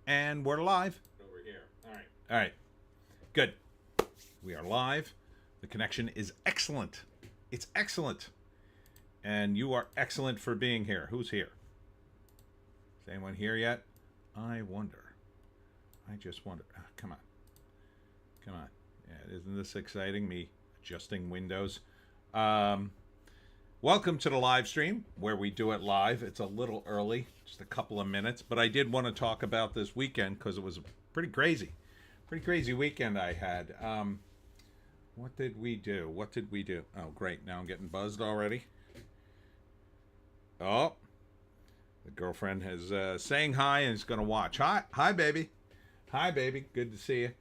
And we're live. Over here. All right. All right. Good. We are live. The connection is excellent. It's excellent. And you are excellent for being here. Who's here? Is anyone here yet? I wonder. I just wonder. Oh, come on. Come on. Yeah, isn't this exciting? Me adjusting windows. Welcome to the live stream where we do it live. It's a little early, just a couple of minutes, but I did want to talk about this weekend because it was pretty crazy weekend I had. What did we do? Oh, great. Now I'm getting buzzed already. Oh, the girlfriend is saying hi and is going to watch. Hi, baby. Hi, baby. Good to see you.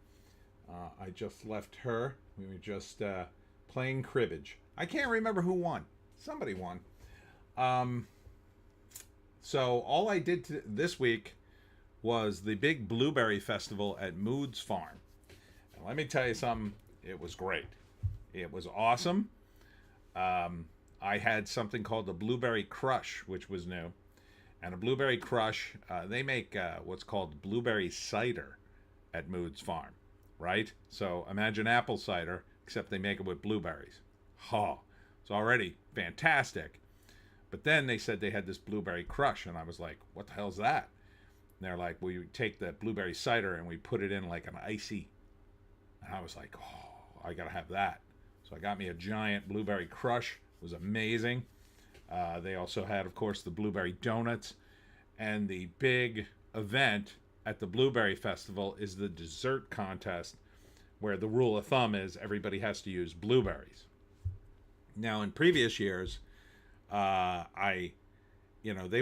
I just left her. We were just playing cribbage. I can't remember who won. Somebody won. So all I did this week was the big blueberry festival at Mood's Farm. And let me tell you something. It was great. It was awesome. I had something called the Blueberry Crush, which was new. And a Blueberry Crush, they make what's called blueberry cider at Mood's Farm, right? So imagine apple cider, except they make it with blueberries. Oh, it's already fantastic. But then they said they had this Blueberry Crush, and I was like, what the hell's that? And they're like, well, you take the blueberry cider and we put it in like an icy. And I was like, oh, I got to have that. So I got me a giant Blueberry Crush. It was amazing. They also had, of course, the blueberry donuts. And the big event at the Blueberry Festival is the dessert contest, where the rule of thumb is everybody has to use blueberries. Now, in previous years, they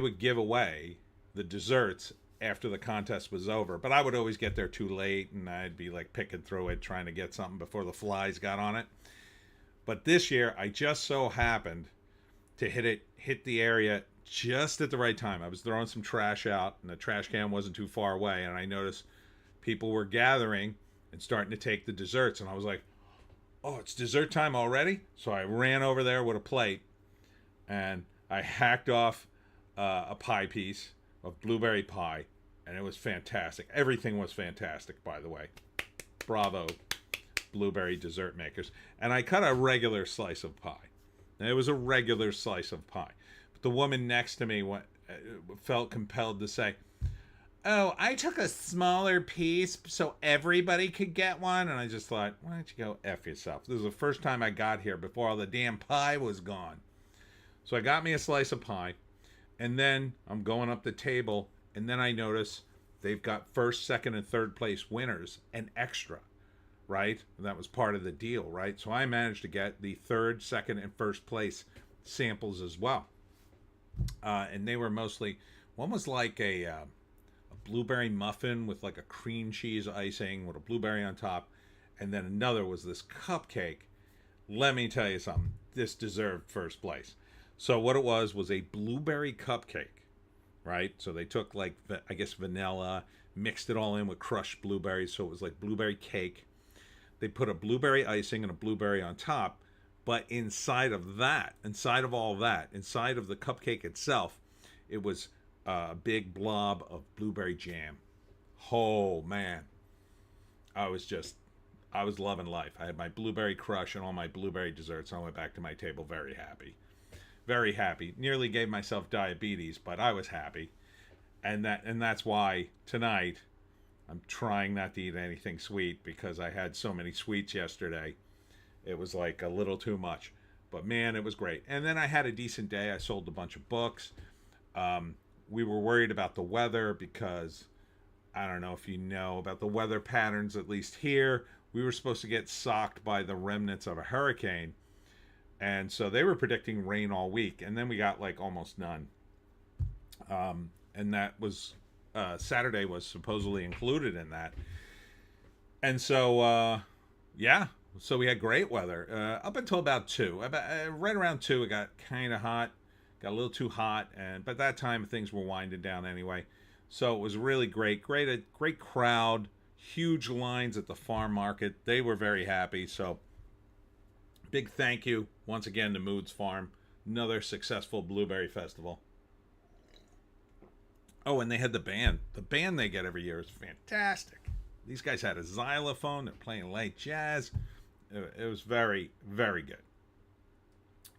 would give away the desserts after the contest was over, but I would always get there too late, and I'd be like picking through it, trying to get something before the flies got on it. But this year, I just so happened to hit the area just at the right time. I was throwing some trash out, and the trash can wasn't too far away, and I noticed people were gathering and starting to take the desserts, and I was like, oh, it's dessert time already? So I ran over there with a plate, and I hacked off a pie piece of blueberry pie, and it was fantastic. Everything was fantastic, by the way. Bravo, blueberry dessert makers. And I cut a regular slice of pie. And it was a regular slice of pie. But the woman next to me felt compelled to say, oh, I took a smaller piece so everybody could get one. And I just thought, why don't you go F yourself? This is the first time I got here before all the damn pie was gone. So I got me a slice of pie. And then I'm going up the table. And then I notice they've got first, second, and third place winners and extra, right? And that was part of the deal, right? So I managed to get the third, second, and first place samples as well. And they were mostly, one was like a blueberry muffin with like a cream cheese icing with a blueberry on top, and then another was this cupcake. Let me tell you something, this deserved first place. So what it was a blueberry cupcake, right? So they took like, I guess, vanilla, mixed it all in with crushed blueberries, so it was like blueberry cake. They put a blueberry icing and a blueberry on top, but inside of all that, inside of the cupcake itself, it was a big blob of blueberry jam. Oh man, I was loving life. I had my blueberry crush and all my blueberry desserts, and I went back to my table very happy. Nearly gave myself diabetes, but I was happy. And that's why tonight I'm trying not to eat anything sweet, because I had so many sweets yesterday. It was like a little too much, but man, it was great. And then I had a decent day. I sold a bunch of books. We were worried about the weather because I don't know if you know about the weather patterns, at least here. We were supposed to get socked by the remnants of a hurricane. And so they were predicting rain all week. And then we got like almost none. And that was, Saturday was supposedly included in that. And so, so we had great weather up until about 2. Right around 2, it got kind of hot. Got a little too hot, but that time things were winding down anyway. So it was really great crowd, huge lines at the farm market. They were very happy. So big thank you once again to Mood's Farm. Another successful blueberry festival. Oh, and they had the band. The band they get every year is fantastic. These guys had a xylophone. They're playing light jazz. It was very, very good.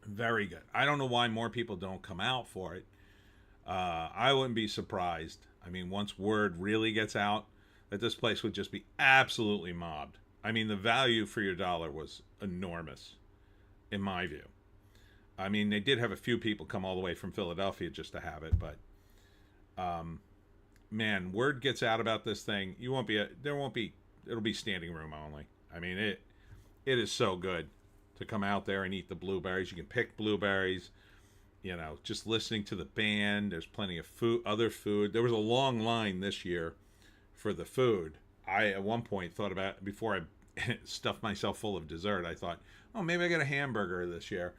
Very good. I don't know why more people don't come out for it. I wouldn't be surprised. I mean, once word really gets out, that this place would just be absolutely mobbed. I mean, the value for your dollar was enormous, in my view. I mean, they did have a few people come all the way from Philadelphia just to have it, but man, word gets out about this thing. It'll be standing room only. I mean, it is so good to come out there and eat the blueberries. You can pick blueberries, you know, just listening to the band. There's plenty of food, other food. There was a long line this year for the food. I, at one point, thought about, before I stuffed myself full of dessert, I thought, oh, maybe I get a hamburger this year.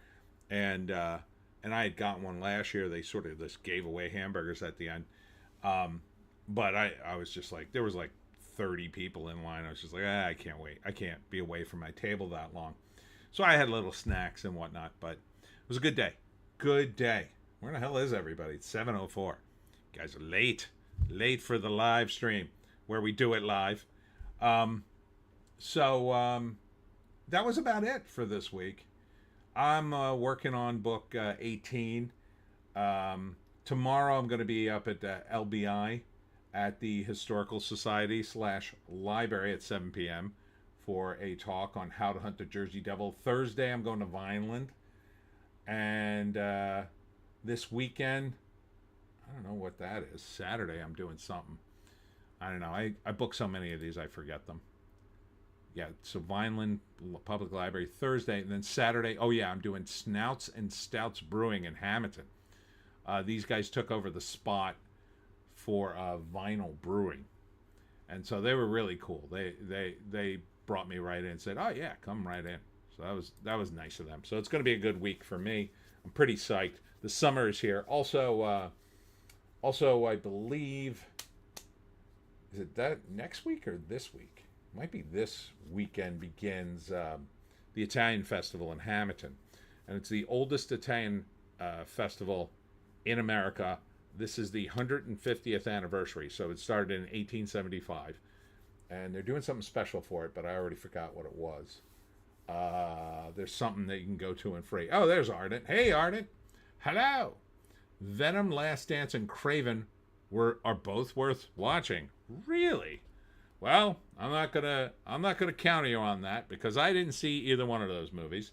And I had gotten one last year. They sort of just gave away hamburgers at the end. But I was just like, there was like 30 people in line. I was just like, I can't wait. I can't be away from my table that long. So I had little snacks and whatnot, but it was a good day. Good day. Where the hell is everybody? It's 7:04. You guys are late. Late for the live stream where we do it live. So that was about it for this week. I'm working on book 18. Tomorrow I'm going to be up at LBI at the Historical Society / Library at 7 p.m. for a talk on how to hunt the Jersey Devil. Thursday I'm going to Vineland. And this weekend, I don't know what that is. Saturday I'm doing something. I don't know. I book so many of these I forget them. Yeah, so Vineland Public Library Thursday, and then Saturday, oh yeah, I'm doing Snouts and Stouts Brewing in Hamilton. These guys took over the spot for Vinyl Brewing, and so they were really cool. They brought me right in and said, oh yeah, come right in. So that was nice of them. So it's going to be a good week for me. I'm pretty psyched. The summer is here. Also I believe, is it that next week or this week? Might be this weekend begins the Italian Festival in Hamilton. And it's the oldest Italian festival in America. This is the 150th anniversary. So it started in 1875. And they're doing something special for it, but I already forgot what it was. There's something that you can go to and free. Oh, there's Ardent. Hey, Ardent. Hello. Venom, Last Dance, and Craven are both worth watching. Really? Well, I'm not gonna counter you on that because I didn't see either one of those movies,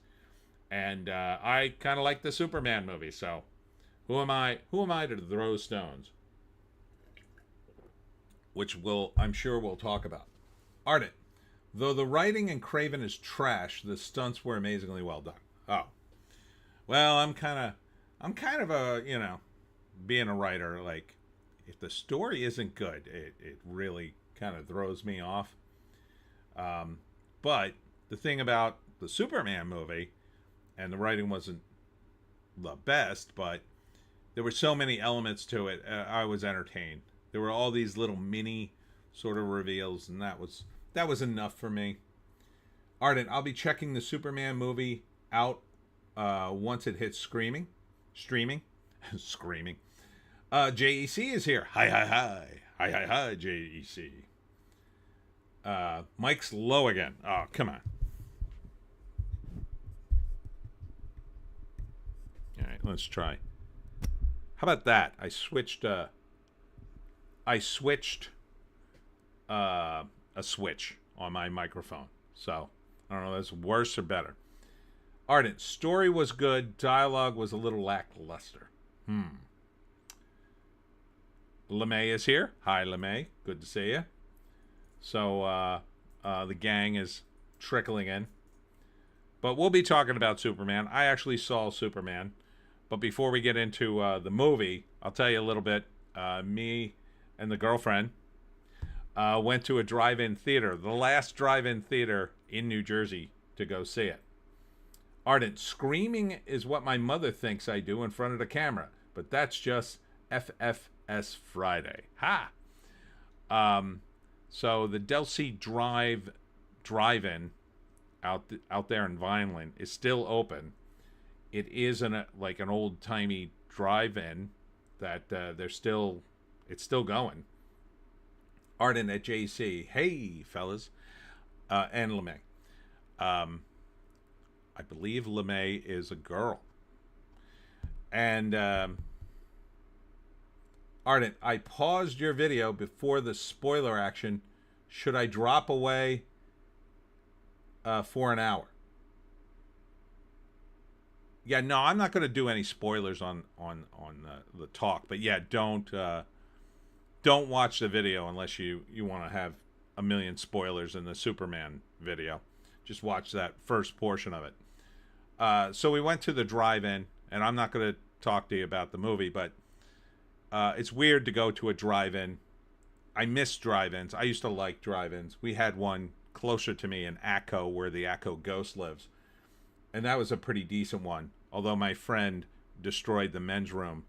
and I kind of like the Superman movie. So, who am I to throw stones? Which I'm sure we'll talk about. Ardent, though the writing in Craven is trash, the stunts were amazingly well done. Oh, well, I'm kind of a, you know, being a writer, like if the story isn't good, it really kind of throws me off. But the thing about the Superman movie, and the writing wasn't the best, but there were so many elements to it, I was entertained. There were all these little mini sort of reveals, and that was enough for me. Ardent, I'll be checking the Superman movie out once it hits streaming. Screaming. JEC is here. Hi, JEC. Mike's low again. Oh, come on. All right, let's try. How about that? I switched a switch on my microphone. So, I don't know if that's worse or better. Ardent, story was good. Dialogue was a little lackluster. LeMay is here. Hi, LeMay. Good to see you. So the gang is trickling in. But we'll be talking about Superman. I actually saw Superman. But before we get into the movie, I'll tell you a little bit. Me and the girlfriend went to a drive-in theater. The last drive-in theater in New Jersey to go see it. Ardent, screaming is what my mother thinks I do in front of the camera. But that's just FFS Friday. Ha! So the Delsea Drive-In out there in Vineland is still open. It is like an old-timey drive-in that they're still It's still going. Arden at JC. Hey, fellas. And LeMay. I believe LeMay is a girl. And Arden, I paused your video before the spoiler action. Should I drop away for an hour? Yeah, no, I'm not going to do any spoilers on the talk. But yeah, don't watch the video unless you want to have a million spoilers in the Superman video. Just watch that first portion of it. So we went to the drive-in, and I'm not going to talk to you about the movie, but it's weird to go to a drive-in. I miss drive-ins. I used to like drive-ins. We had one closer to me in Atco, where the Atco Ghost lives. And that was a pretty decent one. Although my friend destroyed the men's room.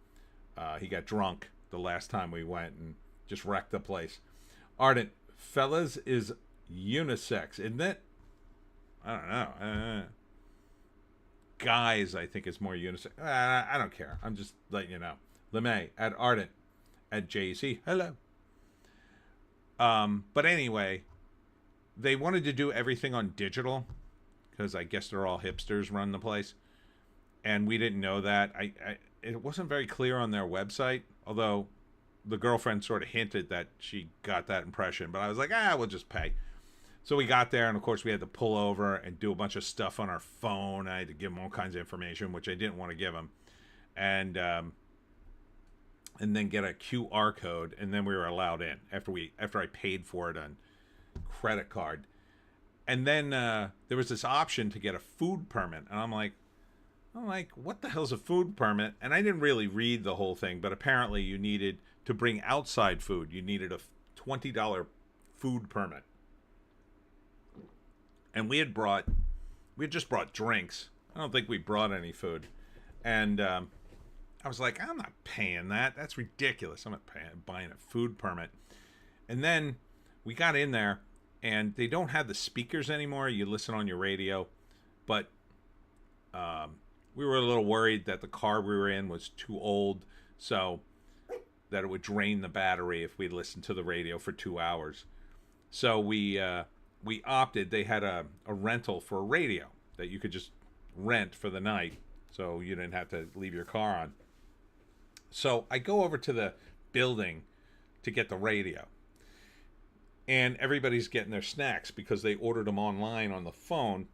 He got drunk the last time we went and just wrecked the place. Ardent, fellas is unisex, isn't it? I don't know. Guys, I think is more unisex. I don't care. I'm just letting you know. LeMay at Ardent at JC. Hello. But anyway, they wanted to do everything on digital because I guess they're all hipsters run the place. And we didn't know that. It wasn't very clear on their website, although the girlfriend sort of hinted that she got that impression. But I was like, we'll just pay. So we got there, and of course we had to pull over and do a bunch of stuff on our phone. I had to give them all kinds of information, which I didn't want to give them. And then get a QR code, and then we were allowed in after I paid for it on credit card. And then there was this option to get a food permit, and I'm like, what the hell's a food permit? And I didn't really read the whole thing, but apparently you needed to bring outside food. You needed a $20 food permit. And we had just brought drinks. I don't think we brought any food. And I was like, I'm not paying that. That's ridiculous. I'm not buying a food permit. And then we got in there, and they don't have the speakers anymore. You listen on your radio. But we were a little worried that the car we were in was too old, so that it would drain the battery if we listened to the radio for 2 hours. So we opted. They had a rental for a radio that you could just rent for the night, so you didn't have to leave your car on. So I go over to the building to get the radio, and everybody's getting their snacks because they ordered them online on the phone.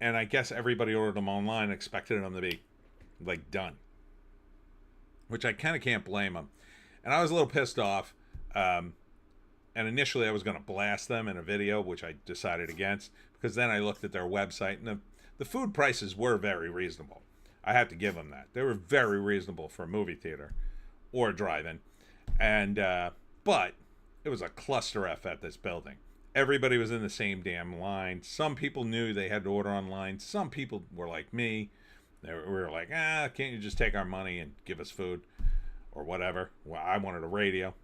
And I guess everybody ordered them online and expected them to be, like, done. Which I kind of can't blame them. And I was a little pissed off. And initially I was going to blast them in a video, which I decided against. Because then I looked at their website, and the food prices were very reasonable. I have to give them that. They were very reasonable for a movie theater or a drive-in. And but it was a cluster F at this building. Everybody was in the same damn line. Some people knew they had to order online. Some people were like me. We were like, can't you just take our money and give us food or whatever? Well, I wanted a radio.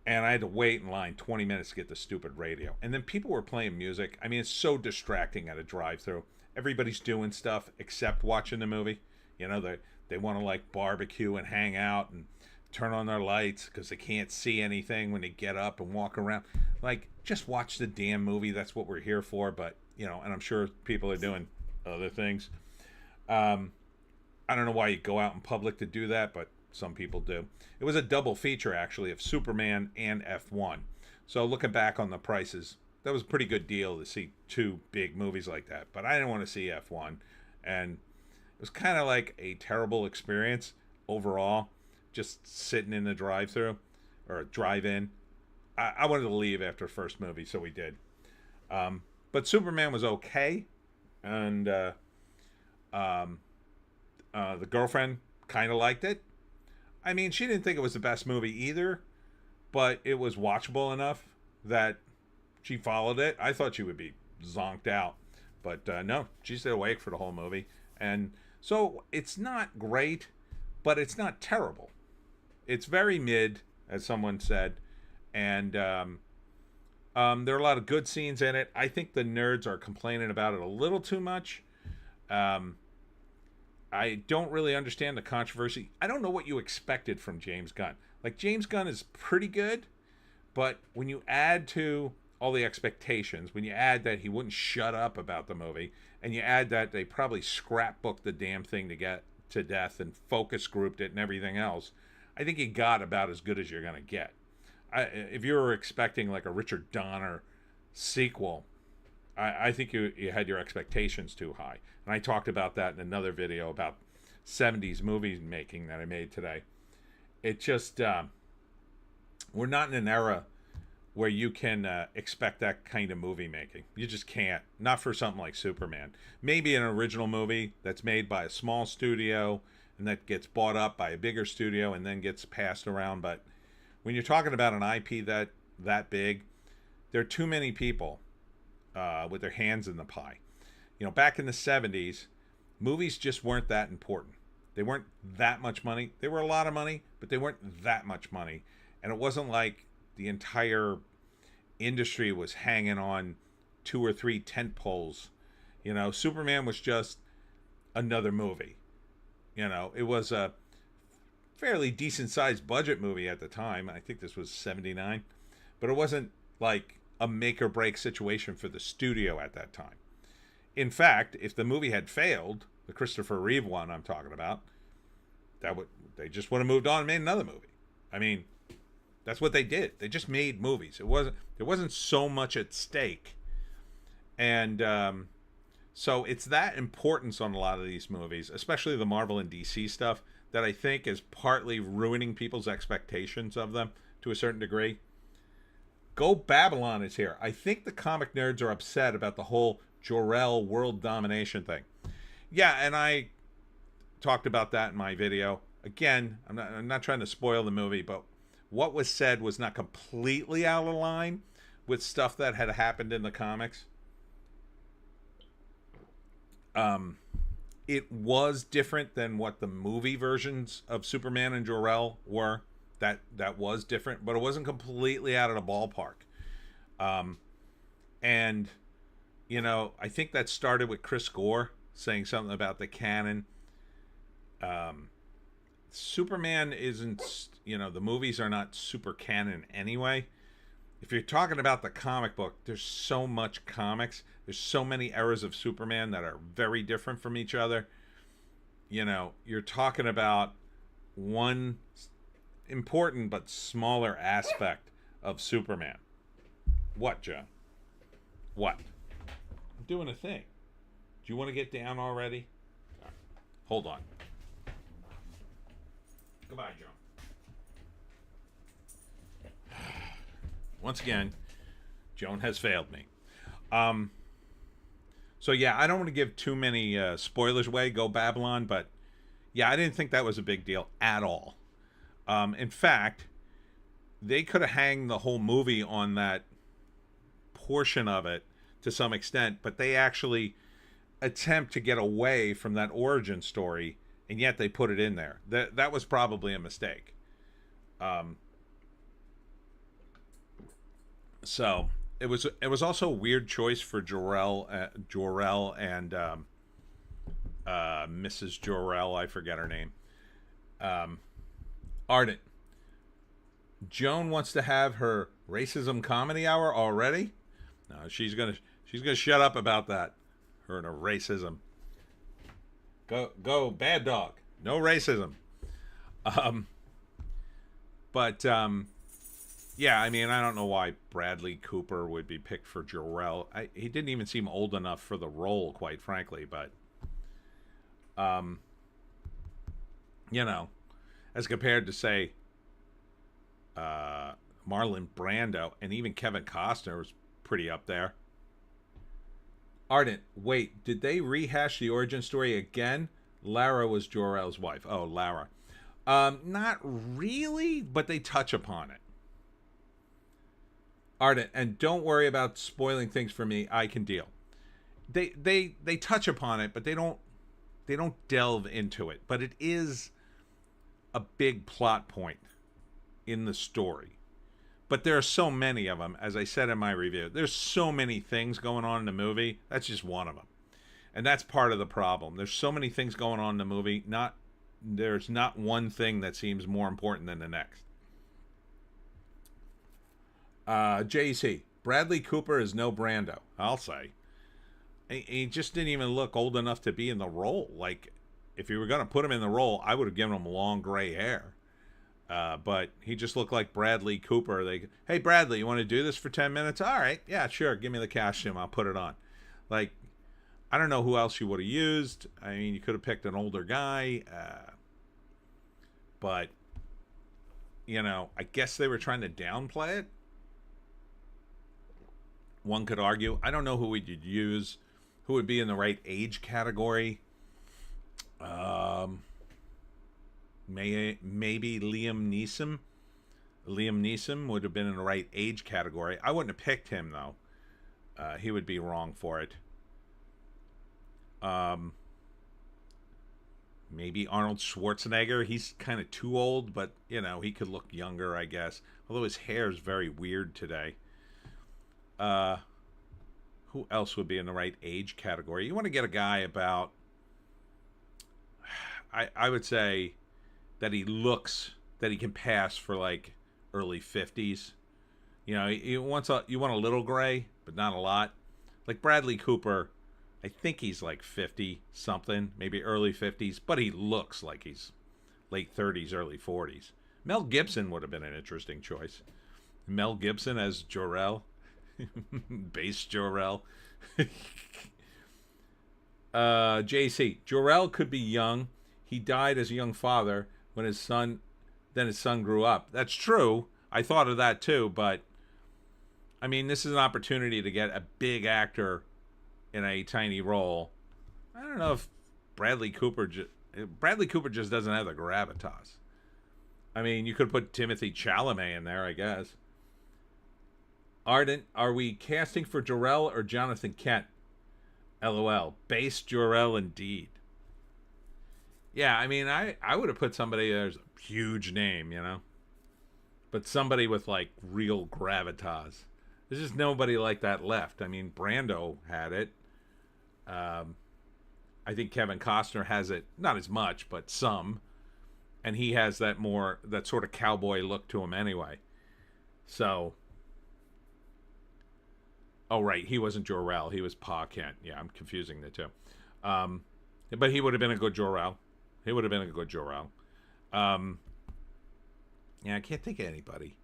And I had to wait in line 20 minutes to get the stupid radio. And then people were playing music. I mean, it's so distracting at a drive-thru. Everybody's doing stuff except watching the movie. You know, they want to, like, barbecue and hang out and turn on their lights because they can't see anything when they get up and walk around. Like, just watch the damn movie. That's what we're here for. But, you know, and I'm sure people are doing other things. I don't know why you go out in public to do that, but some people do. It was a double feature, actually, of Superman and F1. So looking back on the prices, that was a pretty good deal to see two big movies like that. But I didn't want to see F1. And it was kind of like a terrible experience overall, just sitting in the drive-thru or drive-in. I wanted to leave after the first movie, so we did. But Superman was okay. And the girlfriend kind of liked it. I mean, she didn't think it was the best movie either, but it was watchable enough that she followed it. I thought she would be zonked out, but no, she stayed awake for the whole movie. And so it's not great, but it's not terrible. It's very mid, as someone said, and there are a lot of good scenes in it. I think the nerds are complaining about it a little too much. I don't really understand the controversy. I don't know what you expected from James Gunn. Like, James Gunn is pretty good, but when you add to all the expectations, when you add that he wouldn't shut up about the movie, and you add that they probably scrapbooked the damn thing to get to death and focus grouped it and everything else, I think you got about as good as you're going to get. If you were expecting like a Richard Donner sequel, I think you had your expectations too high. And I talked about that in another video about 70s movie making that I made today. It just, we're not in an era where you can expect that kind of movie making. You just can't. Not for something like Superman. Maybe an original movie that's made by a small studio and that gets bought up by a bigger studio and then gets passed around. But when you're talking about an IP that big, there are too many people with their hands in the pie. You know, back in the 70s, movies just weren't that important. They weren't that much money. They were a lot of money, but they weren't that much money. And it wasn't like the entire industry was hanging on 2 or 3 tent poles. You know, Superman was just another movie. You know, it was a fairly decent sized budget movie at the time. I think this was 79, but it wasn't like a make or break situation for the studio at that time. In fact, if the movie had failed, the Christopher Reeve one I'm talking about, they just would have moved on and made another movie. I mean, that's what they did. They just made movies. There wasn't so much at stake. And so it's that importance on a lot of these movies, especially the Marvel and DC stuff, that I think is partly ruining people's expectations of them to a certain degree. Go Babylon is here. I think the comic nerds are upset about the whole Jor-El world domination thing. Yeah, and I talked about that in my video. Again, I'm not trying to spoil the movie, but what was said was not completely out of line with stuff that had happened in the comics. It was different than what the movie versions of Superman and Jor-El were. That was different, but it wasn't completely out of the ballpark. And, you know, I think that started with Chris Gore saying something about the canon. Superman isn't, you know, the movies are not super canon anyway. If you're talking about the comic book, there's so much comics. There's so many eras of Superman that are very different from each other. You know, you're talking about one important but smaller aspect of Superman. What, John? What? I'm doing a thing. Do you want to get down already? Right. Hold on. Goodbye, John. Once again, Joan has failed me. So yeah, I don't want to give too many spoilers away. Go Babylon, but yeah, I didn't think that was a big deal at all. In fact, they could have hanged the whole movie on that portion of it to some extent, but they actually attempt to get away from that origin story, and yet they put it in there. That was probably a mistake. So it was also a weird choice for Jor-El and Mrs. Jor-El, I forget her name. Ardent. Joan wants to have her racism comedy hour already. No, she's gonna shut up about that. Her and her racism. Go, bad dog. No racism. Yeah, I mean, I don't know why Bradley Cooper would be picked for Jor-El. He didn't even seem old enough for the role, quite frankly. But, you know, as compared to, say, Marlon Brando, and even Kevin Costner was pretty up there. Ardent, wait, did they rehash the origin story again? Lara was Jor-El's wife. Oh, Lara. Not really, but they touch upon it. Ardent, and don't worry about spoiling things for me. I can deal. They touch upon it, but they don't delve into it. But it is a big plot point in the story. But there are so many of them, as I said in my review. There's so many things going on in the movie. That's just one of them. And that's part of the problem. There's so many things going on in the movie. There's not one thing that seems more important than the next. JC. Bradley Cooper is no Brando, I'll say. He just didn't even look old enough to be in the role. Like, if you were going to put him in the role, I would have given him long gray hair. But he just looked like Bradley Cooper. Hey, Bradley, you want to do this for 10 minutes? All right. Yeah, sure. Give me the costume. I'll put it on. Like, I don't know who else you would have used. I mean, you could have picked an older guy. But, I guess they were trying to downplay it. One could argue. I don't know who we'd use. Who would be in the right age category. Maybe Liam Neeson. Liam Neeson would have been in the right age category. I wouldn't have picked him, though. He would be wrong for it. Maybe Arnold Schwarzenegger. He's kind of too old, but, he could look younger, I guess. Although his hair is very weird today. Who else would be in the right age category? You want to get a guy about... I would say that that he can pass for like early 50s. You want a little gray, but not a lot. Like Bradley Cooper, I think he's like 50 something, maybe early 50s, but he looks like he's late 30s, early 40s. Mel Gibson would have been an interesting choice. Mel Gibson as Jor-El. Base Jor-El. JC. Jor-El could be young. He died as a young father when his son grew up. That's true. I thought of that too, but I mean, this is an opportunity to get a big actor in a tiny role. I don't know if Bradley Cooper just doesn't have the gravitas. I mean, you could put Timothy Chalamet in there, I guess. Ardent, are we casting for Jor-El or Jonathan Kent? LOL. Base Jor-El indeed. Yeah, I mean, I would have put somebody there's a huge name, but somebody with like real gravitas. There's just nobody like that left. I mean, Brando had it. I think Kevin Costner has it, not as much, but some, and he has that sort of cowboy look to him anyway. So, oh right, he wasn't Jor-El, he was Pa Kent. Yeah, I'm confusing the two. But he would have been a good Jor-El. Yeah, I can't think of anybody.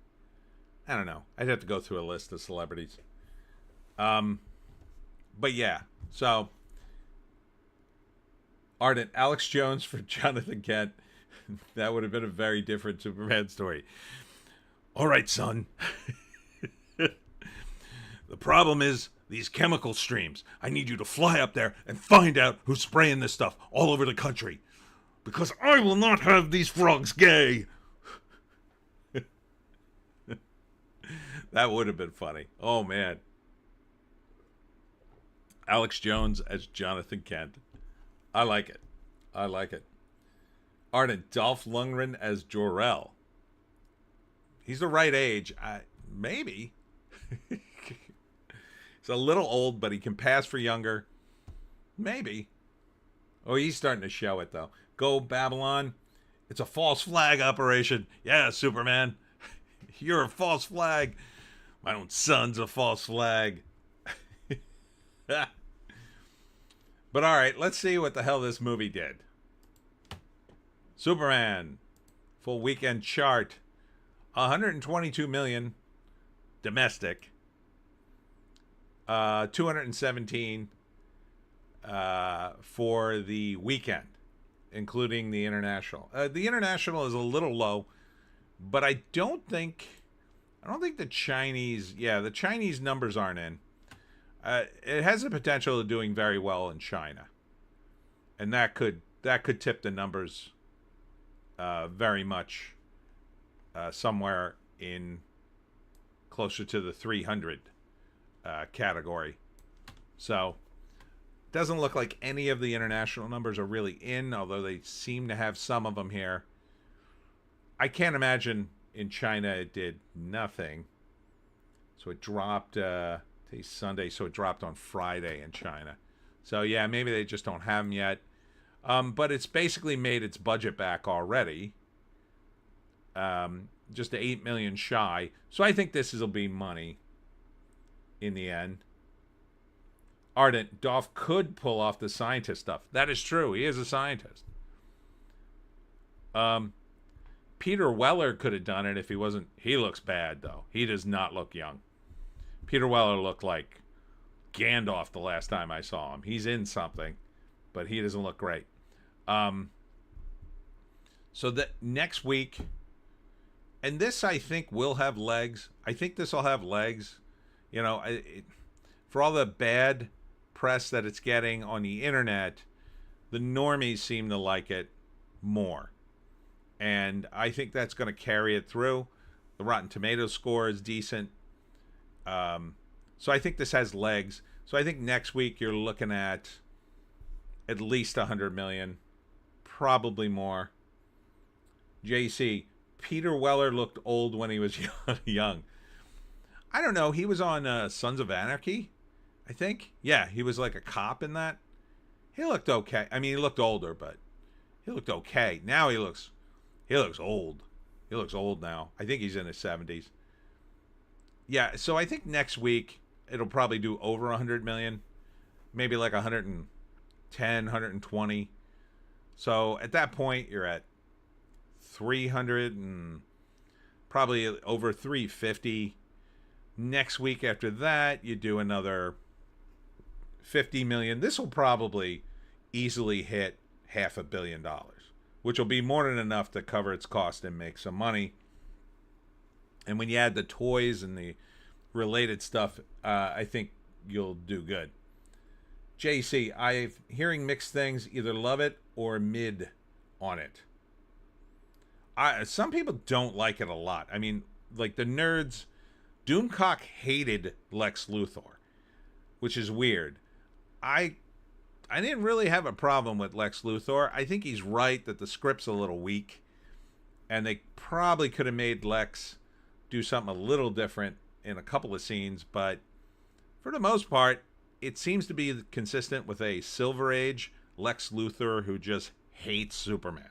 I don't know. I'd have to go through a list of celebrities. But yeah, so Ardent, Alex Jones for Jonathan Kent. That would have been a very different Superman story. All right, son. The problem is these chemical streams. I need you to fly up there and find out who's spraying this stuff all over the country. Because I will not have these frogs gay. That would have been funny. Oh, man. Alex Jones as Jonathan Kent. I like it. Ardent, Dolph Lundgren as Jor-El. He's the right age. Maybe. He's a little old, but he can pass for younger. Maybe. Oh, he's starting to show it, though. Go, Babylon. It's a false flag operation. Yeah, Superman. You're a false flag. My own son's a false flag. But all right, let's see what the hell this movie did. Superman. Full weekend chart. 122 million domestic. 217 for the weekend, including the international. The international is a little low, but I don't think the Chinese. Yeah, the Chinese numbers aren't in. It has the potential of doing very well in China, and that could tip the numbers very much somewhere in closer to the 300 category. So doesn't look like any of the international numbers are really in, although they seem to have some of them here. I can't imagine in China it did nothing. So it dropped today's Sunday, so it dropped on Friday in China. So yeah, maybe they just don't have them yet. But it's basically made its budget back already. just 8 million shy. So I think this will be money in the end. Ardent, Dolph could pull off the scientist stuff. That is true. He is a scientist. Peter Weller could have done it if he wasn't. He looks bad, though. He does not look young. Peter Weller looked like Gandalf the last time I saw him. He's in something, but he doesn't look great. So that next week, and this I think will have legs. I think this will have legs. You know, for all the bad press that it's getting on the internet, the normies seem to like it more. And I think that's going to carry it through. The Rotten Tomatoes score is decent. So I think this has legs. So I think next week you're looking at least 100 million, probably more. JC, Peter Weller looked old when he was young. I don't know. He was on Sons of Anarchy, I think. Yeah, he was like a cop in that. He looked okay. I mean, he looked older, but he looked okay. Now he looks old. He looks old now. I think he's in his 70s. Yeah, so I think next week it'll probably do over 100 million. Maybe like 110, 120. So at that point, you're at 300 and probably over 350. Next week after that, you do another 50 million. This will probably easily hit $500 million, which will be more than enough to cover its cost and make some money. And when you add the toys and the related stuff, I think you'll do good. JC, I'm hearing mixed things. Either love it or mid on it. Some people don't like it a lot. I mean, like the nerds, Doomcock hated Lex Luthor, which is weird. I didn't really have a problem with Lex Luthor. I think he's right that the script's a little weak, and they probably could have made Lex do something a little different in a couple of scenes, but for the most part, it seems to be consistent with a Silver Age Lex Luthor who just hates Superman.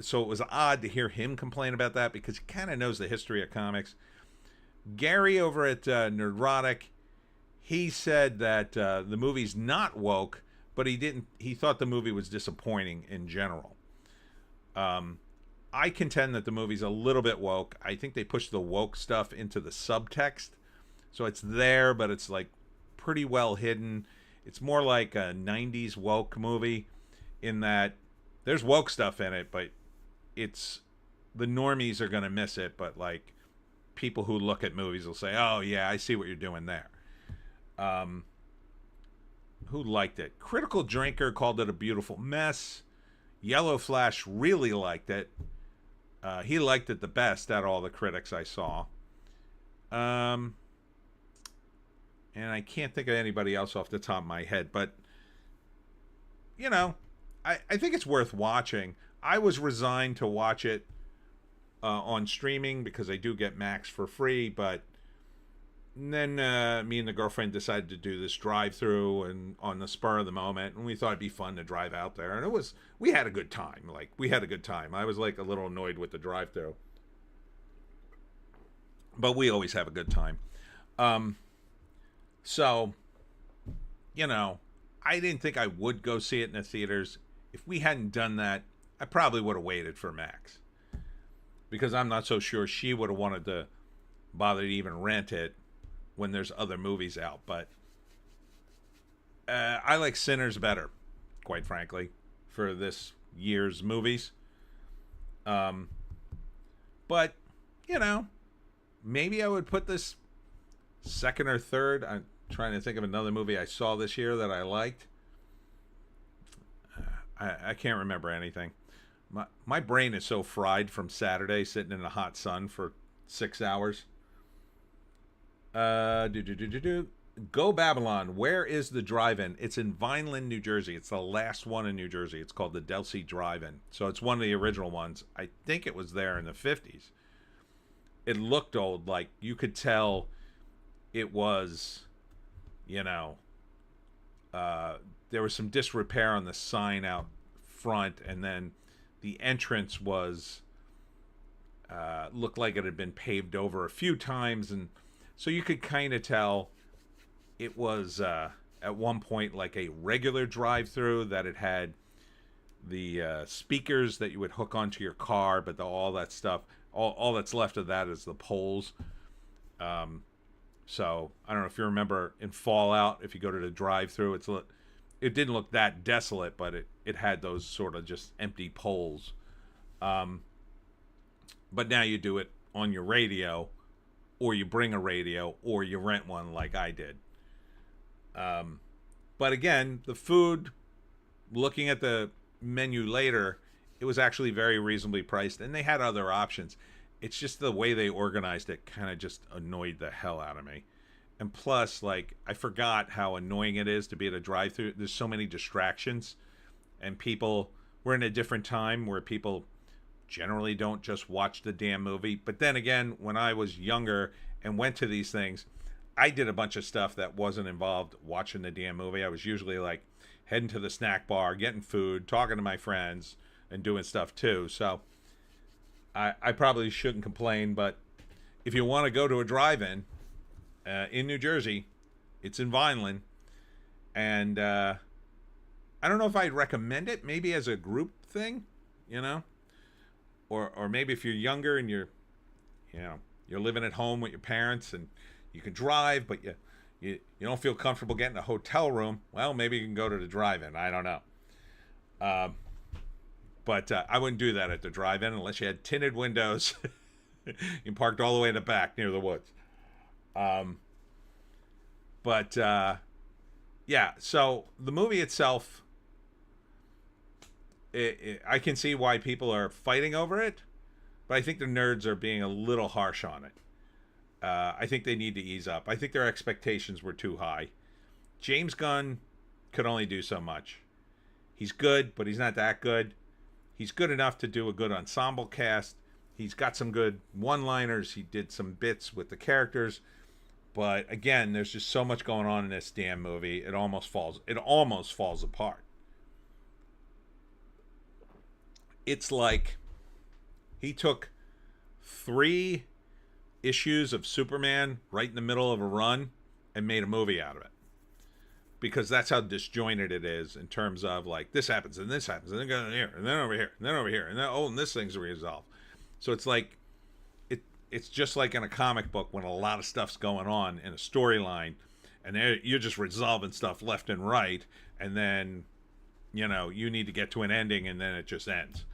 So it was odd to hear him complain about that because he kind of knows the history of comics. Gary over at Nerdrotic, he said that the movie's not woke, but he thought the movie was disappointing in general. I contend that the movie's a little bit woke. I think they pushed the woke stuff into the subtext. So it's there, but it's like pretty well hidden. It's more like a 90s woke movie in that there's woke stuff in it, but it's the normies are going to miss it, but like people who look at movies will say, "Oh yeah, I see what you're doing there." Who liked it? Critical Drinker called it a beautiful mess. Yellow Flash really liked it. He liked it the best out of all the critics I saw. And I can't think of anybody else off the top of my head, but you know, I think it's worth watching. I was resigned to watch it on streaming because I do get Max for free, but then me and the girlfriend decided to do this drive-through and on the spur of the moment, and we thought it'd be fun to drive out there, and we had a good time. Like, we had a good time. I was like a little annoyed with the drive-through, but we always have a good time. So, you know, I didn't think I would go see it in the theaters. If we hadn't done that, I probably would have waited for Max, because I'm not so sure she would have wanted to bother to even rent it when there's other movies out. But I like Sinners better, quite frankly, for this year's movies. But, you know, maybe I would put this second or third. I'm trying to think of another movie I saw this year that I liked. I can't remember anything. My brain is so fried from Saturday sitting in the hot sun for 6 hours. Go Babylon. Where is the drive-in? It's in Vineland, New Jersey. It's the last one in New Jersey. It's called the Delsey Drive-In. So it's one of the original ones. I think it was there in the 50s. It looked old. Like, you could tell it was, you know, there was some disrepair on the sign out front, and then the entrance was looked like it had been paved over a few times, and so you could kind of tell it was at one point like a regular drive-through, that it had the speakers that you would hook onto your car, but all that stuff, all that's left of that is the poles. So I don't know if you remember in Fallout, if you go to the drive-through, it didn't look that desolate, but it had those sort of just empty poles. But now you do it on your radio, or you bring a radio, or you rent one like I did. But again, the food, looking at the menu later, it was actually very reasonably priced, and they had other options. It's just the way they organized it kind of just annoyed the hell out of me. And plus, like, I forgot how annoying it is to be at a drive-thru. There's so many distractions, and we're in a different time where people generally don't just watch the damn movie. But then again, when I was younger and went to these things, I did a bunch of stuff that wasn't involved watching the damn movie. I was usually like heading to the snack bar, getting food, talking to my friends, and doing stuff too. So I probably shouldn't complain, but if you want to go to a drive-in in New Jersey, it's in Vineland, and I don't know if I'd recommend it. Maybe as a group thing, or maybe if you're younger and you're living at home with your parents and you can drive, but you don't feel comfortable getting a hotel room. Well, maybe you can go to the drive-in. I don't know. But I wouldn't do that at the drive-in unless you had tinted windows. You parked all the way in the back near the woods. Yeah, so the movie itself, I can see why people are fighting over it, but I think the nerds are being a little harsh on it. I think they need to ease up. I think their expectations were too high. James Gunn could only do so much. He's good, but he's not that good. He's good enough to do a good ensemble cast. He's got some good one-liners. He did some bits with the characters. But again, there's just so much going on in this damn movie. It almost falls apart. It's like he took 3 issues of Superman right in the middle of a run and made a movie out of it. Because that's how disjointed it is in terms of like this happens and this happens and then go here and then over here and then over here and then and this thing's resolved. So it's like it's just like in a comic book when a lot of stuff's going on in a storyline and you're just resolving stuff left and right, and then you need to get to an ending and then it just ends.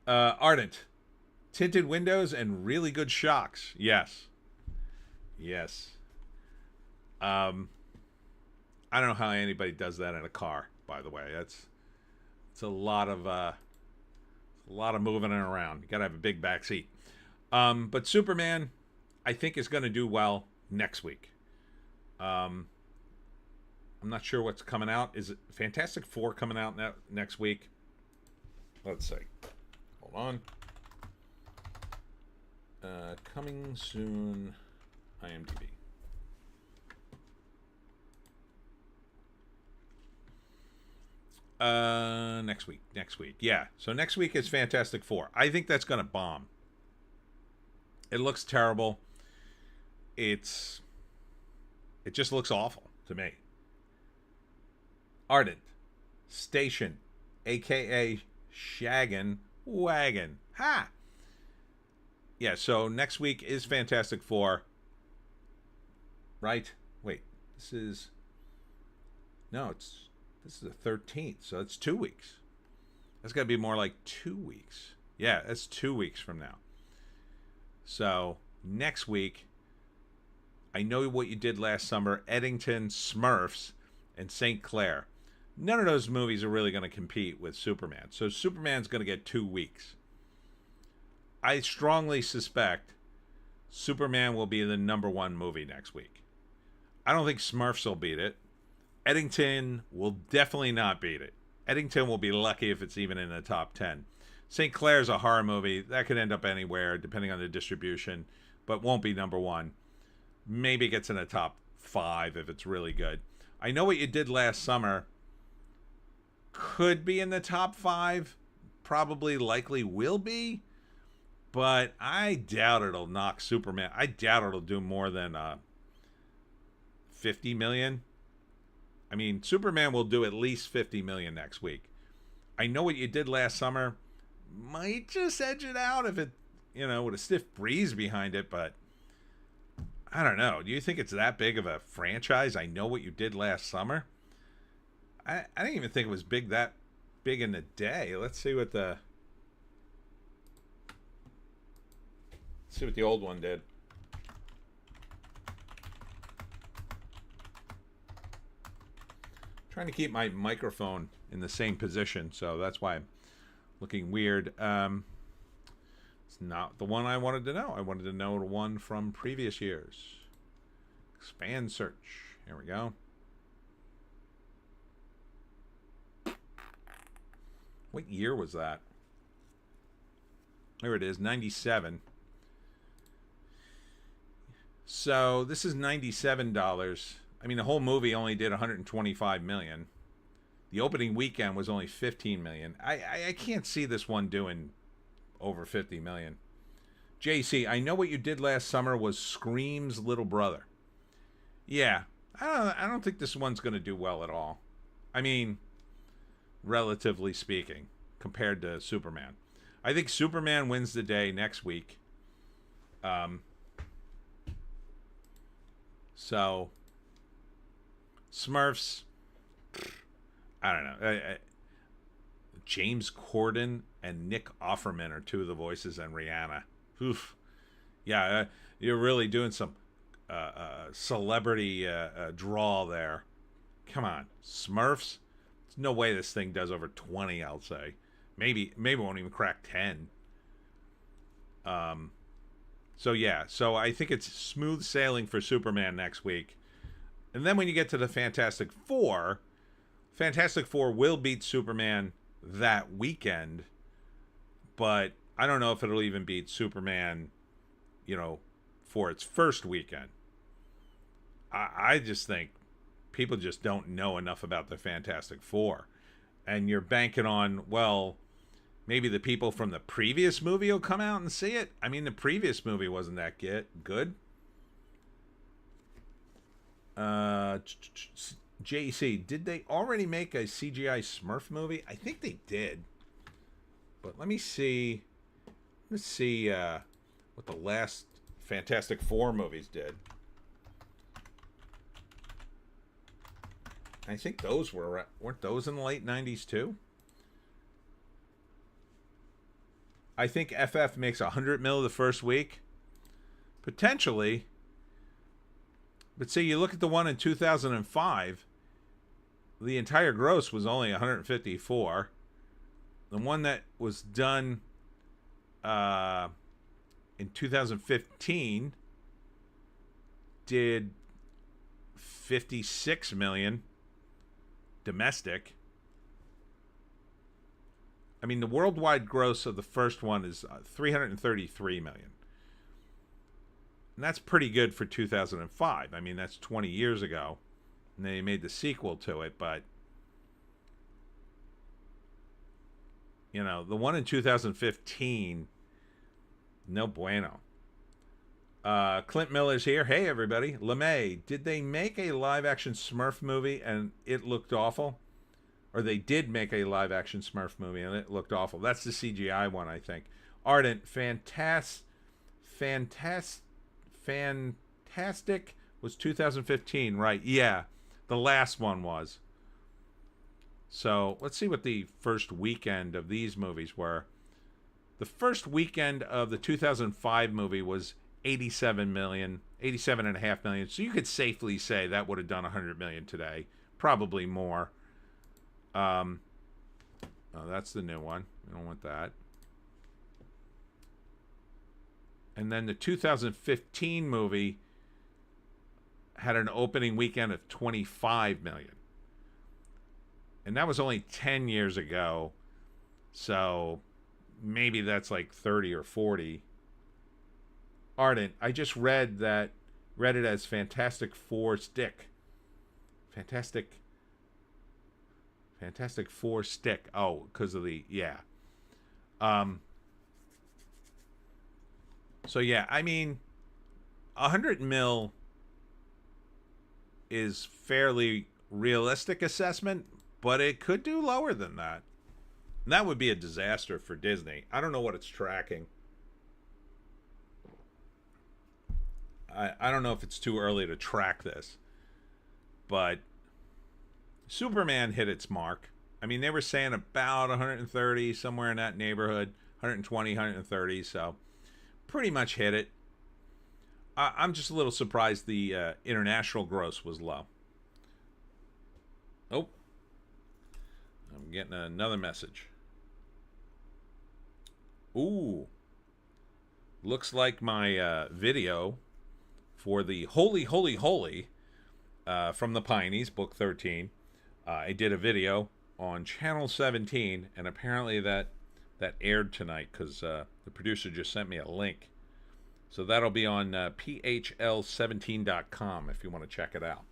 Ardent, tinted windows and really good shocks. Yes. I don't know how anybody does that in a car, by the way. It's a lot of moving around. You gotta have a big back seat. But Superman, I think, is going to do well next week. I'm not sure what's coming out. Is it Fantastic Four coming out next week? Let's see. Hold on. Coming soon, IMDb. Next week. Yeah. So next week is Fantastic Four. I think that's going to bomb. It looks terrible. It just looks awful to me. Ardent, Station, aka Shaggin' Wagon. Ha! Yeah, so next week is Fantastic Four. Right? Wait, this is the 13th, so it's 2 weeks. That's got to be more like 2 weeks. Yeah, that's 2 weeks from now. So next week, I Know What You Did Last Summer, Eddington, Smurfs, and St. Clair. None of those movies are really going to compete with Superman. So Superman's going to get 2 weeks. I strongly suspect Superman will be the #1 movie next week. I don't think Smurfs will beat it. Eddington will definitely not beat it. Eddington will be lucky if it's even in the top 10. St. Clair's a horror movie. That could end up anywhere, depending on the distribution, but won't be #1. Maybe it gets in the top 5 if it's really good. I Know What You Did Last Summer. could be in the top 5, probably likely will be, but I doubt it'll knock Superman. I doubt it'll do more than 50 million. I mean, Superman will do at least 50 million next week. I Know What You Did Last Summer might just edge it out if it, with a stiff breeze behind it, but I don't know. Do you think it's that big of a franchise? I Know What You Did Last Summer. I didn't even think it was that big in the day. Let's see what the old one did. Trying to keep my microphone in the same position, so that's why I'm looking weird. It's not the one I wanted to know. I wanted to know the one from previous years. Expand search. Here we go. What year was that? There it is, 97. So this is $97. I mean, the whole movie only did 125 million. The opening weekend was only 15 million. I can't see this one doing over 50 million. JC, I Know What You Did Last Summer was Scream's little brother. Yeah, I don't think this one's going to do well at all. I mean, relatively speaking, compared to Superman. I think Superman wins the day next week. So, Smurfs, I don't know. James Corden and Nick Offerman are two of the voices, and Rihanna. Oof. Yeah, you're really doing some celebrity draw there. Come on, Smurfs. There's no way this thing does over 20. I'll say, maybe won't even crack 10. So yeah, so I think it's smooth sailing for Superman next week. And then when you get to the Fantastic Four will beat Superman that weekend, but I don't know if it'll even beat Superman, for its first weekend. I just think people just don't know enough about the Fantastic Four. And you're banking on, well, maybe the people from the previous movie will come out and see it. I mean, the previous movie wasn't that good. JC, did they already make a CGI Smurf movie? I think they did. But let me see. Let's see what the last Fantastic Four movies did. I think those weren't those in the late 90s too? I think FF makes 100 mil the first week. Potentially. But see, you look at the one in 2005, the entire gross was only 154. The one that was done in 2015 did 56 million domestic. I mean, the worldwide gross of the first one is 333 million. And that's pretty good for 2005. I mean, that's 20 years ago. And they made the sequel to it, but the one in 2015, no bueno. Clint Miller's here. Hey, everybody. LeMay, did they make a live-action Smurf movie and it looked awful? Or they did make a live-action Smurf movie and it looked awful. That's the CGI one, I think. Ardent, fantastic was 2015, right? Yeah, the last one was. So let's see what the first weekend of these movies were. The first weekend of the 2005 movie was 87.5 million. So you could safely say that would have done 100 million today, probably more. Oh, that's the new one. We don't want that. And then the 2015 movie had an opening weekend of 25 million. And that was only 10 years ago. So maybe that's like 30 or 40. Ardent, I just read it as Fantastic Four Stick. Fantastic Fantastic Four stick. Oh, because of the, yeah. Um, so yeah, I mean, 100 mil is fairly realistic assessment, but it could do lower than that. And that would be a disaster for Disney. I don't know what it's tracking. I don't know if it's too early to track this, but Superman hit its mark. I mean, they were saying about 130, somewhere in that neighborhood, 120, 130, so pretty much hit it. I'm just a little surprised the international gross was low. Oh, I'm getting another message. Ooh, looks like my video for the Holy, Holy, Holy from the Pineys, book 13. I did a video on channel 17, and apparently that aired tonight because the producer just sent me a link. So that'll be on phl17.com if you want to check it out.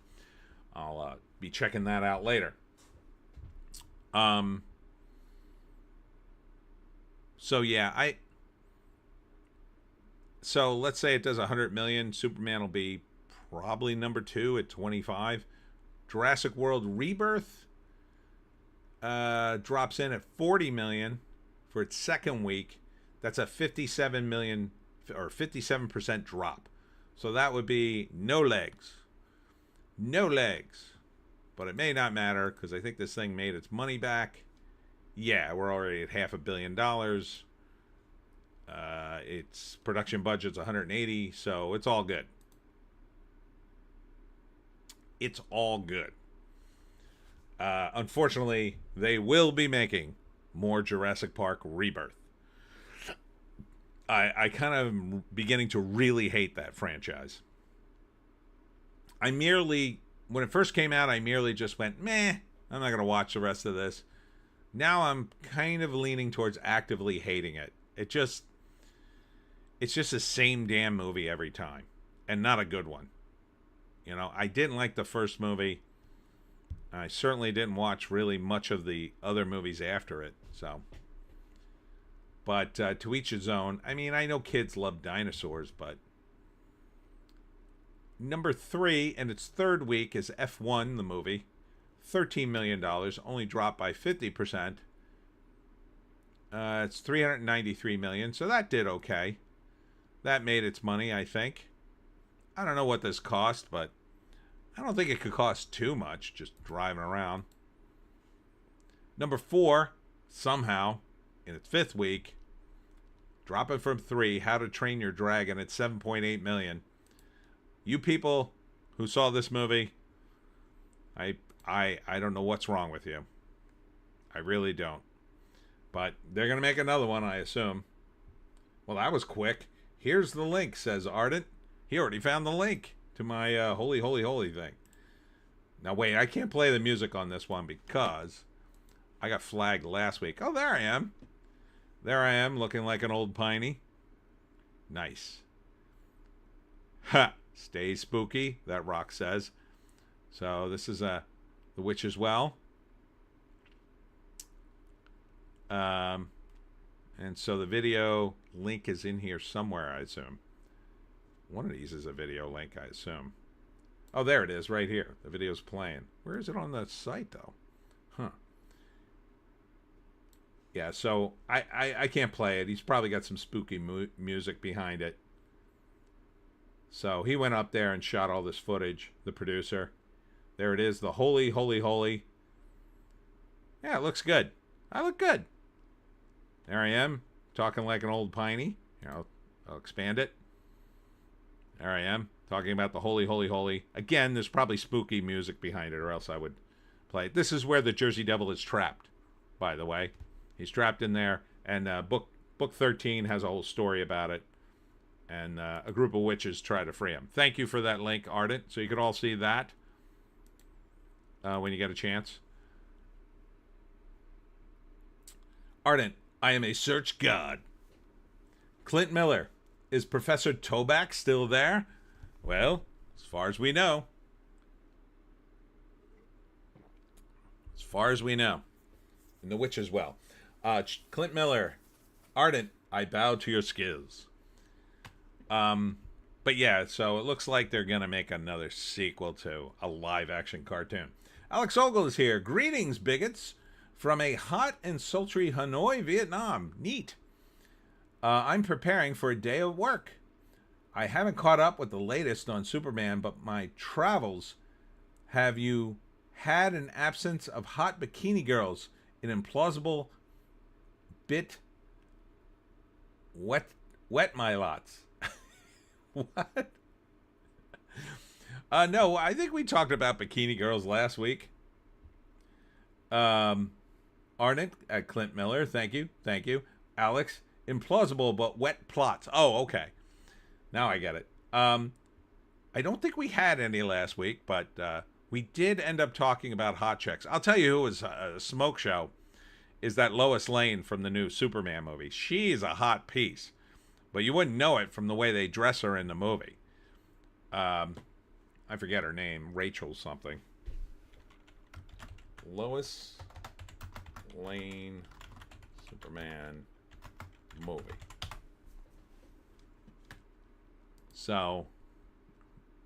I'll be checking that out later. So yeah, so let's say it does 100 million. Superman will be probably number 2 at 25. Jurassic World Rebirth drops in at 40 million for its second week. That's a 57 million or 57% drop. So that would be no legs. No legs. But it may not matter because I think this thing made its money back. Yeah, we're already at $500 million. Its production budget's 180, so it's all good. It's all good. Unfortunately, they will be making more Jurassic Park Rebirth. I kind of am beginning to really hate that franchise. When it first came out, I merely just went, meh, I'm not going to watch the rest of this. Now I'm kind of leaning towards actively hating it. It's just the same damn movie every time, and not a good one. You know, I didn't like the first movie. I certainly didn't watch really much of the other movies after it, so. But to each his own. I mean, I know kids love dinosaurs, but number 3 in its third week is F1, the movie. $13 million, only dropped by 50%. It's $393 million, so that did okay. That made its money, I think. I don't know what this cost, but I don't think it could cost too much just driving around. Number 4, somehow, in its fifth week, dropping from 3, How to Train Your Dragon at $7.8 million. You people who saw this movie, I don't know what's wrong with you. I really don't. But they're going to make another one, I assume. Well, that was quick. Here's the link, says Ardent. He already found the link to my Holy, Holy, Holy thing. Now, wait, I can't play the music on this one because I got flagged last week. Oh, there I am. There I am, looking like an old Piney. Nice. Ha! Stay spooky, that rock says. So this is The Witch's Well. And so the video link is in here somewhere, I assume. One of these is a video link, I assume. Oh, there it is, right here. The video's playing. Where is it on the site, though? Huh. Yeah, so I can't play it. He's probably got some spooky music behind it. So he went up there and shot all this footage, the producer. There it is, the Holy, Holy, Holy. Yeah, it looks good. I look good. There I am, talking like an old Piney. Here, I'll expand it. There I am, talking about the Holy, Holy, Holy. Again, there's probably spooky music behind it, or else I would play it. This is where the Jersey Devil is trapped, by the way. He's trapped in there, and book 13 has a whole story about it. And a group of witches try to free him. Thank you for that link, Ardent, so you could all see that when you get a chance. Ardent, I am a search god. Clint Miller, is Professor Toback still there? Well, as far as we know. as far as we know. And the witch as well. Clint Miller, Ardent, I bow to your skills. But yeah, so it looks like they're going to make another sequel to a live-action cartoon. Alex Ogle is here. Greetings, bigots, from a hot and sultry Hanoi, Vietnam. Neat. I'm preparing for a day of work. I haven't caught up with the latest on Superman, but my travels have you had an absence of hot bikini girls in implausible bit wet my lots. What? No, I think we talked about bikini girls last week. Arnett at Clint Miller, thank you. Alex, implausible but wet plots. Oh, okay. Now I get it. I don't think we had any last week, but we did end up talking about hot chicks. I'll tell you who was a smoke show is that Lois Lane from the new Superman movie. She's a hot piece, but you wouldn't know it from the way they dress her in the movie. I forget her name. Rachel something. Lois Lane Superman movie. So,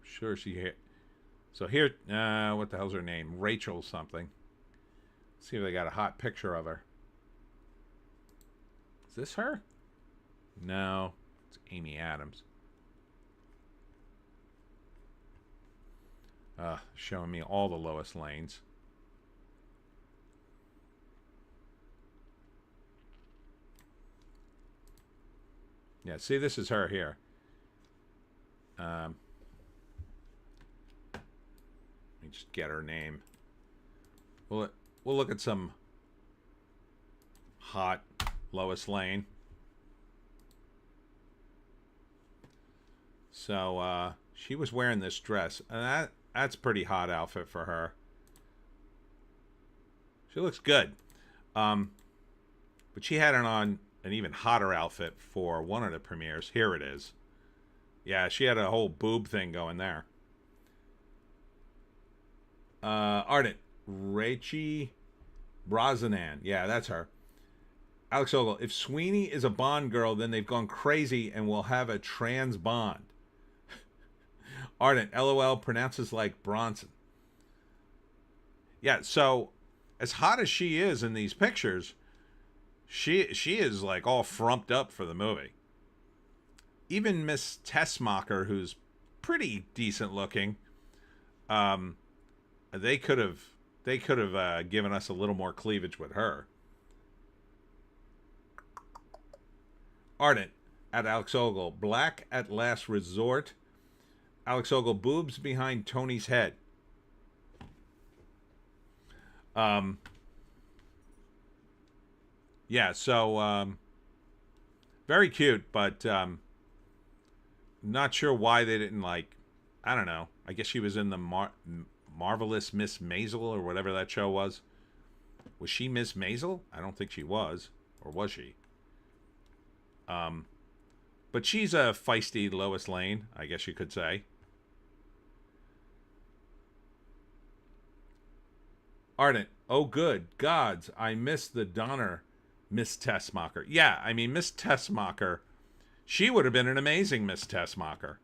sure she here. So here, what the hell's her name? Rachel something. Let's see if they got a hot picture of her. Is this her? No, it's Amy Adams. Showing me all the Lois Lanes. Yeah, see, this is her here. Let me just get her name. We'll look at some hot Lois Lane. So she was wearing this dress, and that's a pretty hot outfit for her. She looks good. But she had on an even hotter outfit for one of the premieres. Here it is. Yeah, she had a whole boob thing going there. Ardent. Rachie Brosnan. Yeah, that's her. Alex Ogle. If Sweeney is a Bond girl, then they've gone crazy and will have a trans Bond. Ardent. LOL pronounces like Bronson. Yeah, so as hot as she is in these pictures, she is like all frumped up for the movie. Even Miss Tessmacher, who's pretty decent looking, they could have given us a little more cleavage with her. Ardent at Alex Ogle. Black at last resort. Alex Ogle. Boobs behind Tony's head. Yeah, so very cute, but not sure why they didn't, like, I don't know. I guess she was in the Marvelous Miss Maisel or whatever that show was. Was she Miss Maisel? I don't think she was. Or was she? But she's a feisty Lois Lane, I guess you could say. Ardent. Oh, good. Gods, I miss the Donner Miss Tessmacher. Yeah, I mean, Miss Tessmacher, she would have been an amazing Miss Tessmacher.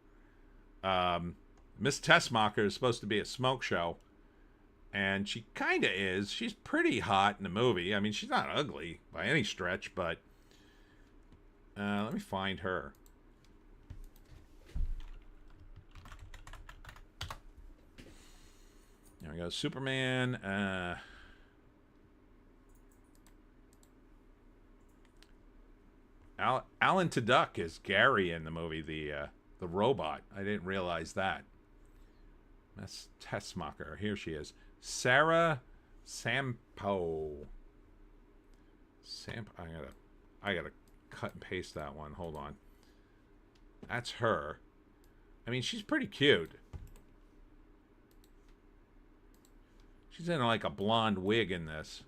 Miss Tessmacher is supposed to be a smoke show, and she kind of is. She's pretty hot in the movie. I mean, she's not ugly by any stretch, but let me find her. There we go. Superman. Alan Tudyk is Gary in the movie, the robot. I didn't realize that. That's Tessmacher. Here she is. Sarah Sampo. I gotta cut and paste that one. Hold on. That's her. I mean, she's pretty cute. She's in like a blonde wig in this.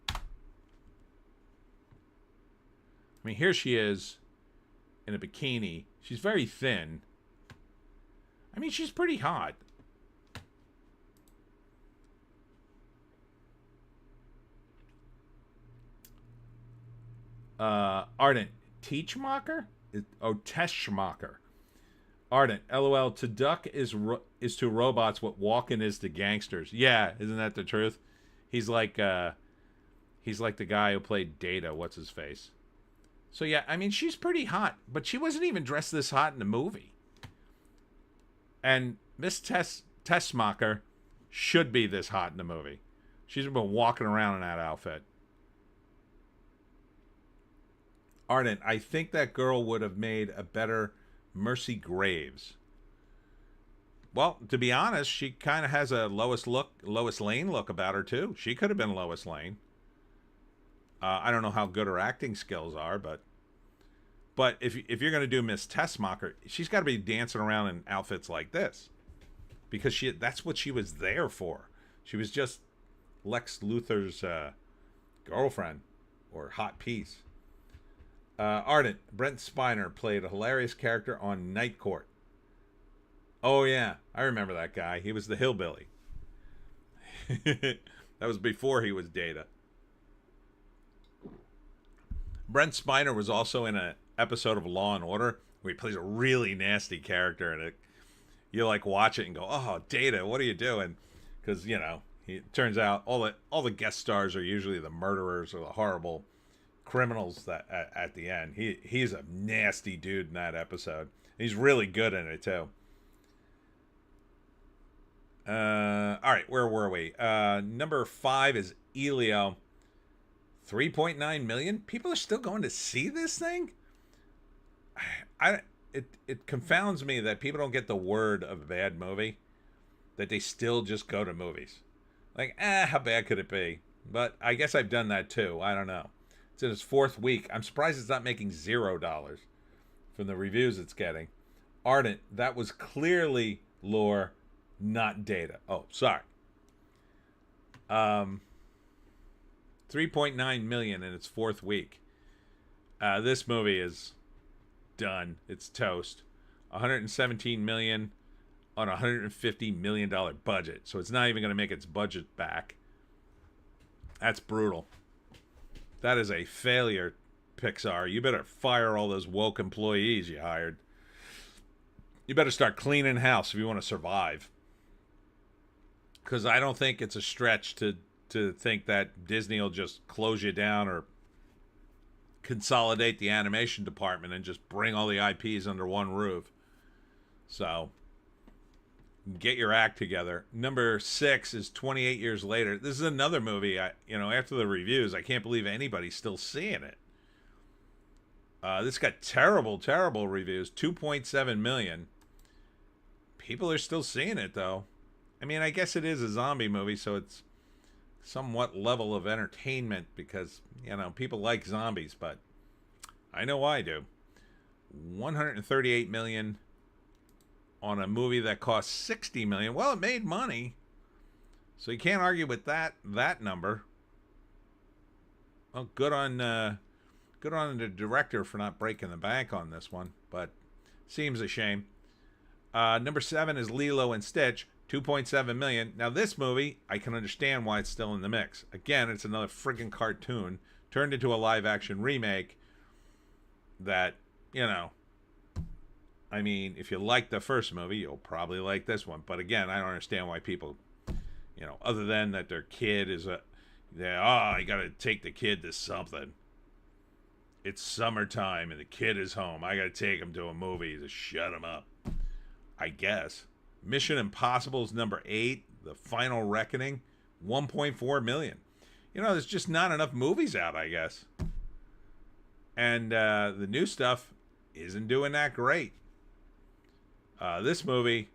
I mean, here she is in a bikini. She's very thin. I mean, she's pretty hot. Ardent Teachmacher? Teschmacher. Ardent, LOL. To duck is to robots what walking is to gangsters. Yeah, isn't that the truth? He's like the guy who played Data. What's his face? So yeah, I mean she's pretty hot, but she wasn't even dressed this hot in the movie. And Miss Teschmacher should be this hot in the movie. She's been walking around in that outfit. Ardent, I think that girl would have made a better Mercy Graves. Well, to be honest, she kind of has a Lois Lane look about her too. She could have been Lois Lane. I don't know how good her acting skills are, but if you're going to do Miss Teschmacher, she's got to be dancing around in outfits like this, because that's what she was there for. She was just Lex Luthor's girlfriend or hot piece. Ardent, Brent Spiner played a hilarious character on Night Court. Oh yeah, I remember that guy. He was the hillbilly. That was before he was Data. Brent Spiner was also in an episode of Law and Order where he plays a really nasty character, and you like watch it and go, "Oh, Data, what are you doing?" Because it turns out all the guest stars are usually the murderers or the horrible criminals that at the end. He's a nasty dude in that episode. He's really good in it too. All right, where were we? Number 5 is Elio. 3.9 million. People are still going to see this thing. It confounds me that people don't get the word of a bad movie, that they still just go to movies. Like, how bad could it be? But I guess I've done that too. I don't know. It's in its 4th week. I'm surprised it's not making $0 from the reviews it's getting. Ardent, that was clearly lore, not Data. Oh, sorry. 3.9 million in its 4th week. This movie is done. It's toast. 117 million on a $150 million budget. So it's not even going to make its budget back. That's brutal. That is a failure, Pixar. You better fire all those woke employees you hired. You better start cleaning house if you want to survive. Because I don't think it's a stretch to think that Disney will just close you down or consolidate the animation department and just bring all the IPs under one roof. So, get your act together. Number 6 is 28 Years Later. This is another movie, after the reviews, I can't believe anybody's still seeing it. This got terrible, terrible reviews. 2.7 million. People are still seeing it, though. I mean, I guess it is a zombie movie, so it's somewhat level of entertainment because, people like zombies, but I know I do. 138 million on a movie that cost 60 million. Well, it made money, so you can't argue with that number. Well, good on the director for not breaking the bank on this one, but seems a shame. Number 7 is Lilo and Stitch. 2.7 million. Now this movie, I can understand why it's still in the mix. Again, it's another friggin' cartoon turned into a live action remake that, I mean, if you like the first movie, you'll probably like this one. But again, I don't understand why people, other than that their kid is I gotta take the kid to something. It's summertime and the kid is home. I gotta take him to a movie to shut him up. I guess. Mission Impossible's number 8, The Final Reckoning, 1.4 million. There's just not enough movies out, I guess. And the new stuff isn't doing that great. This movie,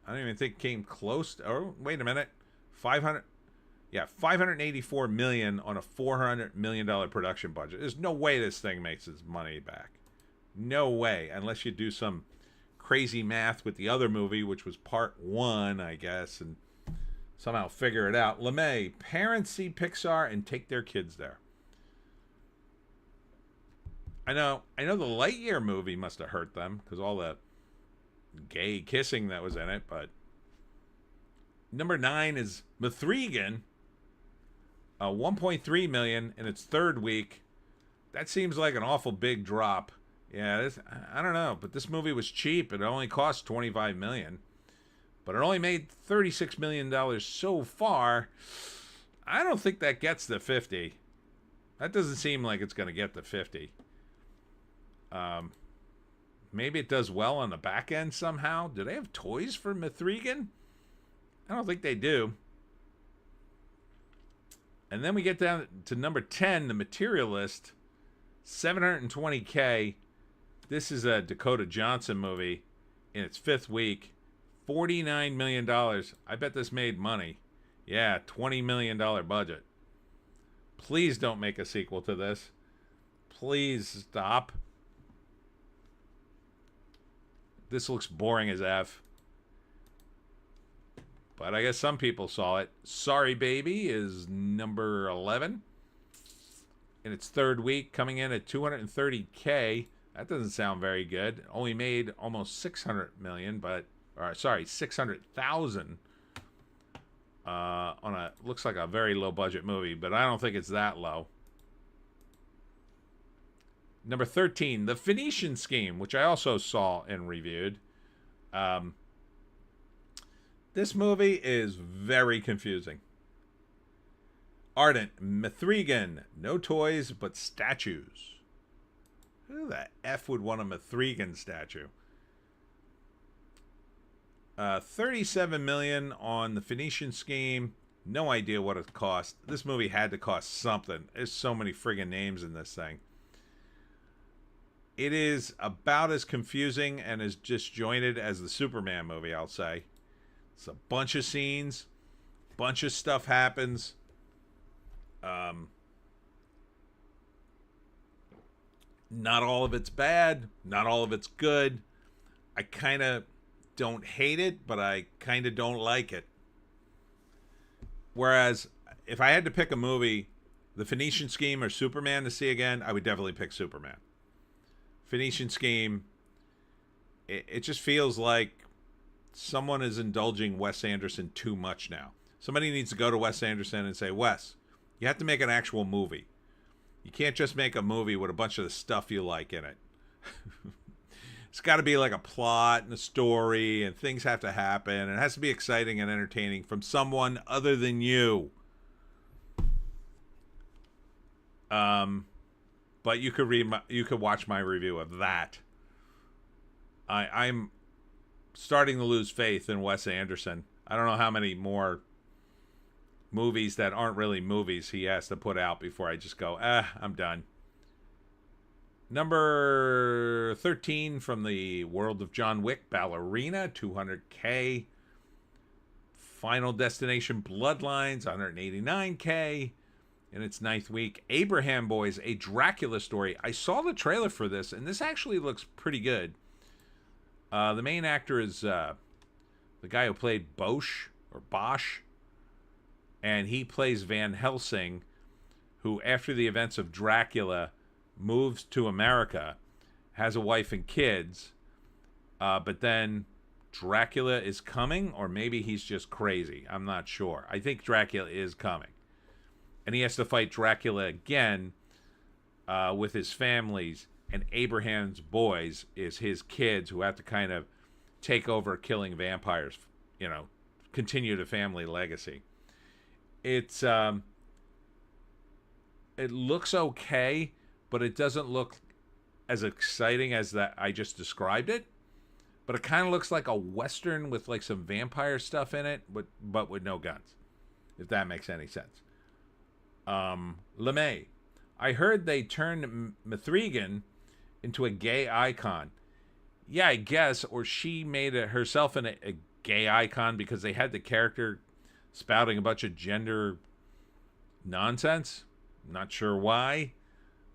I don't even think came close to, oh, wait a minute. 584 million on a $400 million production budget. There's no way this thing makes its money back. No way, unless you do some crazy math with the other movie, which was part 1, I guess, and somehow figure it out. LeMay, parents see Pixar and take their kids there. I know the Lightyear movie must have hurt them because all the gay kissing that was in it, but number 9 is Mithrigan, 1.3 million in its 3rd week. That seems like an awful big drop. Yeah, I don't know, but this movie was cheap. It only cost $25 million, but it only made $36 million so far. I don't think that gets to 50. That doesn't seem like it's going to get to 50. Maybe it does well on the back end somehow. Do they have toys for Mithrigan? I don't think they do. And then we get down to number 10, The Materialist, $720K. This is a Dakota Johnson movie in its 5th week. $49 million. I bet this made money. Yeah, $20 million budget. Please don't make a sequel to this. Please stop. This looks boring as F. But I guess some people saw it. Sorry Baby is number 11. In its 3rd week, coming in at $230K. That doesn't sound very good. Only made almost $600 million, but... $600,000. On a... Looks like a very low budget movie, but I don't think it's that low. Number 13, The Phoenician Scheme, which I also saw and reviewed. This movie is very confusing. Ardent, Mithrigan, no toys but statues. Who the F would want a Mithrigan statue? $37 million on The Phoenician Scheme. No idea what it cost. This movie had to cost something. There's so many friggin' names in this thing. It is about as confusing and as disjointed as the Superman movie, I'll say. It's a bunch of scenes. Bunch of stuff happens. Not all of it's bad. Not all of it's good. I kind of don't hate it, but I kind of don't like it. Whereas, if I had to pick a movie, The Phoenician Scheme or Superman to see again, I would definitely pick Superman. Phoenician Scheme, it just feels like someone is indulging Wes Anderson too much now. Somebody needs to go to Wes Anderson and say, Wes, you have to make an actual movie. You can't just make a movie with a bunch of the stuff you like in it. It's got to be like a plot and a story, and things have to happen. It has to be exciting and entertaining from someone other than you. But you could watch my review of that. I'm starting to lose faith in Wes Anderson. I don't know how many more movies that aren't really movies he has to put out before I just go, I'm done. Number 13 from the world of John Wick, Ballerina, $200K. Final Destination, Bloodlines, $189K. In its 9th week, Abraham Boys, a Dracula story. I saw the trailer for this, and this actually looks pretty good. The main actor is the guy who played Bosch, and he plays Van Helsing, who, after the events of Dracula, moves to America, has a wife and kids, but then Dracula is coming, or maybe he's just crazy. I'm not sure. I think Dracula is coming. And he has to fight Dracula again with his families, and Abraham's Boys is his kids who have to kind of take over killing vampires, continue the family legacy. It looks okay, but it doesn't look as exciting as that I just described it. But it kind of looks like a Western with like some vampire stuff in it, but with no guns, if that makes any sense. LeMay. I heard they turned Mithrigan into a gay icon. Yeah, I guess. Or she made herself a gay icon because they had the character spouting a bunch of gender nonsense. Not sure why.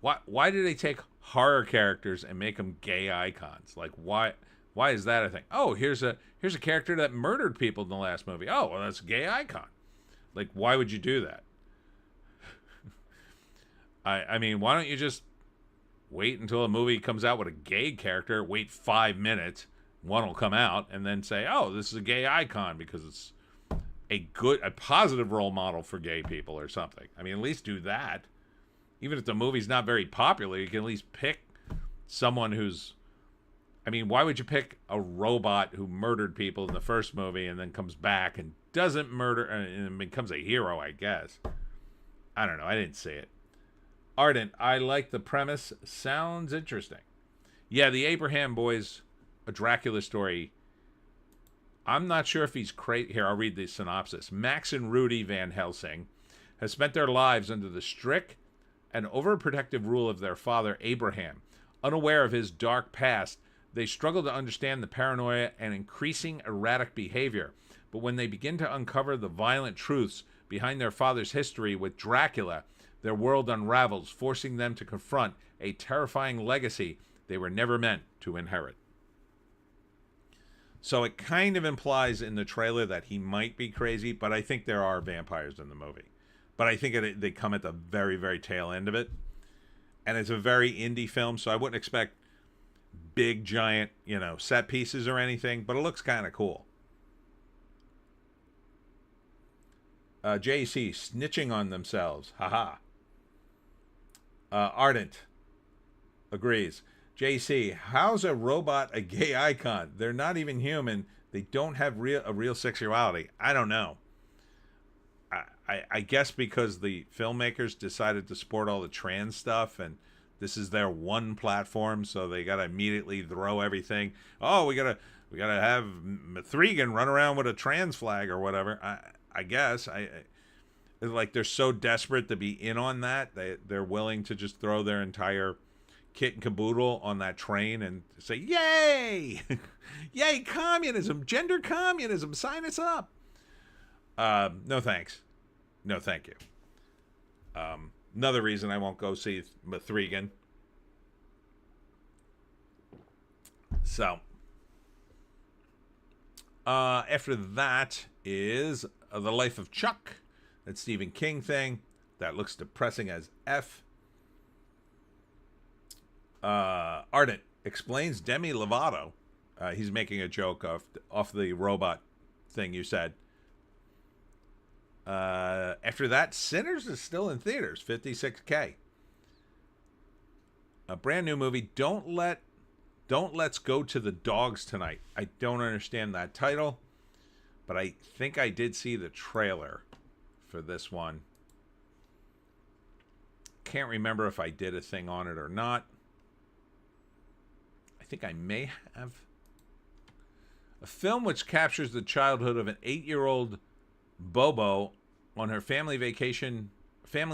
Why do they take horror characters and make them gay icons? Like, why is that a thing? Oh, here's a character that murdered people in the last movie. Oh, well, that's a gay icon. Like, why would you do that? I mean, why don't you just wait until a movie comes out with a gay character, wait 5 minutes, one will come out, and then say, oh, this is a gay icon because it's a positive role model for gay people or something. I mean, at least do that. Even if the movie's not very popular, you can at least pick someone who's. I mean, why would you pick a robot who murdered people in the first movie and then comes back and doesn't murder and becomes a hero, I guess? I don't know. I didn't see it. Ardent, I like the premise. Sounds interesting. Yeah, the Abraham Boys, a Dracula story. I'm not sure if he's crazy. Here, I'll read the synopsis. Max and Rudy Van Helsing have spent their lives under the strict and overprotective rule of their father, Abraham. Unaware of his dark past, they struggle to understand the paranoia and increasing erratic behavior. But when they begin to uncover the violent truths behind their father's history with Dracula, their world unravels, forcing them to confront a terrifying legacy they were never meant to inherit. So it kind of implies in the trailer that he might be crazy, but I think there are vampires in the movie. But I think they come at the very, very tail end of it. And it's a very indie film, so I wouldn't expect big, giant, set pieces or anything, but it looks kind of cool. JC, snitching on themselves. Haha. Ardent agrees. JC, how's a robot a gay icon? They're not even human. They don't have a real sexuality. I don't know. I guess because the filmmakers decided to support all the trans stuff, and this is their one platform, so they gotta immediately throw everything. Oh, we gotta have Mithrigan run around with a trans flag or whatever. I guess like they're so desperate to be in on that they're willing to just throw their entire kit and caboodle on that train and say, "Yay, yay, communism, gender communism, sign us up." No thanks. No, thank you. Another reason I won't go see Mithrigan. So, after that is The Life of Chuck, that Stephen King thing. That looks depressing as F. Ardent explains Demi Lovato. He's making a joke off the robot thing you said. After that, Sinners is still in theaters, $56K. A brand new movie, Don't Let's Go to the Dogs Tonight. I don't understand that title, but I think I did see the trailer for this one. Can't remember if I did a thing on it or not. I think I may have. A film which captures the childhood of an 8-year-old Bobo on her family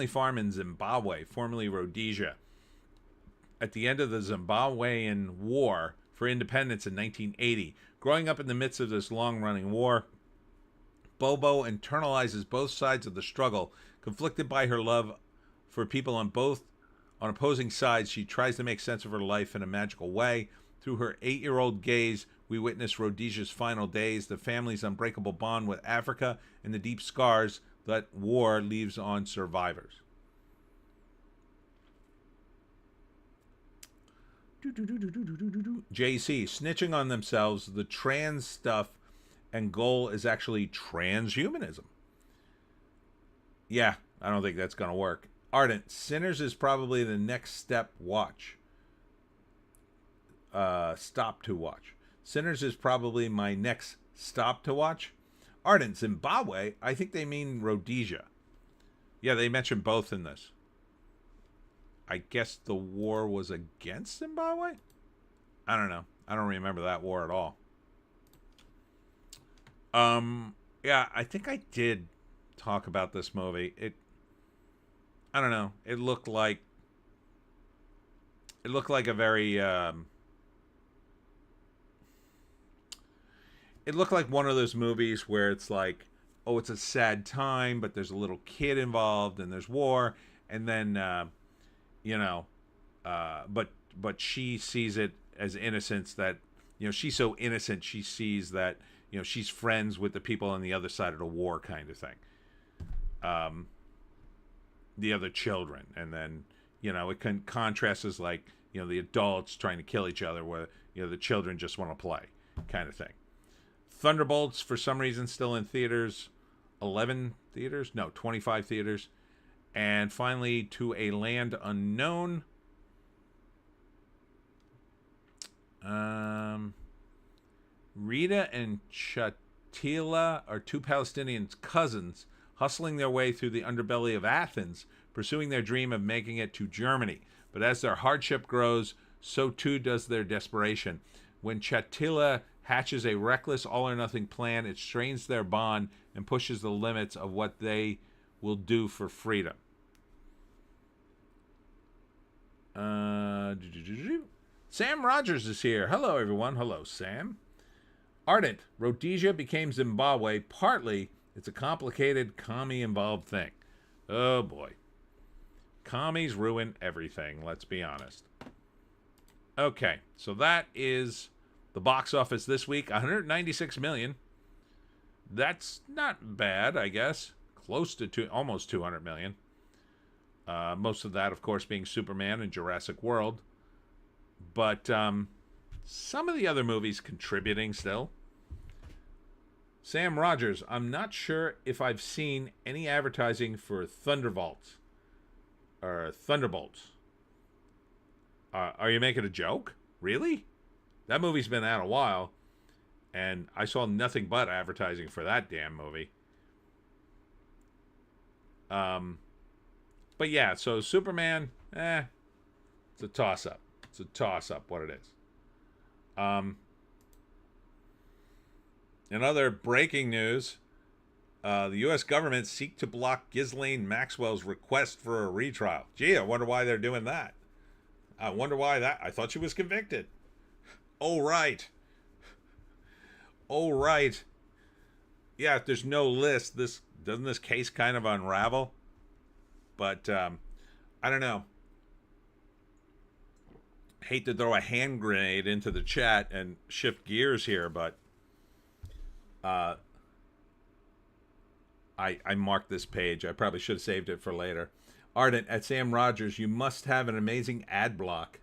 farm in Zimbabwe, formerly Rhodesia. At the end of the Zimbabwean War for Independence in 1980, growing up in the midst of this long-running war, Bobo internalizes both sides of the struggle. Conflicted by her love for people on opposing sides, she tries to make sense of her life in a magical way. Through her 8-year-old gaze, we witness Rhodesia's final days, the family's unbreakable bond with Africa, and the deep scars that war leaves on survivors. JC, snitching on themselves, the trans stuff and goal is actually transhumanism. Yeah, I don't think that's going to work. Ardent, Sinners is probably the next step watch. Stop to watch. Sinners is probably my next stop to watch. Ardent, Zimbabwe, I think they mean Rhodesia. Yeah, they mentioned both in this. I guess the war was against Zimbabwe? I don't know. I don't remember that war at all. Yeah, I think I did talk about this movie. I don't know. It looked like a very it looked like one of those movies where it's like, oh, it's a sad time, but there's a little kid involved and there's war, and then but she sees it as innocence, that she's so innocent, she sees that she's friends with the people on the other side of the war, kind of thing, the other children, and then it can contrast as like the adults trying to kill each other, where the children just want to play, kind of thing. Thunderbolts, for some reason, still in theaters. 11 theaters? No, 25 theaters. And finally, To a Land Unknown. Rita and Chatila are two Palestinian cousins hustling their way through the underbelly of Athens, pursuing their dream of making it to Germany. But as their hardship grows, so too does their desperation. When Chatila hatches a reckless all-or-nothing plan, it strains their bond and pushes the limits of what they will do for freedom. Sam Rogers is here. Hello, everyone. Hello, Sam. Ardent. Rhodesia became Zimbabwe. Partly, it's a complicated, commie-involved thing. Oh, boy. Commies ruin everything, let's be honest. Okay, so that is the box office this week. 196 million. That's not bad, I guess. Close to almost 200 million. Most of that, of course, being Superman and Jurassic World. But some of the other movies contributing still. Sam Rogers, I'm not sure if I've seen any advertising for Thunderbolts. Or Thunderbolts. Are you making a joke? Really? That movie's been out a while. And I saw nothing but advertising for that damn movie. But yeah, so Superman, it's a toss-up. It's a toss-up, what it is. In other breaking news, the U.S. government seek to block Ghislaine Maxwell's request for a retrial. Gee, I wonder why they're doing that. I wonder why that. I thought she was convicted. Oh, right. Oh, right. Yeah, if there's no list, doesn't this case kind of unravel? But I don't know. Hate to throw a hand grenade into the chat and shift gears here, but I marked this page. I probably should have saved it for later. Ardent, at Sam Rogers, you must have an amazing ad block.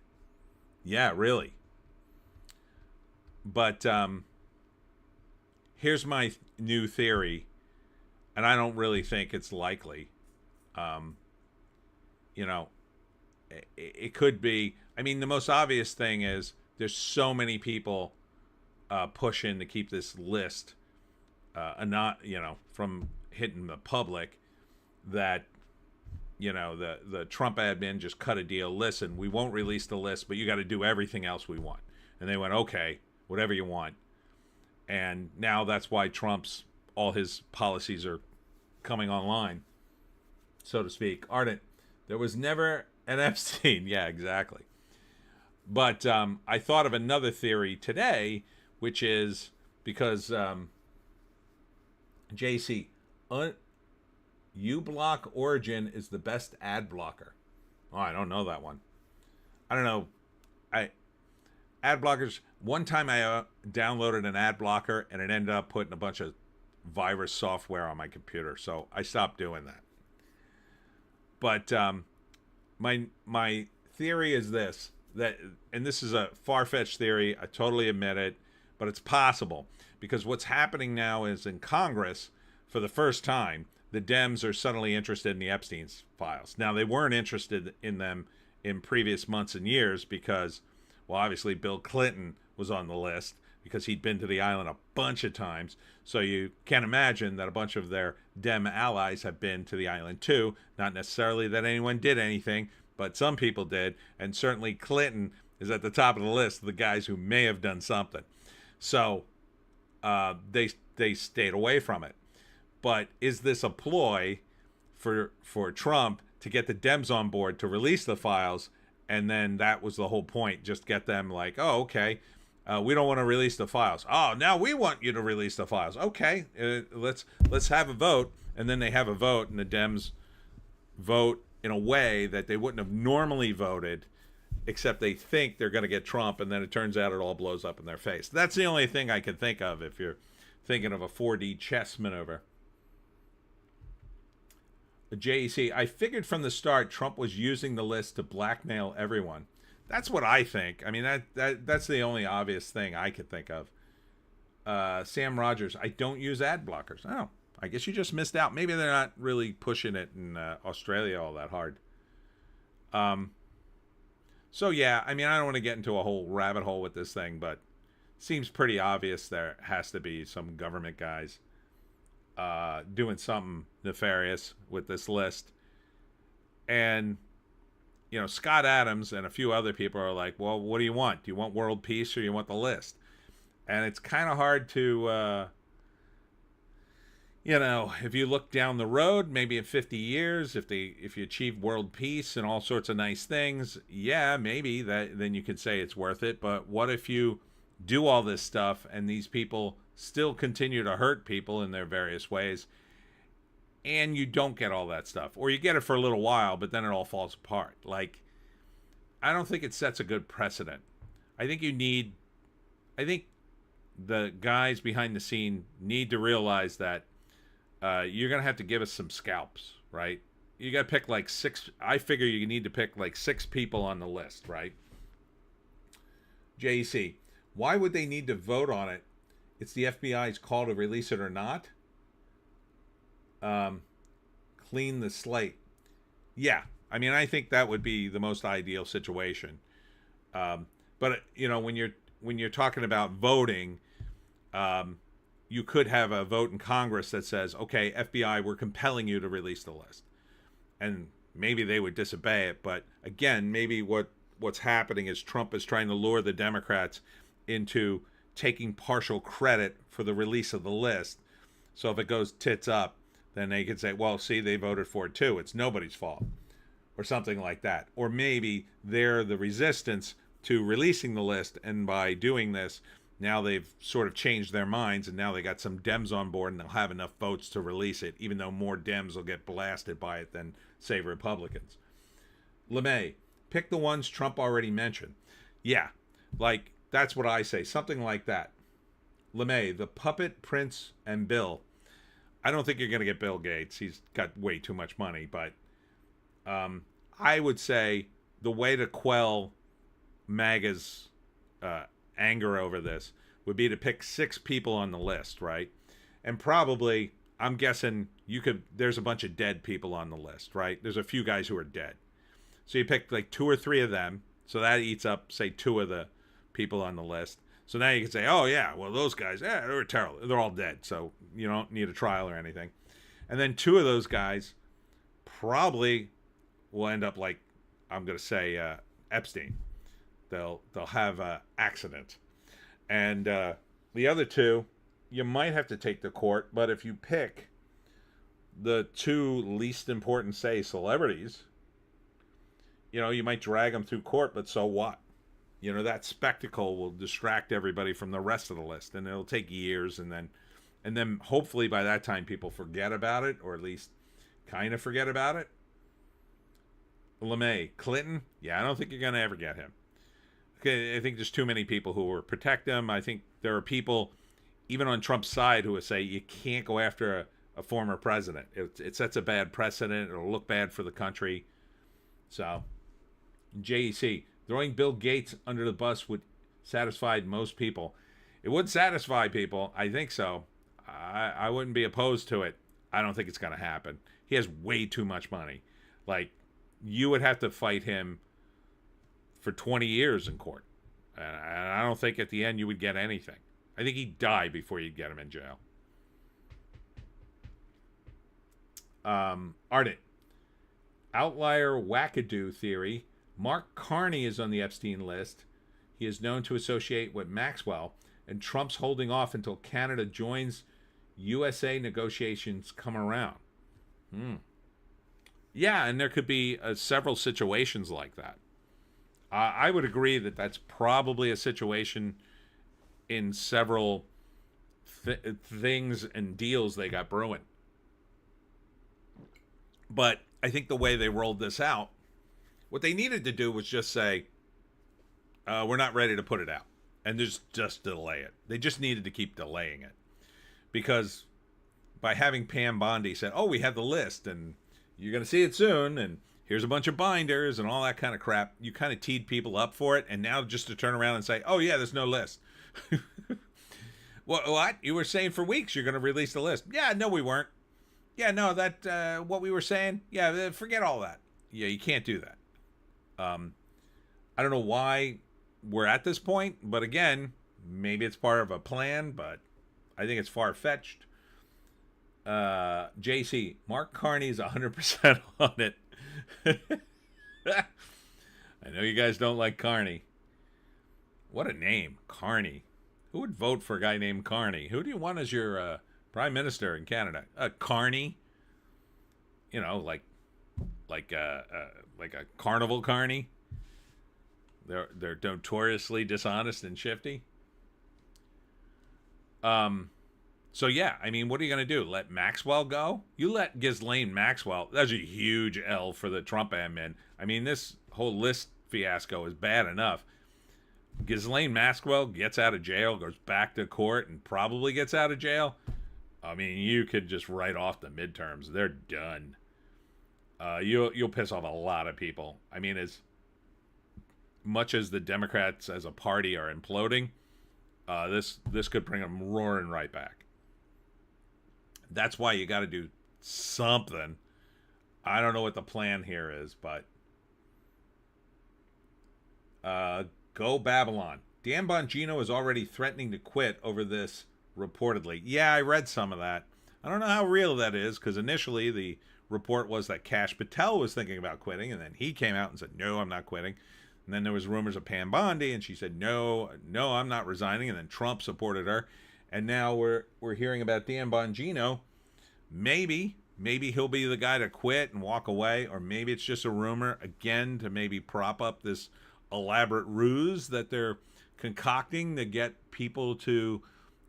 Yeah, really. But here's my new theory, and I don't really think it's likely. You know, it could be. I mean, the most obvious thing is there's so many people pushing to keep this list not, from hitting the public that, the Trump admin just cut a deal. Listen, we won't release the list, but you got to do everything else we want. And they went, okay, whatever you want. And now that's why all his policies are coming online, so to speak. Ardent, there was never an Epstein. Yeah, exactly. But I thought of another theory today, which is because JC, uBlock Origin is the best ad blocker. Oh, I don't know that one. I don't know. Ad blockers. One time I downloaded an ad blocker and it ended up putting a bunch of virus software on my computer, so I stopped doing that. But my theory is this, and this is a far-fetched theory, I totally admit it, but it's possible, because what's happening now is in Congress, for the first time, the Dems are suddenly interested in the Epstein files. Now, they weren't interested in them in previous months and years because, well, obviously Bill Clinton was on the list because he'd been to the island a bunch of times. So you can imagine that a bunch of their Dem allies have been to the island too. Not necessarily that anyone did anything, but some people did. And certainly Clinton is at the top of the list of the guys who may have done something. So they stayed away from it. But is this a ploy for Trump to get the Dems on board to release the files? And then that was the whole point, just get them like, oh, okay, we don't want to release the files. Oh, now we want you to release the files. Okay, let's have a vote. And then they have a vote, and the Dems vote in a way that they wouldn't have normally voted, except they think they're going to get Trump, and then it turns out it all blows up in their face. That's the only thing I can think of if you're thinking of a 4D chess maneuver. JEC, I figured from the start Trump was using the list to blackmail everyone. That's what I think. I mean, that's the only obvious thing I could think of. Sam Rogers, I don't use ad blockers. Oh, I guess you just missed out. Maybe they're not really pushing it in Australia all that hard. So yeah, I mean, I don't want to get into a whole rabbit hole with this thing, but seems pretty obvious there has to be some government guys doing something nefarious with this list. And, you know, Scott Adams and a few other people are like, well, what do you want? Do you want world peace or you want the list? And it's kind of hard to, you know, if you look down the road, maybe in 50 years, if you achieve world peace and all sorts of nice things, yeah, maybe then you could say it's worth it. But what if you do all this stuff and these people still continue to hurt people in their various ways, and you don't get all that stuff, or you get it for a little while, but then it all falls apart? Like, I don't think it sets a good precedent. I think the guys behind the scene need to realize that you're going to have to give us some scalps, right? You got to pick like 6. I figure you need to pick like 6 people on the list, right? JEC, why would they need to vote on it? It's the FBI's call to release it or not. Clean the slate. Yeah, I mean, I think that would be the most ideal situation. But you know, when you're talking about voting, you could have a vote in Congress that says, okay, FBI, we're compelling you to release the list. And maybe they would disobey it. But again, maybe what's happening is Trump is trying to lure the Democrats into taking partial credit for the release of the list. So if it goes tits up, then they could say, well, see, they voted for it too. It's nobody's fault. Or something like that. Or maybe they're the resistance to releasing the list, and by doing this, now they've sort of changed their minds, and now they got some Dems on board, and they'll have enough votes to release it, even though more Dems will get blasted by it than, say, Republicans. LeMay, pick the ones Trump already mentioned. Yeah, like, that's what I say, something like that. LeMay, the puppet, Prince, and Bill. I don't think you're going to get Bill Gates. He's got way too much money, but I would say the way to quell MAGA's anger over this would be to pick 6 people on the list, right? And probably, I'm guessing there's a bunch of dead people on the list, right? There's a few guys who are dead. So you pick like 2 or 3 of them. So that eats up, say, 2 of the people on the list. So now you can say, oh yeah, well, those guys, yeah, they were terrible. They're all dead. So you don't need a trial or anything. And then 2 of those guys probably will end up like, I'm going to say, Epstein. They'll have an accident. And the other 2, you might have to take to court. But if you pick the 2 least important, say, celebrities, you know, you might drag them through court, but so what? You know, that spectacle will distract everybody from the rest of the list, and it'll take years, and then hopefully by that time people forget about it, or at least kind of forget about it. LeMay, Clinton, yeah, I don't think you're going to ever get him. Okay, I think there's too many people who will protect him. I think there are people, even on Trump's side, who would say you can't go after a former president. It sets a bad precedent. It'll look bad for the country. So, JEC, throwing Bill Gates under the bus would satisfy most people. It would satisfy people. I think so. I wouldn't be opposed to it. I don't think it's going to happen. He has way too much money. Like, you would have to fight him for 20 years in court. And I don't think at the end you would get anything. I think he'd die before you'd get him in jail. Ardent. Outlier wackadoo theory. Mark Carney is on the Epstein list. He is known to associate with Maxwell, and Trump's holding off until Canada joins USA negotiations come around. Yeah, and there could be several situations like that. I would agree that that's probably a situation in several things and deals they got brewing. But I think the way they rolled this out, what they needed to do was just say, we're not ready to put it out. And just delay it. They just needed to keep delaying it. Because by having Pam Bondi said, oh, we have the list, and you're going to see it soon, and here's a bunch of binders and all that kind of crap, you kind of teed people up for it. And now just to turn around and say, oh, yeah, there's no list. What? You were saying for weeks you're going to release the list. Yeah, no, we weren't. Yeah, no, that what we were saying. Yeah, forget all that. Yeah, you can't do that. I don't know why we're at this point, but again, maybe it's part of a plan, but I think it's far fetched. JC, Mark Carney's 100% on it. I know you guys don't like Carney. What a name, Carney. Who would vote for a guy named Carney? Who do you want as your prime minister in Canada? Carney. You know, like a carnival Carney. They're notoriously dishonest and shifty. So yeah, I mean, what are you gonna do? Let Maxwell go? You let Ghislaine Maxwell. That's a huge L for the Trump admin. I mean, this whole list fiasco is bad enough. Ghislaine Maxwell gets out of jail, goes back to court, and probably gets out of jail. I mean, you could just write off the midterms. They're done. You'll piss off a lot of people. I mean, as much as the Democrats as a party are imploding, this could bring them roaring right back. That's why you got to do something. I don't know what the plan here is, but go Babylon. Dan Bongino is already threatening to quit over this, reportedly. Yeah, I read some of that. I don't know how real that is, because initially the report was that Kash Patel was thinking about quitting, and then he came out and said, no, I'm not quitting. And then there was rumors of Pam Bondi, and she said, no, I'm not resigning. And then Trump supported her. And now we're hearing about Dan Bongino. Maybe he'll be the guy to quit and walk away, or maybe it's just a rumor, again, to maybe prop up this elaborate ruse that they're concocting to get people to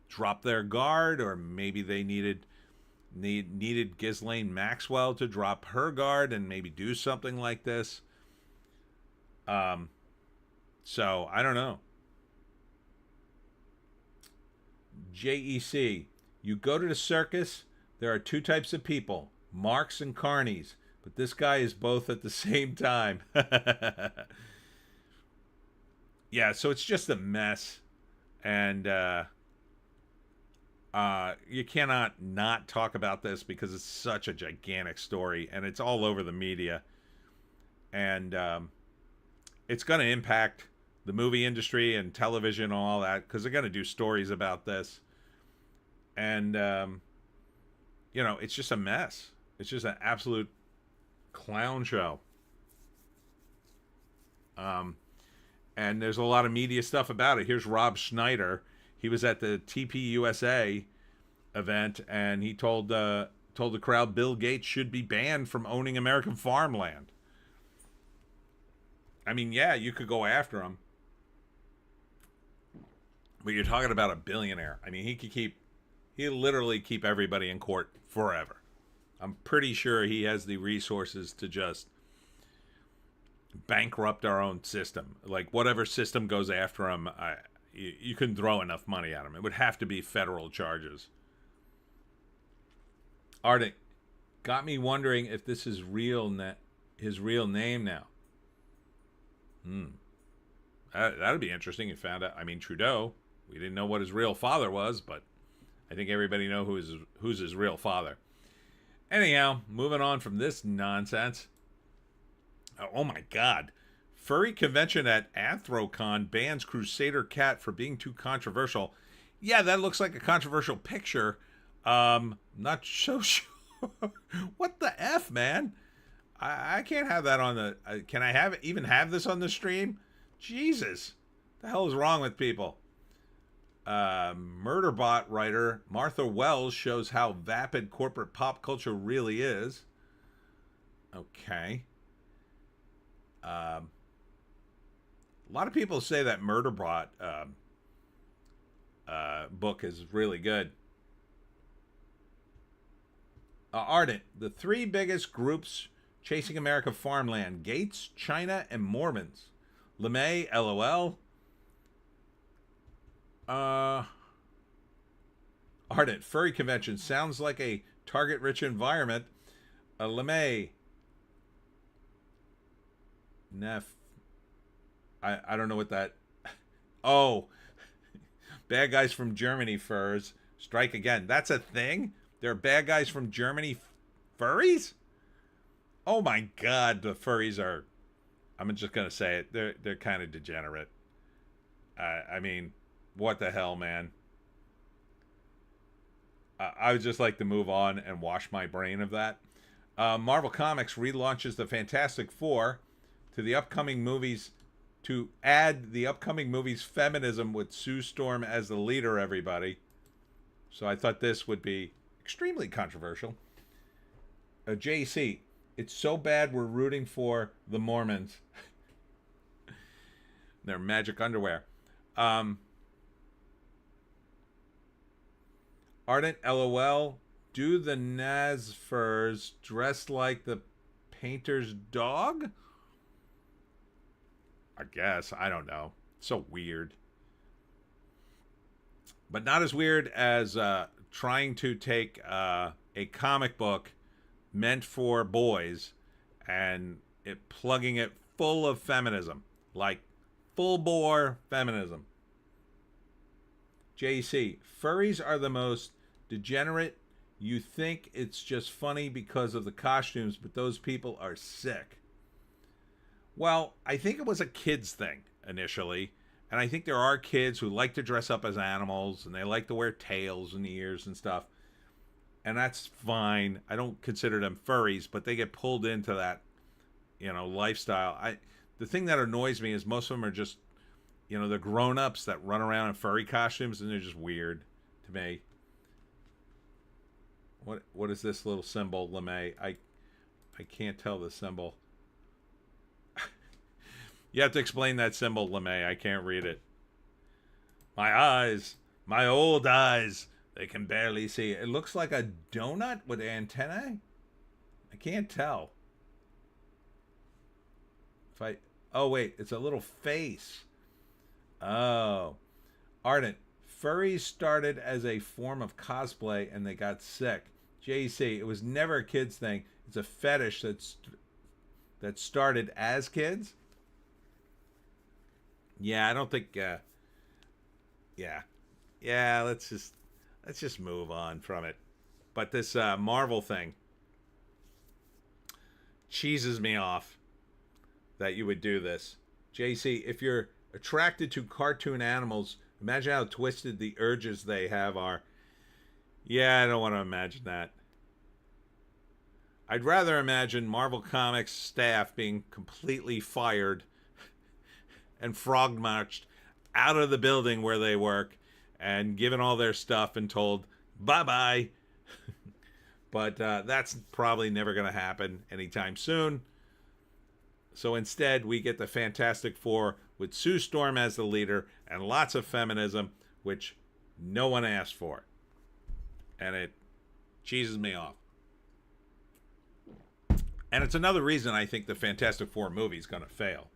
drop their guard, or maybe they needed Ghislaine Maxwell to drop her guard and maybe do something like this. So I don't know. JEC, you go to the circus, there are two types of people, Marks and Carneys, but this guy is both at the same time. Yeah, so it's just a mess, and you cannot not talk about this because it's such a gigantic story, and it's all over the media, and it's going to impact the movie industry and television and all that, because they're going to do stories about this, and it's just a mess. It's just an absolute clown show. And there's a lot of media stuff about it. Here's Rob Schneider. He was at the TPUSA event, and he told the crowd Bill Gates should be banned from owning American farmland. I mean, yeah, you could go after him, but you're talking about a billionaire. I mean, he'll literally keep everybody in court forever. I'm pretty sure he has the resources to just bankrupt our own system. Like, whatever system goes after him, you couldn't throw enough money at him. It would have to be federal charges. Arctic got me wondering if this is his real name now. That'd be interesting. You found out. I mean, Trudeau. We didn't know what his real father was, but I think everybody know who's his real father. Anyhow, moving on from this nonsense. Oh my God. Furry convention at Anthrocon bans Crusader cat for being too controversial. Yeah, that looks like a controversial picture. Not so sure. What the F, man? I can't have that on the... can I even have this on the stream? Jesus. The hell is wrong with people? Murderbot writer Martha Wells shows how vapid corporate pop culture really is. Okay. A lot of people say that Murderbot book is really good. Ardent, the three biggest groups chasing America farmland: Gates, China, and Mormons. LeMay, LOL. Ardent, furry convention sounds like a target-rich environment. LeMay. Neff. I don't know what that... Oh. Bad guys from Germany furs strike again. That's a thing? There are bad guys from Germany furries? Oh my god, the furries are, I'm just gonna say it, they're kind of degenerate. I mean, what the hell, man? I would just like to move on and wash my brain of that. Marvel Comics relaunches the Fantastic Four to the upcoming movies to add the upcoming movies feminism with Sue Storm as the leader, everybody. So I thought this would be extremely controversial. JC, it's so bad we're rooting for the Mormons. Their magic underwear. Ardent LOL, do the Nazfurs dress like the painter's dog? I guess. I don't know. So weird. But not as weird as trying to take a comic book meant for boys and plugging it full of feminism. Like full bore feminism. JC, furries are the most degenerate. You think it's just funny because of the costumes, but those people are sick. Well, I think it was a kid's thing initially. And I think there are kids who like to dress up as animals and they like to wear tails and ears and stuff. And that's fine. I don't consider them furries, but they get pulled into that, lifestyle. The thing that annoys me is most of them are just, they're grown-ups that run around in furry costumes and they're just weird to me. What is this little symbol, LeMay? I can't tell the symbol. You have to explain that symbol, LeMay. I can't read it. My eyes. My old eyes. They can barely see. It looks like a donut with antennae. I can't tell. Oh, wait. It's a little face. Oh. Ardent. Furries started as a form of cosplay and they got sick. JC, it was never a kid's thing. It's a fetish that started as kids. Yeah, I don't think. Yeah. Let's just move on from it. But this Marvel thing cheeses me off that you would do this, JC. If you're attracted to cartoon animals, imagine how twisted the urges they have are. Yeah, I don't want to imagine that. I'd rather imagine Marvel Comics staff being completely fired and frog marched out of the building where they work and given all their stuff and told bye-bye. But that's probably never going to happen anytime soon. So instead, we get the Fantastic Four with Sue Storm as the leader and lots of feminism, which no one asked for. And it cheeses me off. And it's another reason I think the Fantastic Four movie is going to fail.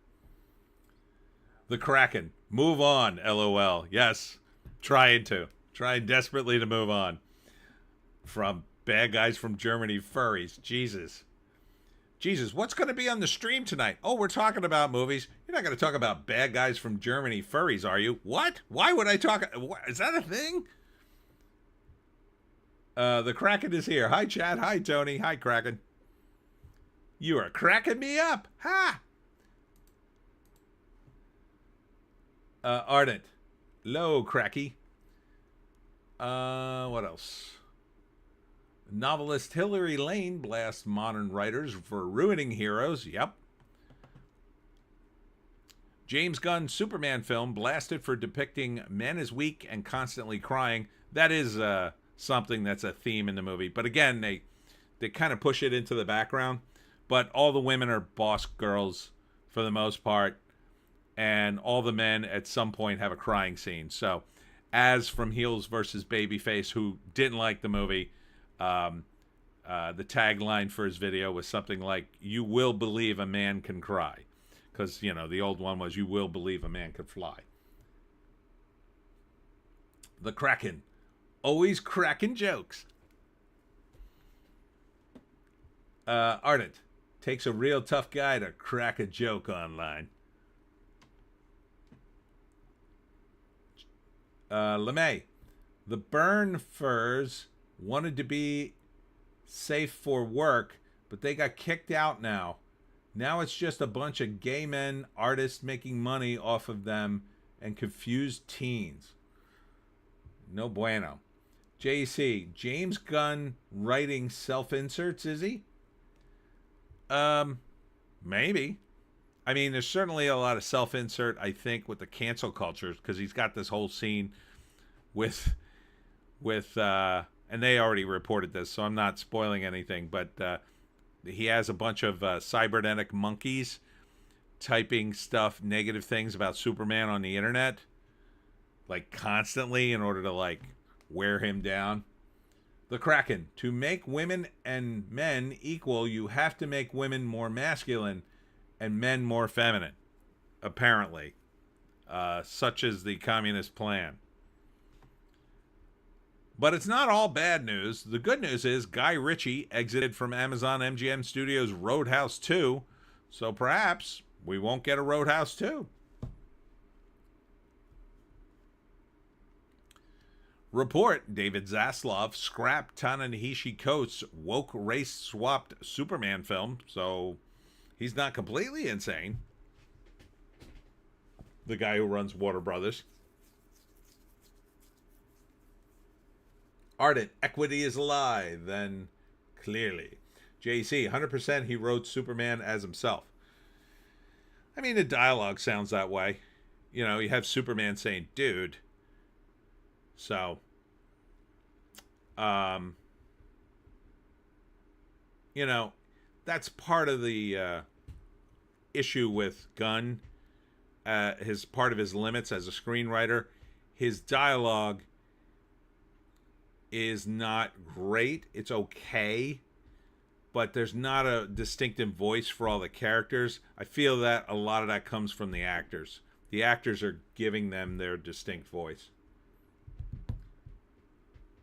The Kraken. Move on, LOL. Yes, trying desperately to move on. From bad guys from Germany furries. Jesus, what's going to be on the stream tonight? Oh, we're talking about movies. You're not going to talk about bad guys from Germany furries, are you? What? Why would I talk? Is that a thing? The Kraken is here. Hi, Chad. Hi, Tony. Hi, Kraken. You are cracking me up. Ha! Ardent. Low, Cracky. What else? Novelist Hilary Lane blasts modern writers for ruining heroes. Yep. James Gunn Superman film blasted for depicting men as weak and constantly crying. That is something that's a theme in the movie. But again, they kind of push it into the background. But all the women are boss girls for the most part. And all the men at some point have a crying scene. So, as from Heels versus Babyface, who didn't like the movie, the tagline for his video was something like, "You will believe a man can cry." Because, the old one was, "You will believe a man can fly." The Kraken. Always cracking jokes. Ardent. Takes a real tough guy to crack a joke online. LeMay, the Burn Furs wanted to be safe for work, but they got kicked out now. Now it's just a bunch of gay men artists making money off of them and confused teens. No bueno. JC, James Gunn writing self-inserts, is he? Maybe. I mean, there's certainly a lot of self-insert, I think, with the cancel culture, because he's got this whole scene with and they already reported this, so I'm not spoiling anything, but he has a bunch of cybernetic monkeys typing stuff, negative things about Superman on the internet, like constantly, in order to like wear him down. The Kraken, to make women and men equal, you have to make women more masculine and men more feminine, apparently. Such is the communist plan. But it's not all bad news. The good news is Guy Ritchie exited from Amazon MGM Studios' Roadhouse 2, so perhaps we won't get a Roadhouse 2. Report, David Zaslav scrapped Ta-Nehisi Coates' woke race-swapped Superman film, so he's not completely insane. The guy who runs Warner Brothers. Ardent, equity is a lie, then clearly. JC, 100% he wrote Superman as himself. I mean, the dialogue sounds that way. You know, you have Superman saying, dude. So, you know, that's part of the issue with Gunn. His part of his limits as a screenwriter. His dialogue is not great. It's okay, but there's not a distinctive voice for all the characters. I feel that a lot of that comes from the actors. The actors are giving them their distinct voice.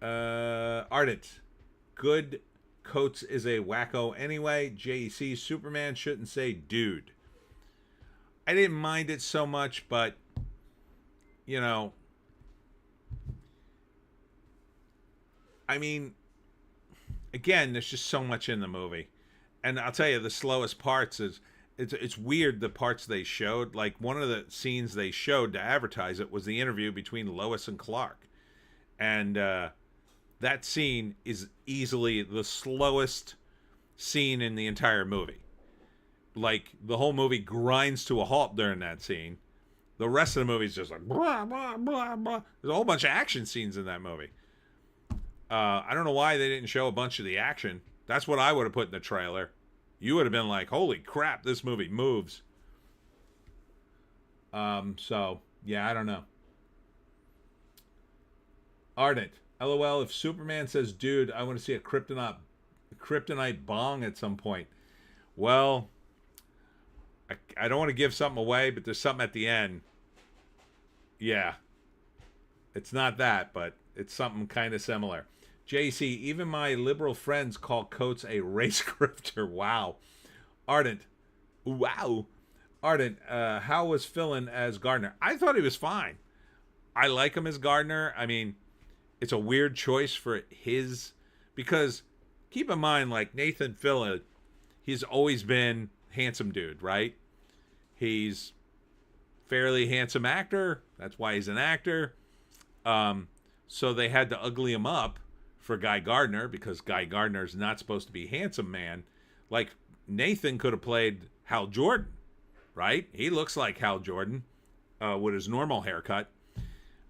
Ardent, good Coates is a wacko anyway. JC, Superman shouldn't say dude. I didn't mind it so much, but you know, I mean, again, there's just so much in the movie, and I'll tell you, the slowest parts is it's weird, the parts they showed. Like, one of the scenes they showed to advertise it was the interview between Lois and Clark, and that scene is easily the slowest scene in the entire movie. Like, the whole movie grinds to a halt during that scene. The rest of the movie is just like blah blah blah blah. There's a whole bunch of action scenes in that movie. I don't know why they didn't show a bunch of the action. That's what I would have put in the trailer. You would have been like, holy crap, this movie moves. So, yeah, I don't know. Ardent, LOL, if Superman says, dude, I want to see a kryptonite bong at some point. Well, I don't want to give something away, but there's something at the end. Yeah. It's not that, but it's something kind of similar. JC, even my liberal friends call Coates a race grifter. Wow. Ardent. Wow. Ardent, how was Philin as Gardner? I thought he was fine. I like him as Gardner. I mean, it's a weird choice for his, because keep in mind, like, Nathan Fillion, he's always been handsome dude, right? He's fairly handsome actor. That's why he's an actor. So they had to ugly him up for Guy Gardner, because Guy Gardner's not supposed to be handsome man. Like, Nathan could have played Hal Jordan, right? He looks like Hal Jordan with his normal haircut.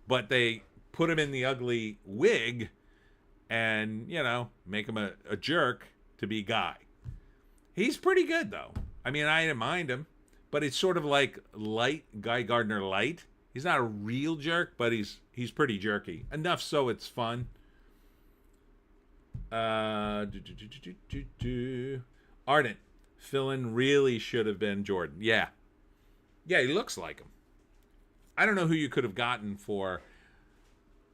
But they put him in the ugly wig and, you know, make him a jerk to be Guy. He's pretty good, though. I mean, I didn't mind him. But it's sort of like light, Guy Gardner light. He's not a real jerk, but he's pretty jerky. Enough so it's fun. Ardent. Philin really should have been Jordan. Yeah. Yeah, he looks like him. I don't know who you could have gotten for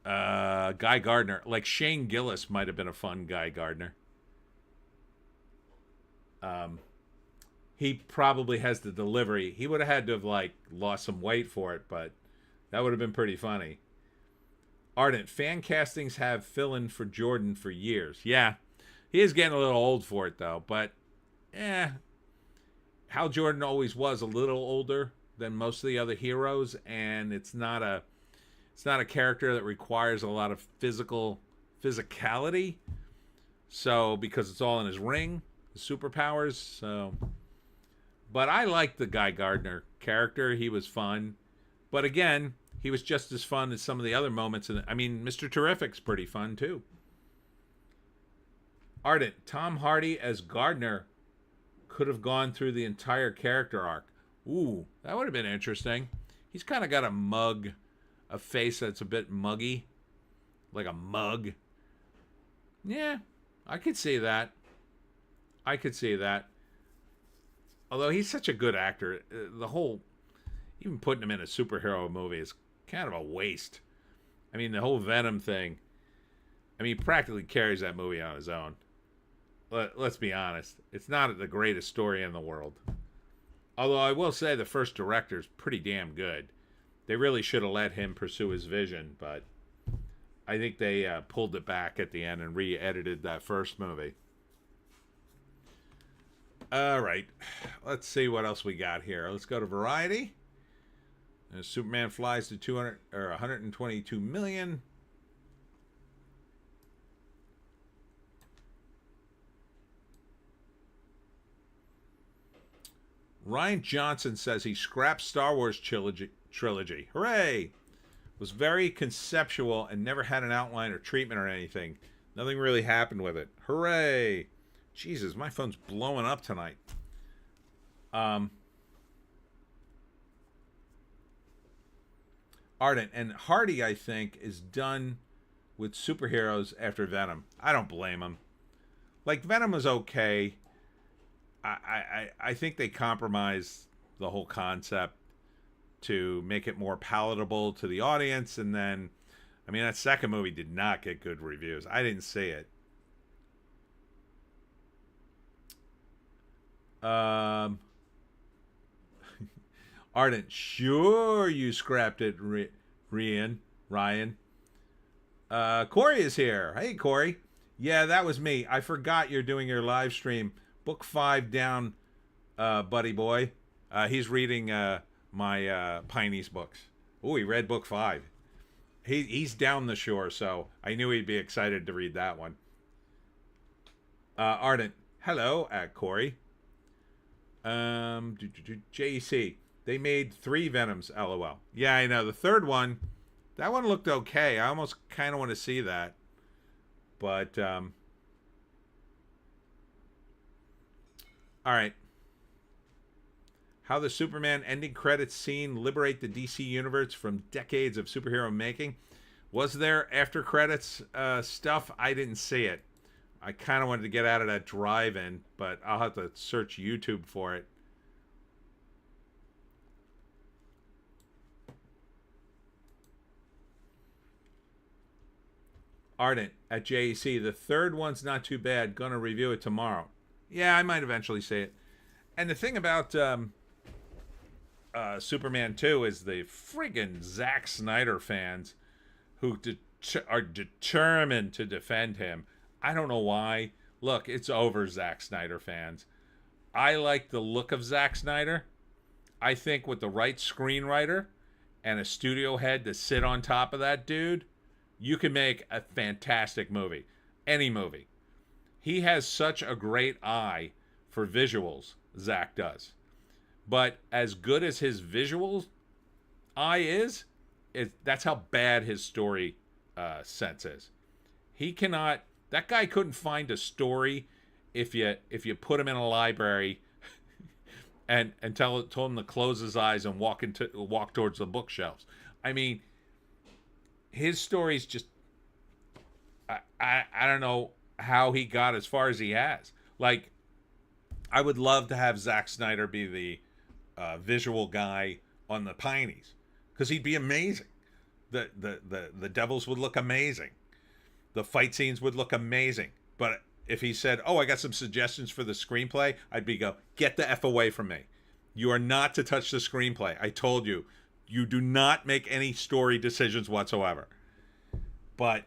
Guy Gardner. Like, Shane Gillis might have been a fun Guy Gardner. He probably has the delivery. He would have had to have, like, lost some weight for it, but that would have been pretty funny. Ardent, fan castings have fill-in for Jordan for years. Yeah, he is getting a little old for it, though. But, Hal Jordan always was a little older than most of the other heroes, and it's not a character that requires a lot of physicality. So, because it's all in his ring, his superpowers. So, but I liked the Guy Gardner character. He was fun. But again, he was just as fun as some of the other moments. I mean, Mr. Terrific's pretty fun, too. Ardent, Tom Hardy as Gardner could have gone through the entire character arc. Ooh, that would have been interesting. He's kind of got a face that's a bit muggy. Like a mug. Yeah, I could see that. Although he's such a good actor. Even putting him in a superhero movie is kind of a waste. I mean, the whole Venom thing. I mean, he practically carries that movie on his own. Let's be honest. It's not the greatest story in the world. Although I will say the first director's pretty damn good. They really should have let him pursue his vision, but I think they pulled it back at the end and re-edited that first movie. All right. Let's see what else we got here. Let's go to Variety. Superman flies to 122 million. Ryan Johnson says he scrapped Star Wars trilogy. Hooray! Was very conceptual and never had an outline or treatment or anything. Nothing really happened with it. Hooray! Jesus, my phone's blowing up tonight. Ardent and Hardy, I think, is done with superheroes after Venom. I don't blame him. Like, Venom was okay. I think they compromised the whole concept to make it more palatable to the audience, and then, I mean, that second movie did not get good reviews. I didn't see it. Ardent, sure you scrapped it, Ryan. Corey is here. Hey, Corey. Yeah, that was me. I forgot you're doing your live stream. Book 5 down, buddy boy. He's reading my Pineys books. Oh, he read book 5. He's down the shore, so I knew he'd be excited to read that one. Ardent, hello, Corey. JEC, they made 3 Venoms, LOL. Yeah, I know. The third one, that one looked okay. I almost kind of want to see that. But, all right. How the Superman ending credits scene liberate the DC universe from decades of superhero making. Was there after credits stuff? I didn't see it. I kind of wanted to get out of that drive-in, but I'll have to search YouTube for it. Ardent at JEC. The third one's not too bad. Gonna review it tomorrow. Yeah, I might eventually see it. And the thing about Superman 2 is the friggin' Zack Snyder fans who are determined to defend him. I don't know why. Look, it's over, Zack Snyder fans. I like the look of Zack Snyder. I think with the right screenwriter and a studio head to sit on top of that dude, you can make a fantastic movie. Any movie. He has such a great eye for visuals, Zack does. But as good as his visual eye is, that's how bad his story sense is. He cannot... That guy couldn't find a story if you put him in a library and told him to close his eyes and walk towards the bookshelves. I mean, his story's just... I don't know how he got as far as he has. Like, I would love to have Zack Snyder be the visual guy on the Pineys, because he'd be amazing. The devils would look amazing. The fight scenes would look amazing. But if he said, "Oh, I got some suggestions for the screenplay," I'd go, "Get the F away from me. You are not to touch the screenplay. I told you. You do not make any story decisions whatsoever." But,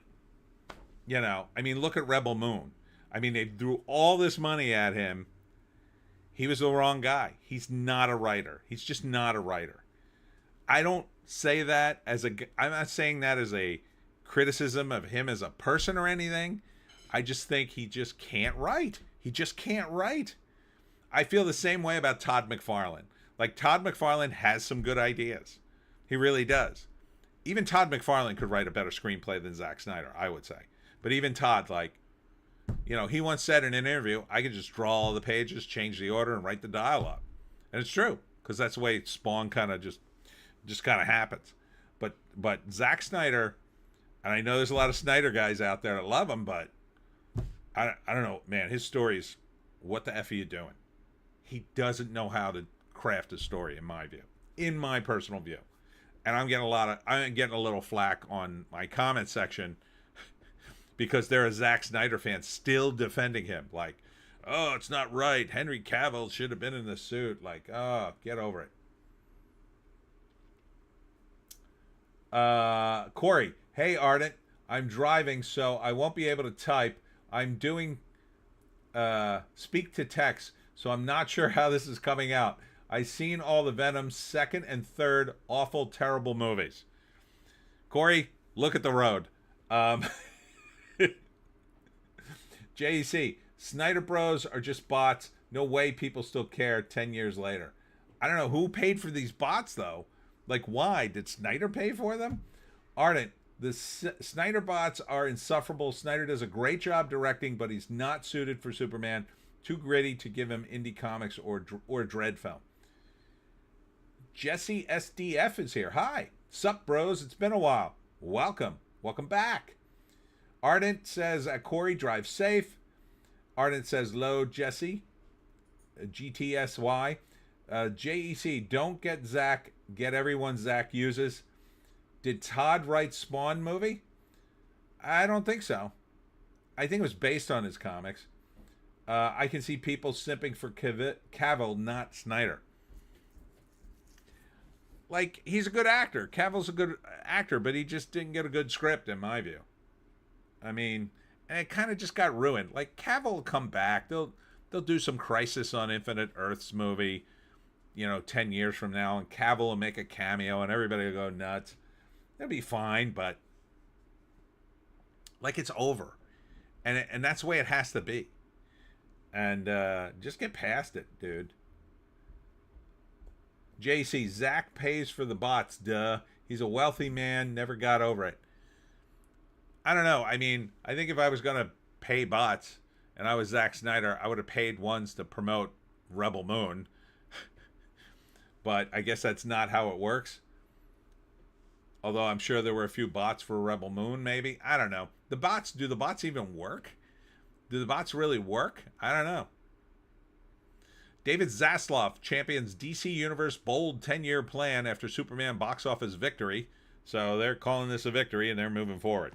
I mean, look at Rebel Moon. I mean, they threw all this money at him. He was the wrong guy. He's not a writer. He's just not a writer. I don't say that I'm not saying that as a criticism of him as a person or anything. I just think he just can't write. He just can't write. I feel the same way about Todd McFarlane. Like, Todd McFarlane has some good ideas. He really does. Even Todd McFarlane could write a better screenplay than Zack Snyder, I would say. But even Todd, like, he once said in an interview, I could just draw all the pages, change the order, and write the dialogue. And it's true, because that's the way Spawn kind of just kind of happens. But Zack Snyder, and I know there's a lot of Snyder guys out there that love him, but I don't know, man. His stories, what the F are you doing? He doesn't know how to craft a story, in my view, in my personal view. And I'm getting a little flack on my comment section because there are Zack Snyder fans still defending him. Like, oh, it's not right. Henry Cavill should have been in the suit. Like, oh, get over it. Corey, hey, Ardent. I'm driving, so I won't be able to type. I'm doing speak to text, so I'm not sure how this is coming out. I've seen all the Venom second and third awful, terrible movies. Corey, look at the road. JEC, Snyder Bros are just bots. No way people still care 10 years later. I don't know who paid for these bots, though. Like, why? Did Snyder pay for them? Ardent, the Snyder bots are insufferable. Snyder does a great job directing, but he's not suited for Superman. Too gritty to give him indie comics or Dread film. Jesse SDF is here. Hi. Sup, bros? It's been a while. Welcome. Welcome back. Ardent says, Corey, drive safe. Ardent says, low, Jesse. GTSY. JEC, don't get Zach. Get everyone Zach uses. Did Todd write Spawn movie? I don't think so. I think it was based on his comics. I can see people simping for Cavill, not Snyder. Like, he's a good actor. Cavill's a good actor, but he just didn't get a good script, in my view. I mean, and it kind of just got ruined. Like, Cavill will come back. They'll do some Crisis on Infinite Earths movie, 10 years from now, and Cavill will make a cameo, and everybody will go nuts. It'll be fine, but like, it's over, and that's the way it has to be. And just get past it, dude. JC, Zach pays for the bots, duh. He's a wealthy man, never got over it. I don't know. I mean, I think if I was going to pay bots and I was Zack Snyder, I would have paid ones to promote Rebel Moon. But I guess that's not how it works. Although I'm sure there were a few bots for Rebel Moon, maybe. I don't know. Do the bots even work? Do the bots really work? I don't know. David Zaslav champions DC Universe bold 10-year plan after Superman box office victory. So they're calling this a victory and they're moving forward.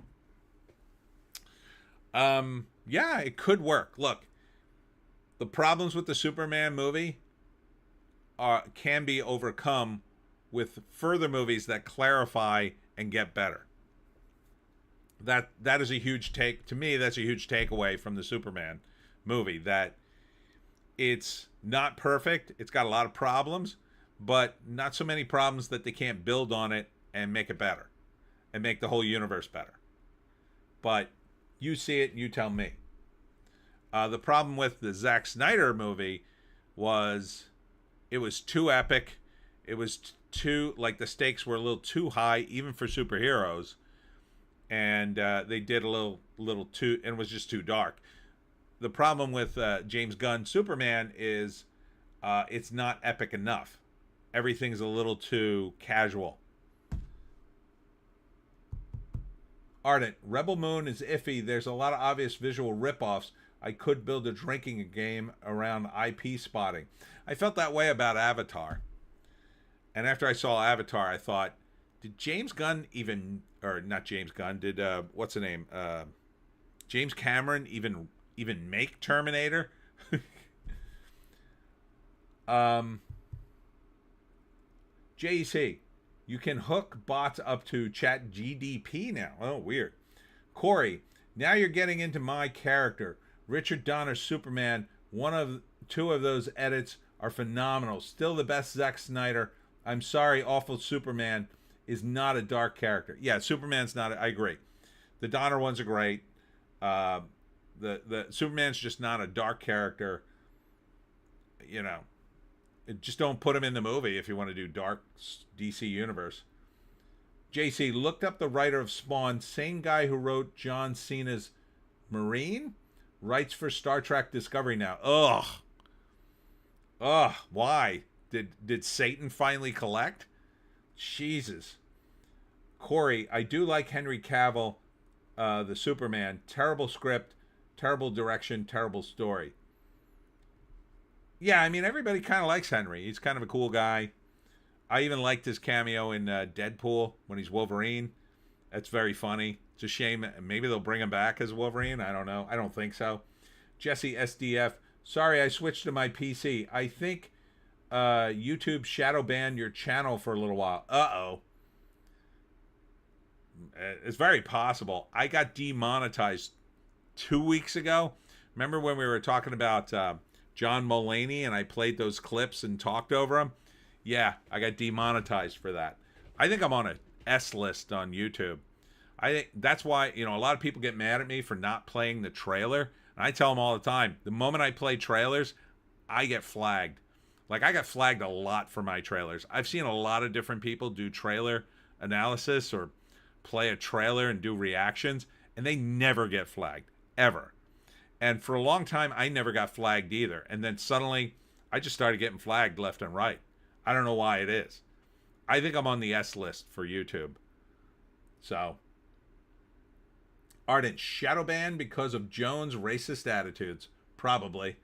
Yeah, it could work. Look, the problems with the Superman movie can be overcome with further movies that clarify and get better. That is a huge take. To me, that's a huge takeaway from the Superman movie, that it's not perfect. It's got a lot of problems, but not so many problems that they can't build on it and make it better and make the whole universe better. But you see it and you tell me. The problem with the Zack Snyder movie was it was too epic. It was too, like, the stakes were a little too high, even for superheroes. And they did a little too, and it was just too dark. The problem with James Gunn's Superman is it's not epic enough. Everything's a little too casual. Ardent, Rebel Moon is iffy. There's a lot of obvious visual ripoffs. I could build a drinking game around IP spotting. I felt that way about Avatar. And after I saw Avatar, I thought, did James Gunn even, or not James Gunn, did, what's the name? James Cameron even make Terminator? JEC, you can hook bots up to Chat GDP now. Oh, weird. Corey, now you're getting into my character. Richard Donner's Superman, two of those edits are phenomenal. Still the best Zack Snyder. I'm sorry, awful Superman is not a dark character. Yeah, Superman's not. I agree. The Donner ones are great. The Superman's just not a dark character. You know, just don't put him in the movie if you want to do dark DC universe. JC looked up the writer of Spawn, same guy who wrote John Cena's Marine, writes for Star Trek Discovery now. Ugh, why? Did Satan finally collect? Jesus. Corey, I do like Henry Cavill, the Superman. Terrible script, terrible direction, terrible story. Yeah, I mean, everybody kind of likes Henry. He's kind of a cool guy. I even liked his cameo in Deadpool when he's Wolverine. That's very funny. It's a shame. Maybe they'll bring him back as Wolverine. I don't know. I don't think so. Jesse SDF. Sorry, I switched to my PC. I think YouTube shadow banned your channel for a little while. Uh-oh. It's very possible. I got demonetized 2 weeks ago. Remember when we were talking about John Mulaney and I played those clips and talked over them? Yeah, I got demonetized for that. I think I'm on a S list on YouTube. I think that's why, a lot of people get mad at me for not playing the trailer. And I tell them all the time, the moment I play trailers, I get flagged. Like, I got flagged a lot for my trailers. I've seen a lot of different people do trailer analysis or play a trailer and do reactions, and they never get flagged, ever. And for a long time, I never got flagged either. And then suddenly, I just started getting flagged left and right. I don't know why it is. I think I'm on the S list for YouTube. So, Ardent, shadow ban because of Jones' racist attitudes. Probably.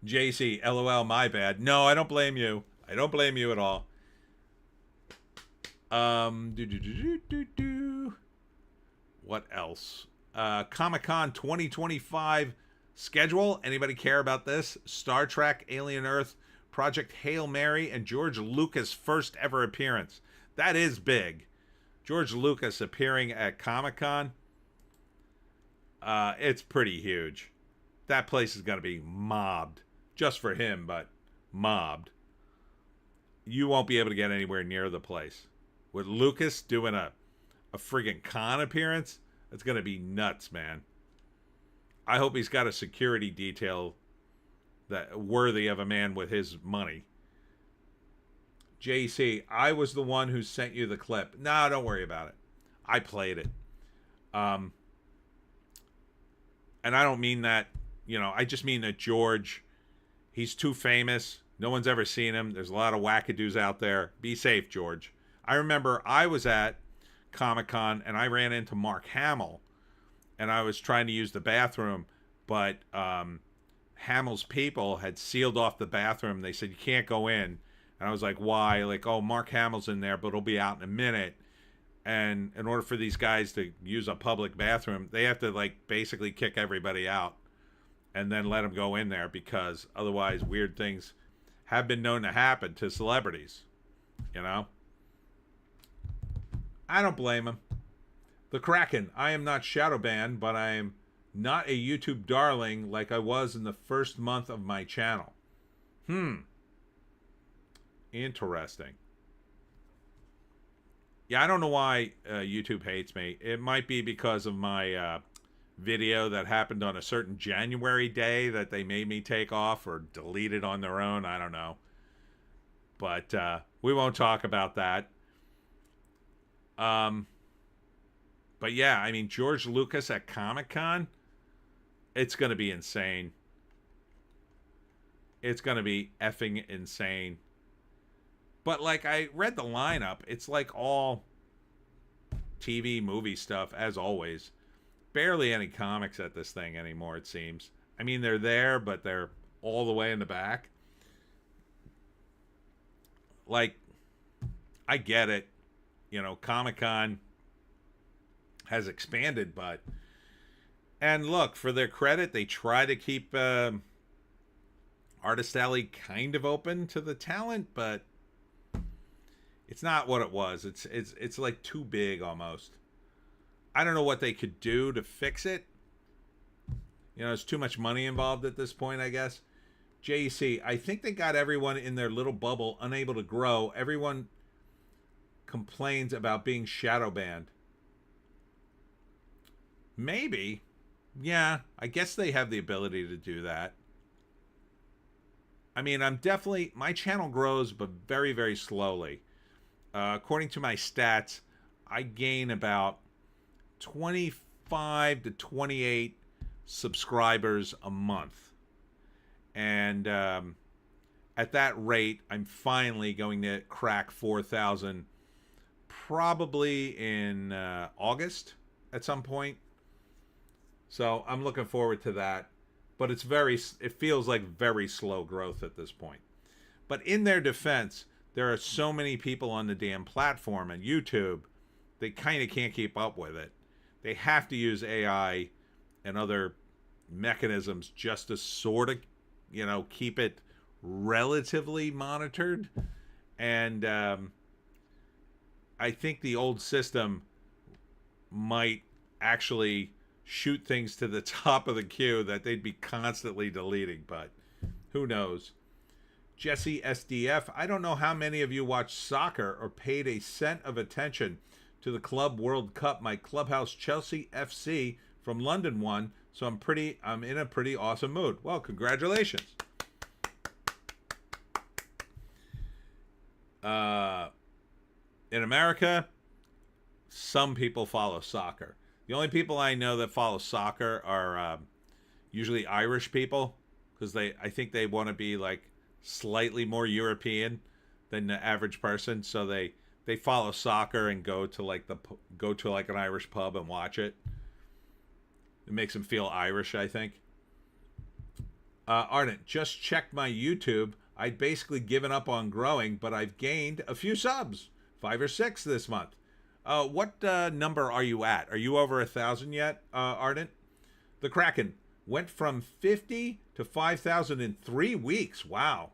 JC, LOL, my bad. No, I don't blame you. I don't blame you at all. What else? Comic-Con 2025 schedule. Anybody care about this? Star Trek, Alien Earth, Project Hail Mary, and George Lucas' first ever appearance. That is big. George Lucas appearing at Comic-Con. It's pretty huge. That place is going to be mobbed. Just for him, but mobbed. You won't be able to get anywhere near the place. With Lucas doing a friggin' con appearance, it's going to be nuts, man. I hope he's got a security detail that worthy of a man with his money. JC, I was the one who sent you the clip. No, don't worry about it. I played it. And I don't mean that, I just mean that George, he's too famous. No one's ever seen him. There's a lot of wackadoos out there. Be safe, George. I remember I was at Comic-Con and I ran into Mark Hamill and I was trying to use the bathroom, but Hamill's people had sealed off the bathroom. They said, you can't go in. And I was like, why? Like, oh, Mark Hamill's in there, but he'll be out in a minute. And in order for these guys to use a public bathroom, they have to basically kick everybody out and then let them go in there, because otherwise weird things have been known to happen to celebrities. I don't blame him. The Kraken, I am not shadow banned, but I am not a YouTube darling like I was in the first month of my channel. Interesting. Yeah, I don't know why YouTube hates me. It might be because of my video that happened on a certain January day that they made me take off or delete it on their own. I don't know. But we won't talk about that. But yeah, I mean, George Lucas at Comic-Con, it's going to be insane. It's going to be effing insane. But I read the lineup. It's all TV, movie stuff, as always. Barely any comics at this thing anymore, it seems. I mean, they're there, but they're all the way in the back. I get it. Comic-Con has expanded, but... And look, for their credit, they try to keep Artist Alley kind of open to the talent, but... It's not what it was. It's too big almost. I don't know what they could do to fix it. You know, there's too much money involved at this point, I guess. JEC, I think they got everyone in their little bubble unable to grow. Everyone complains about being shadow banned. Maybe. Yeah, I guess they have the ability to do that. I mean, my channel grows, but very, very slowly. According to my stats, I gain about 25 to 28 subscribers a month. And at that rate, I'm finally going to crack 4,000 probably in August at some point. So I'm looking forward to that. But it feels like very slow growth at this point. But in their defense, there are so many people on the damn platform and YouTube, they kind of can't keep up with it. They have to use AI and other mechanisms just to sort of, keep it relatively monitored. And I think the old system might actually shoot things to the top of the queue that they'd be constantly deleting, but who knows. Jesse SDF, I don't know how many of you watch soccer or paid a cent of attention to the Club World Cup. My clubhouse Chelsea FC from London won, so I'm in a pretty awesome mood. Well, congratulations. In America, some people follow soccer. The only people I know that follow soccer are usually Irish people, because I think they want to be like slightly more European than the average person. So they follow soccer and go to like an Irish pub and watch it. It makes them feel Irish, I think. Ardent, just checked my YouTube. I'd basically given up on growing, but I've gained a few subs, 5 or 6 this month. What number are you at? Are you over 1,000 yet, Ardent? The Kraken went from 50 to 5,000 in 3 weeks. Wow.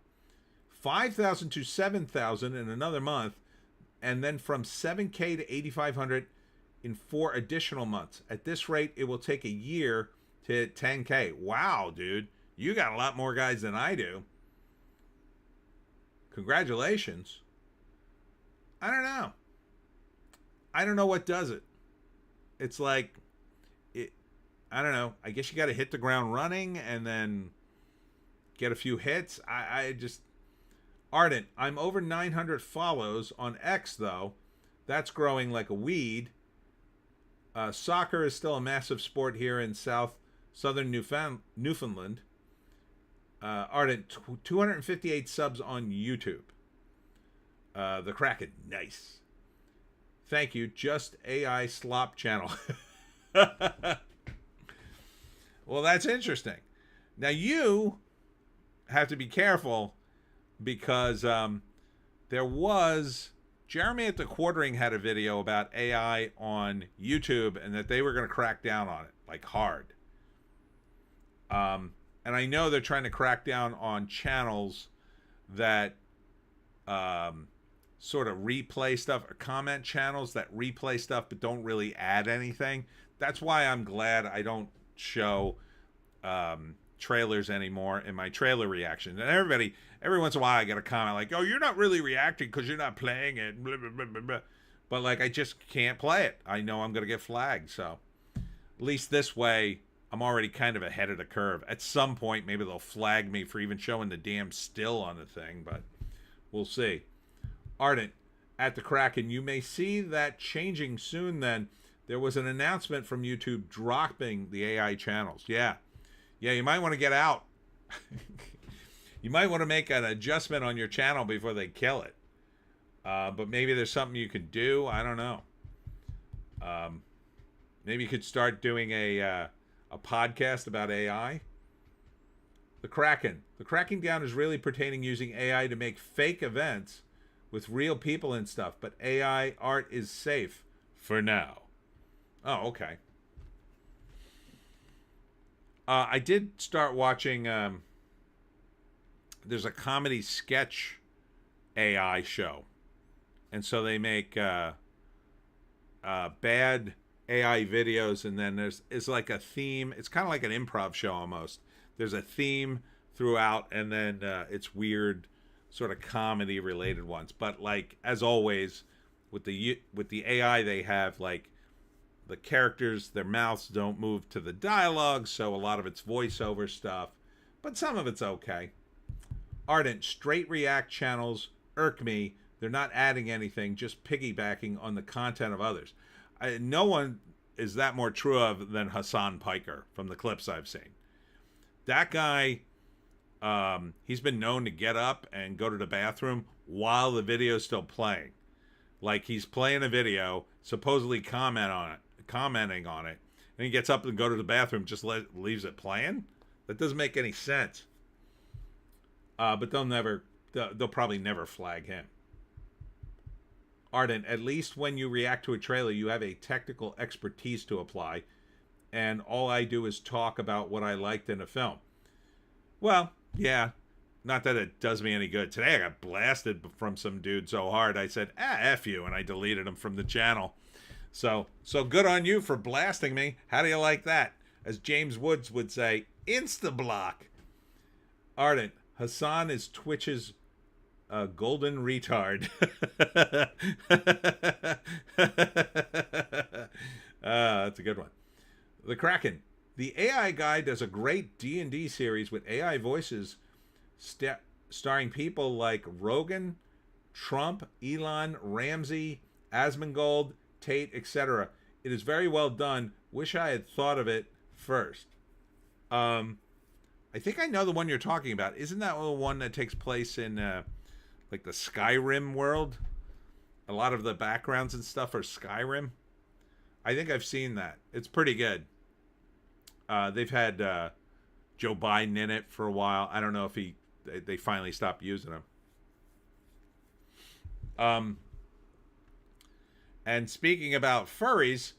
5,000 to 7,000 in another month. And then from 7K to 8,500 in 4 additional months. At this rate, it will take a year to hit 10K. Wow, dude. You got a lot more guys than I do. Congratulations. I don't know. I don't know what does it. It's like, I don't know. I guess you got to hit the ground running and then get a few hits. I just, Ardent, I'm over 900 follows on X, though. That's growing like a weed. Soccer is still a massive sport here in southern Newfoundland. Ardent, 258 subs on YouTube. The Kraken, nice. Thank you. Just AI slop channel. Well, that's interesting. Now you have to be careful because there was Jeremy at the Quartering had a video about AI on YouTube and that they were going to crack down on it like hard. And I know they're trying to crack down on channels that sort of replay stuff, or comment channels that replay stuff but don't really add anything. That's why I'm glad I don't show trailers anymore in my trailer reactions. And every once in a while I get a comment like, oh, you're not really reacting because you're not playing it, blah, blah, blah, blah, blah. But like, I just can't play it. I know I'm going to get flagged. So at least this way I'm already kind of ahead of the curve. At some point maybe they'll flag me for even showing the damn still on the thing, but we'll see. Ardent, at the Kraken, you may see that changing soon. Then there was an announcement from YouTube dropping the AI channels. Yeah, you might want to get out. You might want to make an adjustment on your channel before they kill it. But maybe there's something you can do. I don't know. Maybe you could start doing a podcast about AI. The Kraken. The cracking down is really pertaining using AI to make fake events with real people and stuff, but AI art is safe for now. Oh, okay. I did start watching, there's a comedy sketch AI show. And so they make bad AI videos, and then it's like a theme. It's kind of like an improv show almost. There's a theme throughout, and then it's weird, sort of comedy related ones. But like as always, with the AI, they have like the characters, their mouths don't move to the dialogue, so a lot of it's voiceover stuff. But some of it's okay. Ardent, straight react channels irk me. They're not adding anything, just piggybacking on the content of others. No one is that more true of than Hassan Piker from the clips I've seen. That guy, he's been known to get up and go to the bathroom while the video's still playing. Like he's playing a video, supposedly commenting on it, and he gets up and go to the bathroom, just leaves it playing. That doesn't make any sense. But they'll probably never flag him. Ardent, at least when you react to a trailer, you have a technical expertise to apply, and all I do is talk about what I liked in a film. Well, yeah, not that it does me any good. Today I got blasted from some dude so hard I said, F you, and I deleted him from the channel. So good on you for blasting me. How do you like that? As James Woods would say, insta-block. Ardent, Hassan is Twitch's golden retard. That's a good one. The Kraken. The AI guy does a great D&D series with AI voices starring people like Rogan, Trump, Elon, Ramsey, Asmongold, Tate, etc. It is very well done. Wish I had thought of it first. I think I know the one you're talking about. Isn't that the one that takes place in like the Skyrim world? A lot of the backgrounds and stuff are Skyrim. I think I've seen that. It's pretty good. They've had Joe Biden in it for a while. I don't know if they finally stopped using him. And speaking about furries,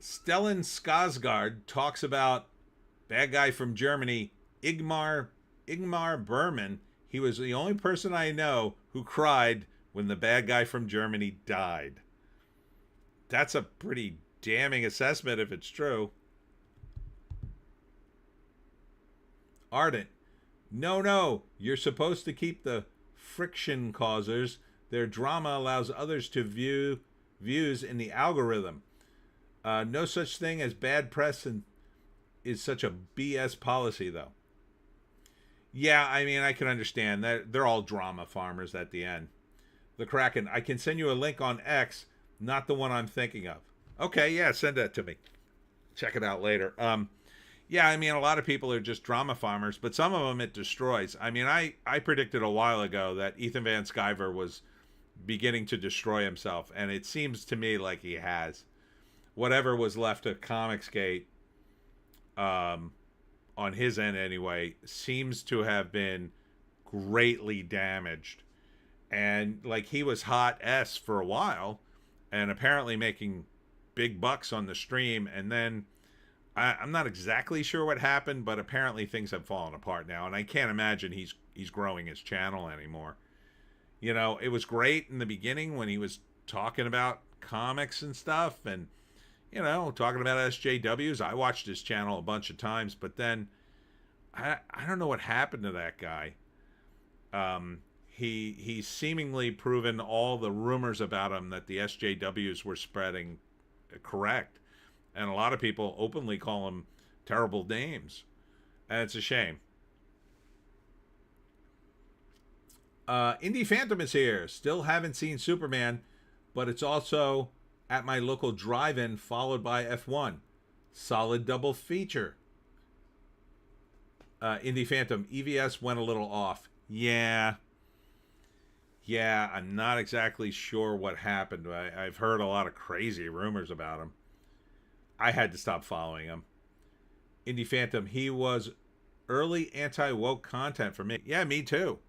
Stellan Skarsgård talks about bad guy from Germany, Ingmar Bergman. He was the only person I know who cried when the bad guy from Germany died. That's a pretty damning assessment if it's true. Ardent. No, you're supposed to keep the friction causers. Their drama allows others to views in the algorithm. No such thing as bad press and is such a BS policy, though. Yeah, I mean, I can understand that they're all drama farmers at the end. The Kraken, I can send you a link on X, not the one I'm thinking of. Okay, yeah, send that to me. Check it out later. Yeah, I mean, a lot of people are just drama farmers, but some of them it destroys. I mean, I predicted a while ago that Ethan Van Sciver was beginning to destroy himself, and it seems to me like he has. Whatever was left of Comicsgate, on his end anyway, seems to have been greatly damaged. And like he was hot S for a while, and apparently making big bucks on the stream, and then I'm not exactly sure what happened, but apparently things have fallen apart now, and I can't imagine he's growing his channel anymore. You know, it was great in the beginning when he was talking about comics and stuff, and you know, talking about SJWs. I watched his channel a bunch of times, but then I don't know what happened to that guy. He's seemingly proven all the rumors about him that the SJWs were spreading correct. And a lot of people openly call him terrible names. And it's a shame. Indie Phantom is here. Still haven't seen Superman, but it's also at my local drive-in, followed by F1. Solid double feature. Indie Phantom, EVS went a little off. Yeah, I'm not exactly sure what happened. I've heard a lot of crazy rumors about him. I had to stop following him. Indie Phantom, he was early anti-woke content for me. Yeah, me too.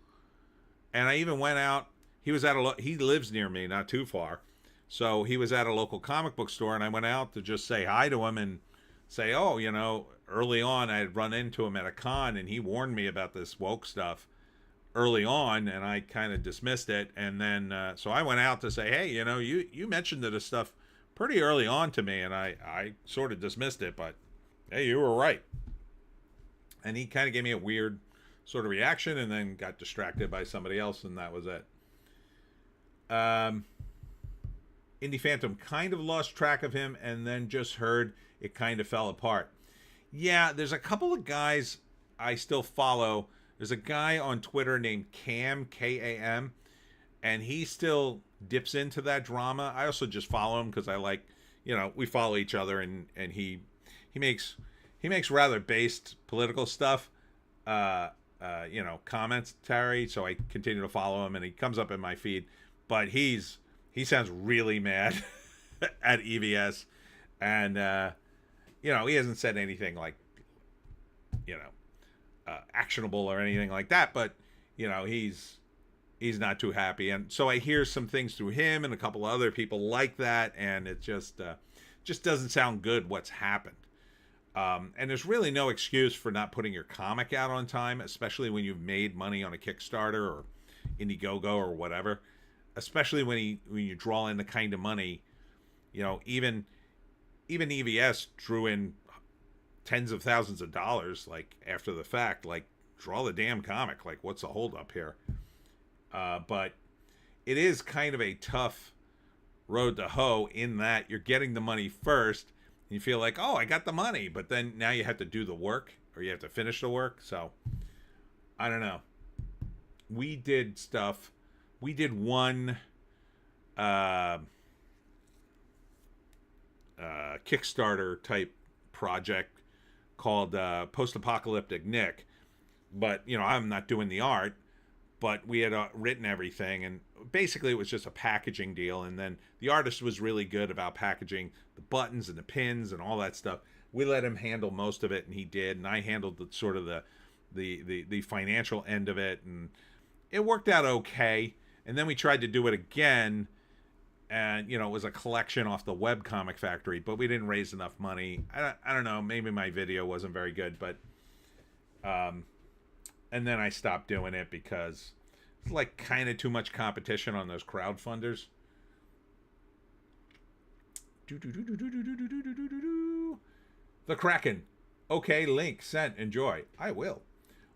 And I even went out. He was at he lives near me, not too far. So he was at a local comic book store, and I went out to just say hi to him and say, oh, you know, early on I had run into him at a con, and he warned me about this woke stuff early on, and I kind of dismissed it. And then, so I went out to say, hey, you know, you mentioned this stuff pretty early on to me, and I sort of dismissed it, but hey, you were right. And he kind of gave me a weird sort of reaction, and then got distracted by somebody else, and that was it. Indie Phantom kind of lost track of him, and then just heard it kind of fell apart. Yeah, there's a couple of guys I still follow. There's a guy on Twitter named Cam, Kam, and he still dips into that drama. I also just follow him because I like, we follow each other, and he makes rather based political stuff, commentary. So I continue to follow him, and he comes up in my feed. But he sounds really mad at EVS, and he hasn't said anything like, actionable or anything like that. But he's not too happy, and so I hear some things through him and a couple other people like that, and it just doesn't sound good what's happened. And there's really no excuse for not putting your comic out on time, especially when you've made money on a Kickstarter or Indiegogo or whatever. Especially when you draw in the kind of money, even EVS drew in tens of thousands of dollars, like after the fact. Like, draw the damn comic. Like, what's the holdup here? But it is kind of a tough road to hoe in that you're getting the money first. And you feel like, oh, I got the money, but then now you have to do the work, or you have to finish the work. So I don't know. We did stuff. We did one Kickstarter type project called Post-Apocalyptic Nick. But, I'm not doing the art. But we had written everything, and basically it was just a packaging deal. And then the artist was really good about packaging the buttons and the pins and all that stuff. We let him handle most of it, and he did. And I handled the sort of the financial end of it, and it worked out okay. And then we tried to do it again, and it was a collection off the Webcomic Factory, but we didn't raise enough money. I don't know, maybe my video wasn't very good, but and then I stopped doing it because it's like kind of too much competition on those crowdfunders. The Kraken. Okay, link sent. Enjoy. I will.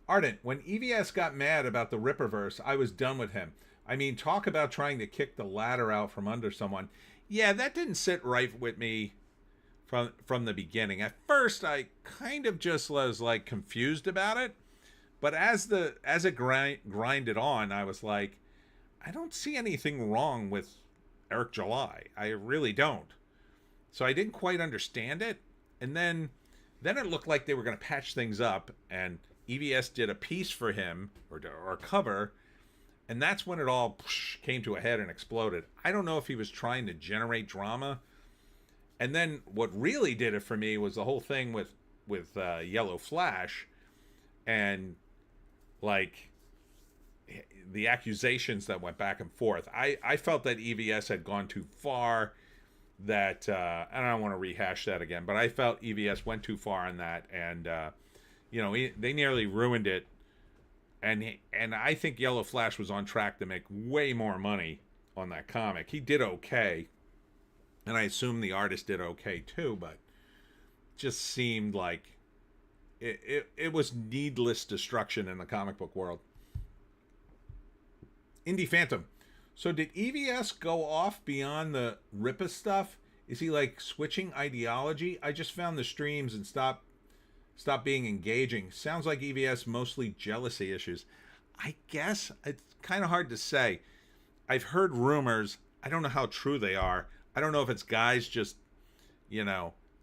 Ardent, when EVS got mad about the Ripperverse, I was done with him. I mean, talk about trying to kick the ladder out from under someone. Yeah, that didn't sit right with me from the beginning. At first, I kind of just was like confused about it. But as it grinded on, I was like, I don't see anything wrong with Eric July. I really don't. So I didn't quite understand it. And then it looked like they were going to patch things up, and EVS did a piece for him, or a cover, and that's when it all came to a head and exploded. I don't know if he was trying to generate drama. And then what really did it for me was the whole thing with Yellow Flash, and like the accusations that went back and forth. I felt that EVS had gone too far. That I don't want to rehash that again, but I felt EVS went too far on that, and they nearly ruined it. And I think Yellow Flash was on track to make way more money on that comic. He did okay, and I assume the artist did okay too, but just seemed like it was needless destruction in the comic book world. Indie Phantom. So did EVS go off beyond the Rippa stuff? Is he like switching ideology? I just found the streams and stopped being engaging. Sounds like EVS mostly jealousy issues. I guess it's kind of hard to say. I've heard rumors. I don't know how true they are. I don't know if it's guys just,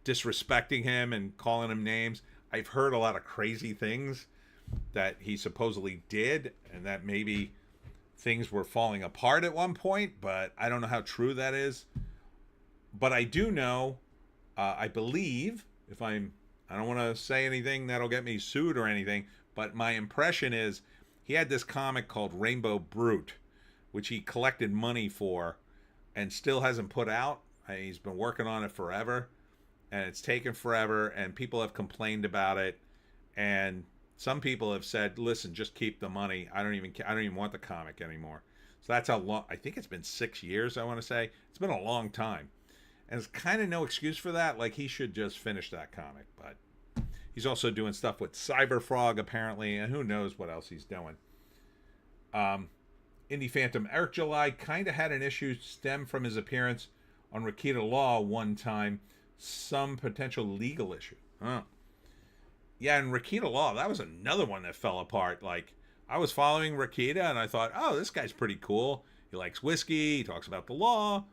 disrespecting him and calling him names. I've heard a lot of crazy things that he supposedly did, and that maybe things were falling apart at one point, but I don't know how true that is. But I do know, I believe, I don't want to say anything that'll get me sued or anything, but my impression is he had this comic called Rainbow Brute, which he collected money for and still hasn't put out. He's been working on it forever, and it's taken forever, and people have complained about it, and some people have said, listen, just keep the money. I don't even want the comic anymore. So that's how long. I think it's been 6 years, I want to say. It's been a long time. And there's kind of no excuse for that. Like, he should just finish that comic. But he's also doing stuff with Cyberfrog, apparently, and who knows what else he's doing. Indie Phantom Eric July kind of had an issue stem from his appearance on Rakita Law one time. Some potential legal issue. Huh. Yeah, and Rakita Law, that was another one that fell apart. Like, I was following Rakita, and I thought, oh, this guy's pretty cool. He likes whiskey. He talks about the law.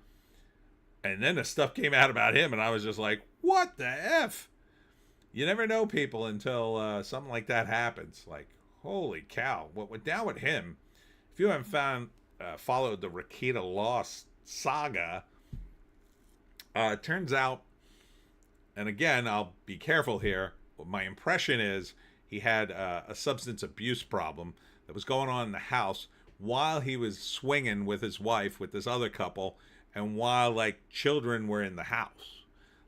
And then the stuff came out about him, and I was just like, what the F? You never know people until something like that happens. Like, holy cow. What went down with him? If you haven't followed the Rakita Law saga, it turns out, and again, I'll be careful here, my impression is he had a substance abuse problem that was going on in the house while he was swinging with his wife, with this other couple, and while, like, children were in the house.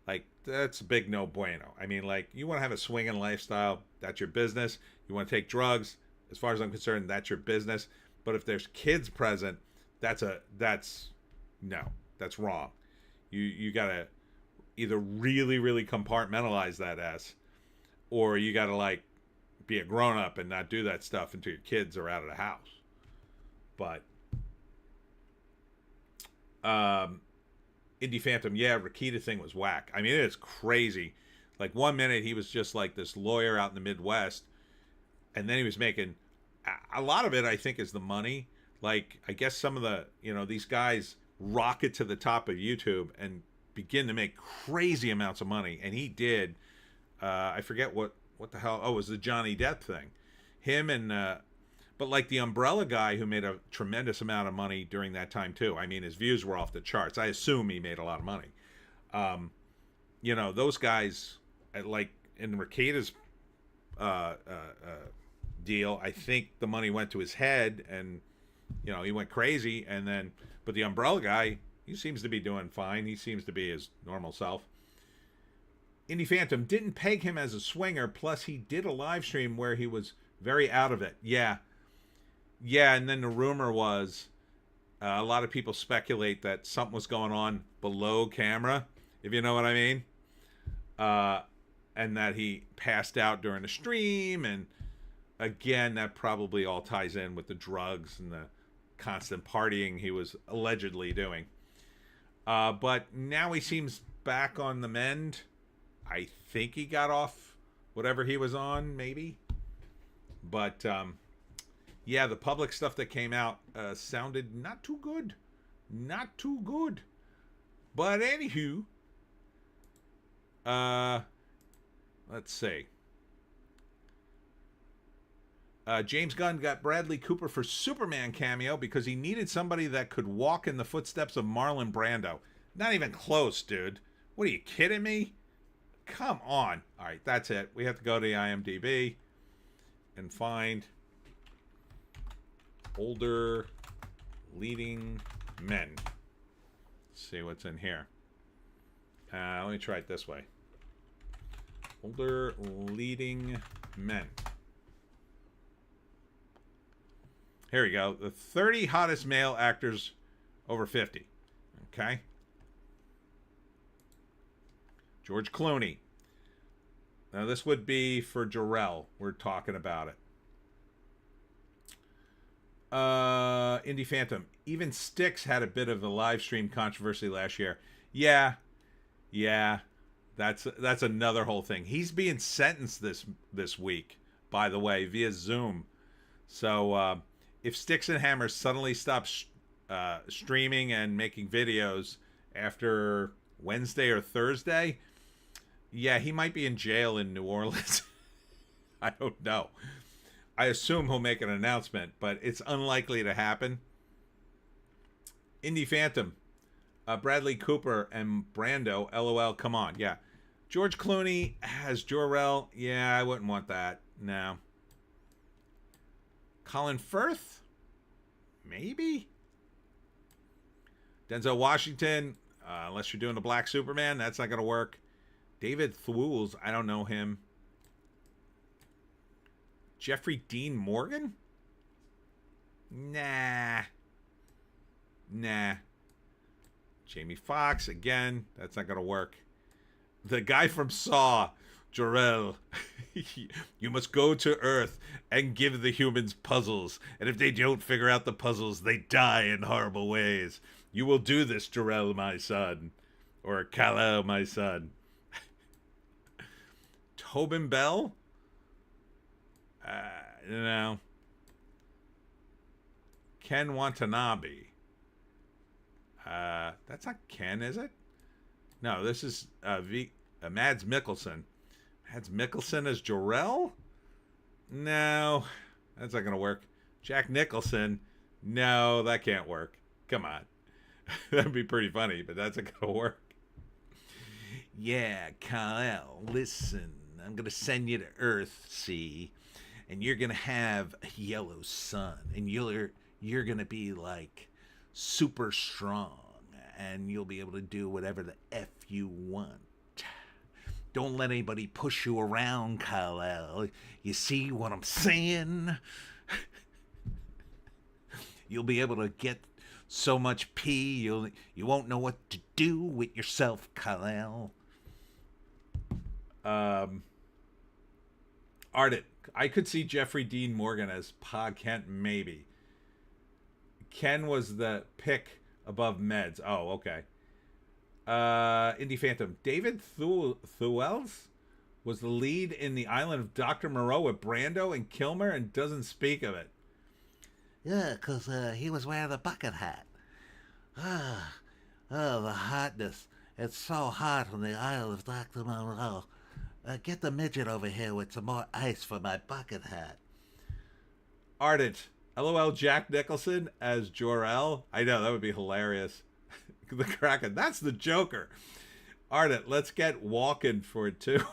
Like, that's a big no bueno. I mean, like, you want to have a swinging lifestyle, that's your business. You want to take drugs, as far as I'm concerned, that's your business. But if there's kids present, that's wrong. You gotta either really, really compartmentalize that S, or you gotta, like, be a grown up and not do that stuff until your kids are out of the house. But Indie Phantom, yeah, Rakita thing was whack. I mean, it is crazy. Like, 1 minute he was just like this lawyer out in the Midwest, and then he was making a lot of it, I think, is the money. Like, I guess some of the, these guys rocket to the top of YouTube and begin to make crazy amounts of money, and he did. I forget what the hell. Oh, it was the Johnny Depp thing. Him and but like the Umbrella guy, who made a tremendous amount of money during that time too. I mean, his views were off the charts. I assume he made a lot of money. Those guys, like in Rakita's deal, I think the money went to his head, and he went crazy. And then, but the Umbrella guy, he seems to be doing fine. He seems to be his normal self. Indie Phantom didn't peg him as a swinger. Plus, he did a live stream where he was very out of it. Yeah. And then the rumor was, a lot of people speculate that something was going on below camera, if you know what I mean. And that he passed out during the stream. And again, that probably all ties in with the drugs and the constant partying he was allegedly doing. But now he seems back on the mend. I think he got off whatever he was on, maybe. But, yeah, the public stuff that came out sounded not too good. Not too good. But anywho, let's see. James Gunn got Bradley Cooper for Superman cameo because he needed somebody that could walk in the footsteps of Marlon Brando. Not even close, dude. What, are you kidding me? Come on. All right, that's it. We have to go to the IMDb and find older leading men. Let's see what's in here. Let me try it this way. Older leading men. Here we go. The 30 hottest male actors over 50. Okay. George Clooney. Now, this would be for Jarrell. We're talking about it. Indie Phantom. Even Styx had a bit of a live stream controversy last year. Yeah. That's another whole thing. He's being sentenced this week, by the way, via Zoom. So if Styx and Hammer suddenly stop streaming and making videos after Wednesday or Thursday, yeah, he might be in jail in New Orleans. I don't know. I assume he'll make an announcement, but it's unlikely to happen. Indie Phantom. Bradley Cooper and Brando. LOL, come on. Yeah. George Clooney has Jor-El. Yeah, I wouldn't want that. No. Colin Firth? Maybe? Denzel Washington. Unless you're doing the Black Superman, that's not going to work. David Thewles. I don't know him. Jeffrey Dean Morgan? Nah. Jamie Foxx, again, that's not going to work. The guy from Saw, Jor-El. You must go to Earth and give the humans puzzles. And if they don't figure out the puzzles, they die in horrible ways. You will do this, Jor-El, my son. Or Kal-El, my son. Tobin Bell? You know. Ken Watanabe. That's not Ken, is it? No, this is Mads Mikkelsen. Mads Mikkelsen as Jor-El? No, that's not going to work. Jack Nicholson? No, that can't work. Come on. That'd be pretty funny, but that's not going to work. Yeah, Kal-El, listen. I'm going to send you to Earth, see? And you're going to have a yellow sun. And you're going to be like super strong. And you'll be able to do whatever the F you want. Don't let anybody push you around, Kal-El. You see what I'm saying? You'll be able to get so much pee, you won't know what to do with yourself, Kal-El. Ardit, I could see Jeffrey Dean Morgan as Pa Kent, maybe. Ken was the pick above Meds. Oh, okay. Indy Phantom. David Thewels was the lead in The Island of Dr. Moreau with Brando and Kilmer and doesn't speak of it. Yeah, 'cause he was wearing the bucket hat. The hotness. It's so hot on the Isle of Dr. Moreau. Get the midget over here with some more ice for my bucket hat. Ardent. LOL Jack Nicholson as Jor-El. I know, that would be hilarious. The Kraken. That's the Joker. Ardent, let's get Walken for it too.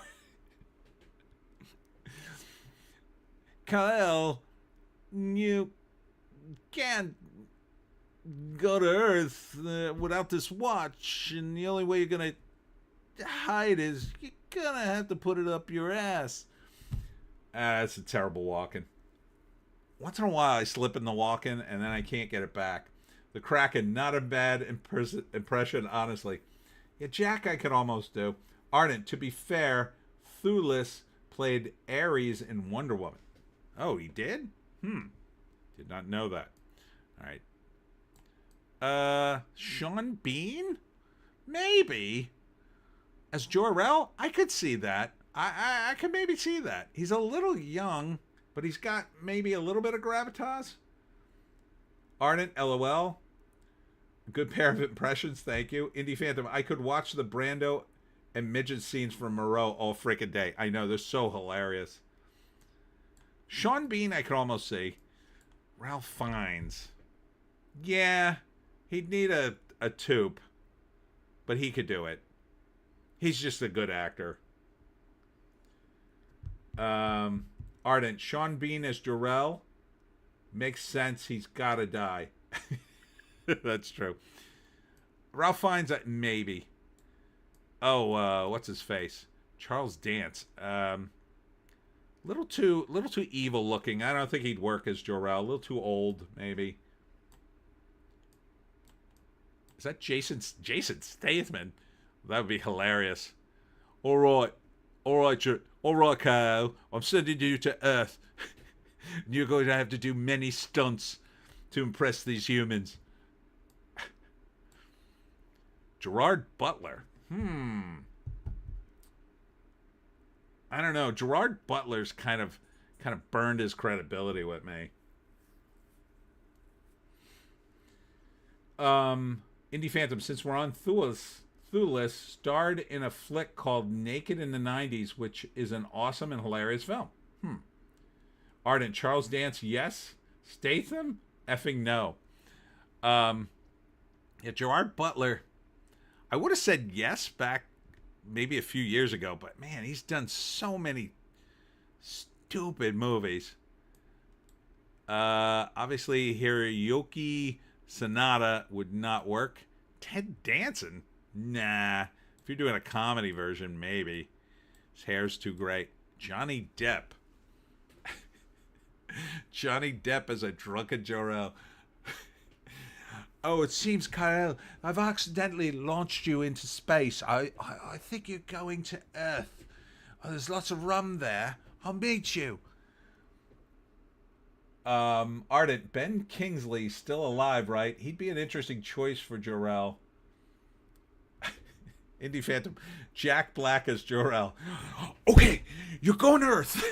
Kal-El, you can't go to Earth without this watch, and the only way you're gonna hide is you're gonna have to put it up your ass. That's a terrible Walken. Once in a while I slip in the Walken and then I can't get it back. The Kraken, not a bad impression, honestly. Yeah, Jack I could almost do. Ardent, to be fair, Thewlis played Ares in Wonder Woman. Oh, he did? Did not know that. All right. Sean Bean? Maybe. As Jor-El? I could see that. I could maybe see that. He's a little young, but he's got maybe a little bit of gravitas. Ardent, LOL. Good pair of impressions, thank you. Indy Phantom, I could watch the Brando and midget scenes from Moreau all freaking day. I know, they're so hilarious. Sean Bean, I could almost see. Ralph Fiennes. Yeah, he'd need a tube, but he could do it. He's just a good actor. Ardent, Sean Bean as Jor-El. Makes sense, he's gotta die. That's true. Ralph Fiennes, maybe. Oh, what's his face? Charles Dance. Little too evil looking. I don't think he'd work as Jor-El. A little too old, maybe. Is that Jason Statham? That would be hilarious. All right, Kyle. I'm sending you to Earth. You're going to have to do many stunts to impress these humans. Gerard Butler. I don't know. Gerard Butler's kind of burned his credibility with me. Indie Phantom, since we're on Thewlis starred in a flick called Naked in the 90s, which is an awesome and hilarious film. Ardent, Charles Dance, yes. Statham, effing no. Yeah, Gerard Butler, I would have said yes back maybe a few years ago, but man, he's done so many stupid movies. Obviously, Hiroyuki Sanada would not work. Ted Danson? Nah. If you're doing a comedy version, maybe. His hair's too great. Johnny Depp. Johnny Depp as a drunken Jor-El. Oh, it seems, Kyle, I've accidentally launched you into space. I think you're going to Earth. Oh, there's lots of rum there. I'll meet you. Ardent, Ben Kingsley's still alive, right? He'd be an interesting choice for Jor-El. Indie Phantom, Jack Black as Jor-El. Okay, you're going to Earth.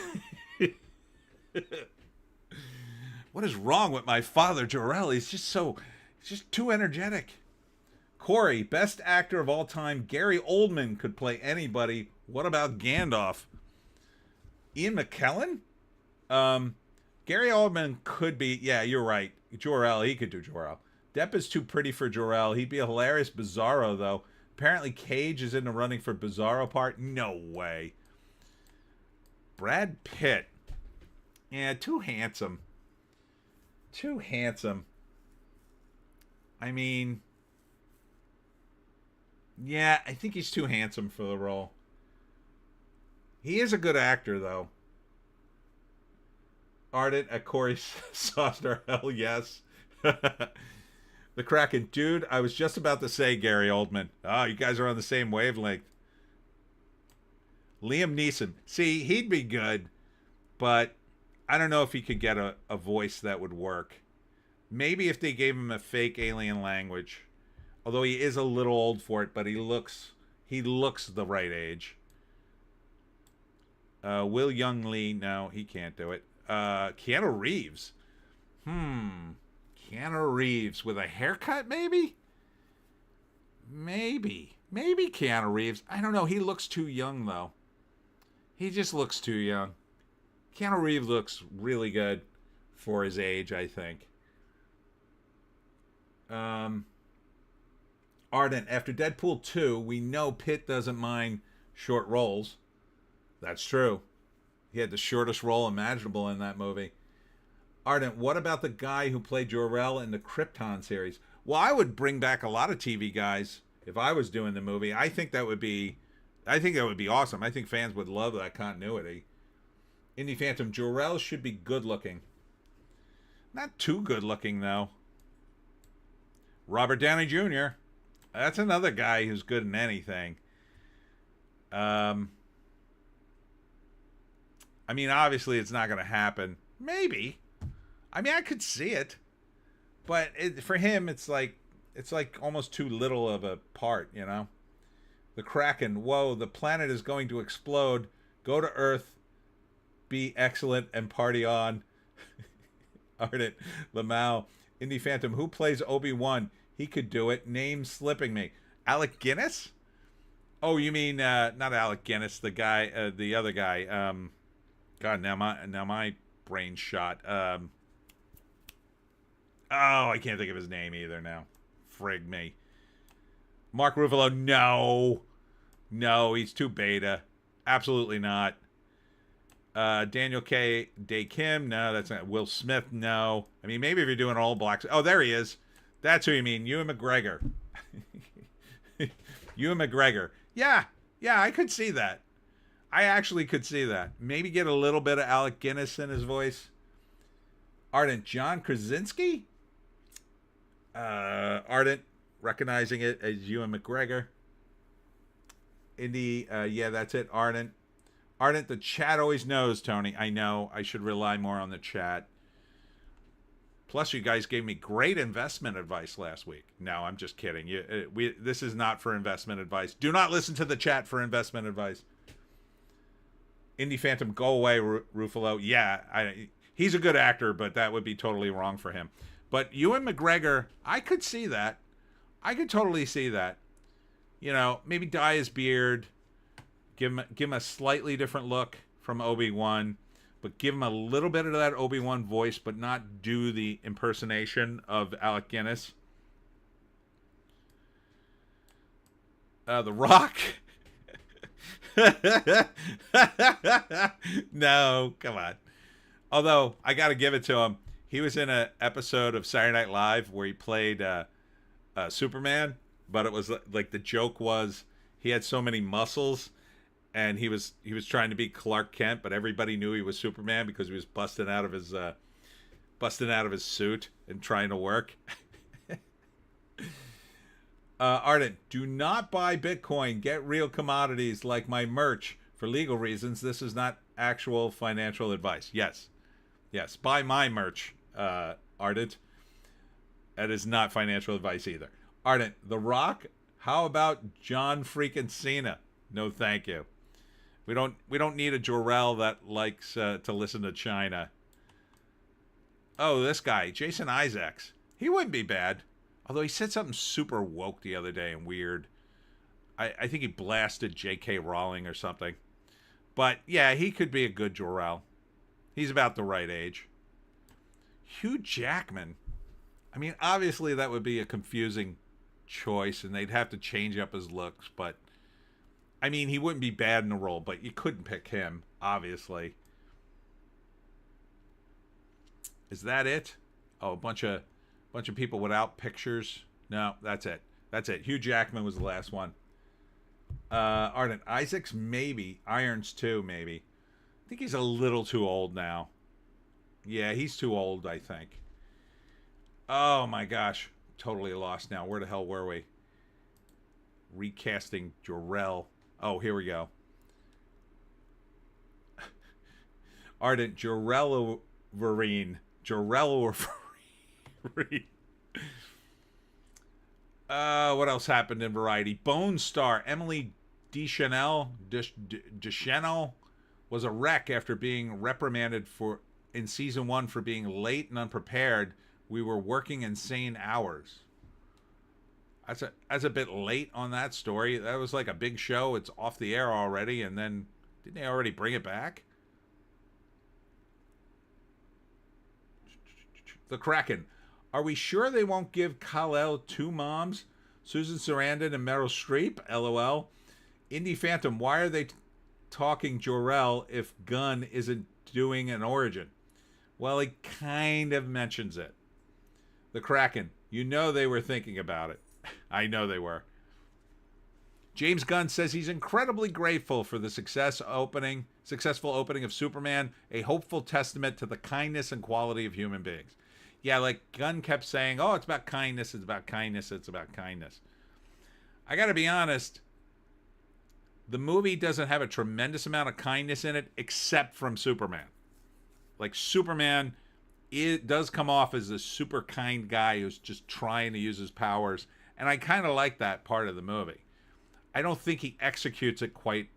What is wrong with my father, Jor-El? He's just too energetic. Corey, best actor of all time. Gary Oldman could play anybody. What about Gandalf? Ian McKellen? Gary Oldman could be. Yeah, you're right. Jor-El, he could do Jor-El. Depp is too pretty for Jor-El. He'd be a hilarious Bizarro, though. Apparently, Cage is in the running for Bizarro part. No way. Brad Pitt. Yeah, too handsome. Too handsome. I mean, yeah, I think he's too handsome for the role. He is a good actor, though. Ardent at Corey Sosner, hell yes. The Kraken, dude, I was just about to say Gary Oldman. Oh, you guys are on the same wavelength. Liam Neeson. See, he'd be good, but I don't know if he could get a voice that would work. Maybe if they gave him a fake alien language. Although he is a little old for it, but he looks the right age. Will Young Lee, no, he can't do it. Keanu Reeves. Keanu Reeves with a haircut, maybe? Maybe Keanu Reeves. I don't know. He looks too young, though. He just looks too young. Keanu Reeves looks really good for his age, I think. Ardent, after Deadpool 2, we know Pitt doesn't mind short roles. That's true. He had the shortest role imaginable in that movie. Ardent, what about the guy who played Jor-El in the Krypton series? Well, I would bring back a lot of TV guys if I was doing the movie. I think that would be awesome. I think fans would love that continuity. Indie Phantom, Jor-El should be good looking. Not too good looking, though. Robert Downey Jr. That's another guy who's good in anything. I mean, obviously it's not going to happen. Maybe. I mean, I could see it. But for him, it's like almost too little of a part, you know? The Kraken, whoa, the planet is going to explode. Go to Earth, be excellent, and party on. Ardent, Lamau, Indie Phantom, who plays Obi-Wan? He could do it. Name slipping me. Alec Guinness? Oh, you mean not Alec Guinness, the guy, the other guy. God, now my brain shot. Oh, I can't think of his name either now. Frig me. Mark Ruffalo, no, he's too beta. Absolutely not. Daniel K. Day Kim, no, that's not. Will Smith, no. I mean, maybe if you're doing all blacks. Oh, there he is. That's who you mean. Ewan McGregor. Ewan McGregor. Yeah, I could see that. I actually could see that. Maybe get a little bit of Alec Guinness in his voice. Ardent, John Krasinski? Ardent, recognizing it as Ewan McGregor. Indy, yeah, that's it. Ardent, the chat always knows, Tony. I know. I should rely more on the chat. Plus, you guys gave me great investment advice last week. No, I'm just kidding. This is not for investment advice. Do not listen to the chat for investment advice. Indie Phantom, go away, Ruffalo. Yeah, he's a good actor, but that would be totally wrong for him. But Ewan McGregor, I could see that. I could totally see that. You know, maybe dye his beard, give him a slightly different look from Obi-Wan, but give him a little bit of that Obi-Wan voice, but not do the impersonation of Alec Guinness. The Rock. No, come on. Although, I got to give it to him. He was in an episode of Saturday Night Live where he played Superman, but it was like the joke was he had so many muscles and he was trying to be Clark Kent, but everybody knew he was Superman because he was busting out of his suit and trying to work. Ardent, do not buy Bitcoin. Get real commodities like my merch for legal reasons. This is not actual financial advice. Yes. Yes. Buy my merch, Ardent. That is not financial advice either. Ardent, The Rock, how about John freaking Cena? No, thank you. We don't need a Jor-El that likes to listen to China. Oh, this guy, Jason Isaacs. He wouldn't be bad. Although he said something super woke the other day and weird. I think he blasted J.K. Rowling or something. But, yeah, he could be a good Jor-El. He's about the right age. Hugh Jackman. I mean, obviously that would be a confusing choice, and they'd have to change up his looks, but... I mean, he wouldn't be bad in the role, but you couldn't pick him, obviously. Is that it? Oh, a bunch of people without pictures. No, that's it. That's it. Hugh Jackman was the last one. Ardent Isaacs, maybe. Irons too, maybe. I think he's a little too old now. Yeah, he's too old, I think. Oh my gosh, totally lost now. Where the hell were we? Recasting Jor-El. Oh, here we go. Ardent Jor-El-Verine. Jor-El-Verine. What else happened in Variety? Bone star Emily Deschanel was a wreck after being reprimanded in season 1 for being late and unprepared. We were working insane hours. That's a bit late on that story. That was like a big show. It's off the air already, and then didn't they already bring it back? The Kraken. Are we sure they won't give Kal-El 2 moms? Susan Sarandon and Meryl Streep? LOL. Indie Phantom. Why are they talking Jor-El if Gunn isn't doing an origin? Well, he kind of mentions it. The Kraken. You know they were thinking about it. I know they were. James Gunn says he's incredibly grateful for the successful opening of Superman, a hopeful testament to the kindness and quality of human beings. Yeah, like Gunn kept saying, oh, it's about kindness, it's about kindness, it's about kindness. I got to be honest, the movie doesn't have a tremendous amount of kindness in it, except from Superman. Like, Superman, it does come off as a super kind guy who's just trying to use his powers. And I kind of like that part of the movie. I don't think he executes it quite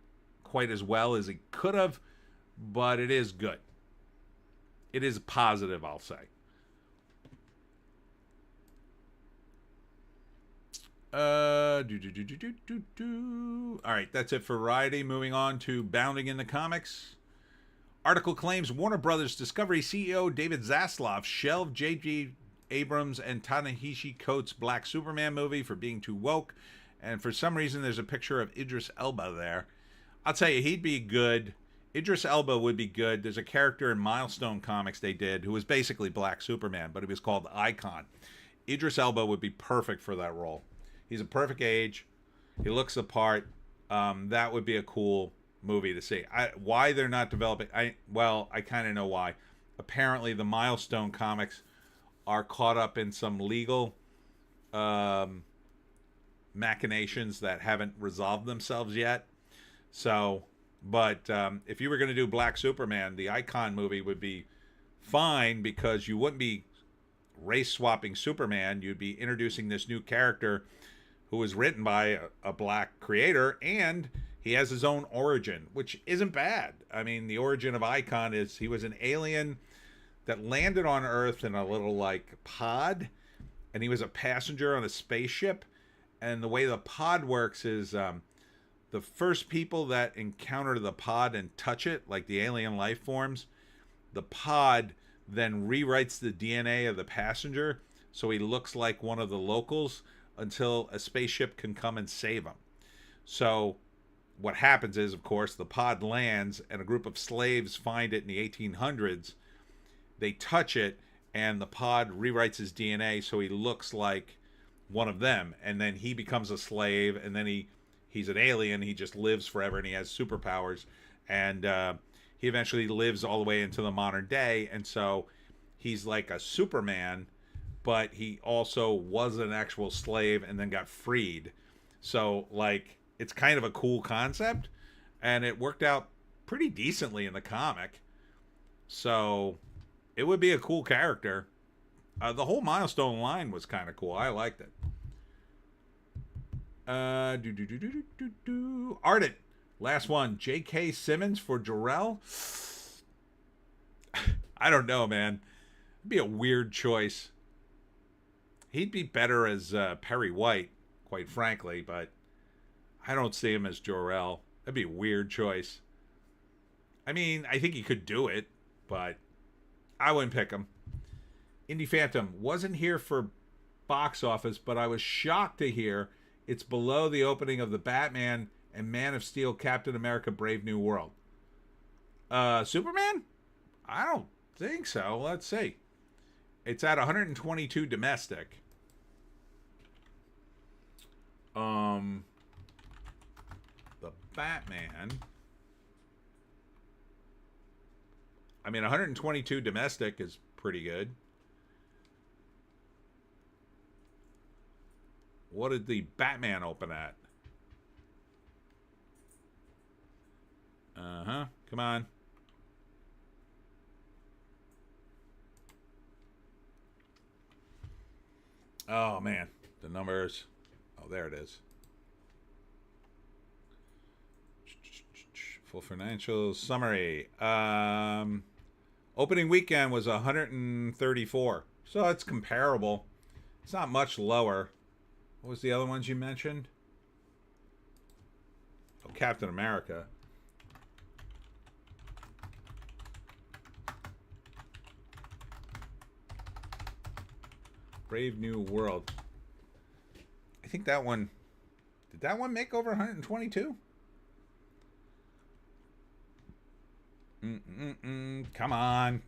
as well as he could have, but it is good. It is positive, I'll say. All right, that's it for Variety. Moving on to Bounding in the Comics. Article claims Warner Brothers Discovery CEO David Zaslav shelved J.J. Abrams and Ta-Nehisi Coates' Black Superman movie for being too woke, and for some reason there's a picture of Idris Elba there. I'll tell you, he'd be good. Idris Elba would be good. There's a character in Milestone Comics they did who was basically Black Superman, but he was called Icon. Idris Elba would be perfect for that role. He's a perfect age. He looks the part. That would be a cool movie to see. Why they're not developing... I kind of know why. Apparently, the Milestone Comics are caught up in some legal machinations that haven't resolved themselves yet. So, but if you were going to do Black Superman, the Icon movie would be fine because you wouldn't be race-swapping Superman. You'd be introducing this new character who was written by a black creator, and he has his own origin, which isn't bad. I mean, the origin of Icon is he was an alien that landed on Earth in a little, like, pod, and he was a passenger on a spaceship. And the way the pod works is the first people that encounter the pod and touch it, like the alien life forms, the pod then rewrites the DNA of the passenger so he looks like one of the locals until a spaceship can come and save him. So what happens is, of course, the pod lands and a group of slaves find it in the 1800s. They touch it and the pod rewrites his DNA so he looks like one of them, and then he becomes a slave, and then he's an alien. He just lives forever and he has superpowers, and he eventually lives all the way into the modern day. And so he's like a Superman, but he also was an actual slave and then got freed. So, like, it's kind of a cool concept, and it worked out pretty decently in the comic. So, it would be a cool character. The whole Milestone line was kind of cool. I liked it. Ardent. Last one. J.K. Simmons for Jor-El. I don't know, man. It'd be a weird choice. He'd be better as Perry White, quite frankly, but I don't see him as Jor-El. That'd be a weird choice. I mean, I think he could do it, but I wouldn't pick him. Indie Phantom wasn't here for box office, but I was shocked to hear it's below the opening of the Batman and Man of Steel Captain America Brave New World. Superman? I don't think so. Let's see. It's at 122 domestic. The Batman. I mean, 122 domestic is pretty good. What did the Batman open at? Come on. Oh, man. The numbers. Oh, there it is. Full financials. Summary. Opening weekend was 134. So it's comparable. It's not much lower. What was the other ones you mentioned? Oh, Captain America. Brave New World. I think that one... Did that one make over 122? Come on.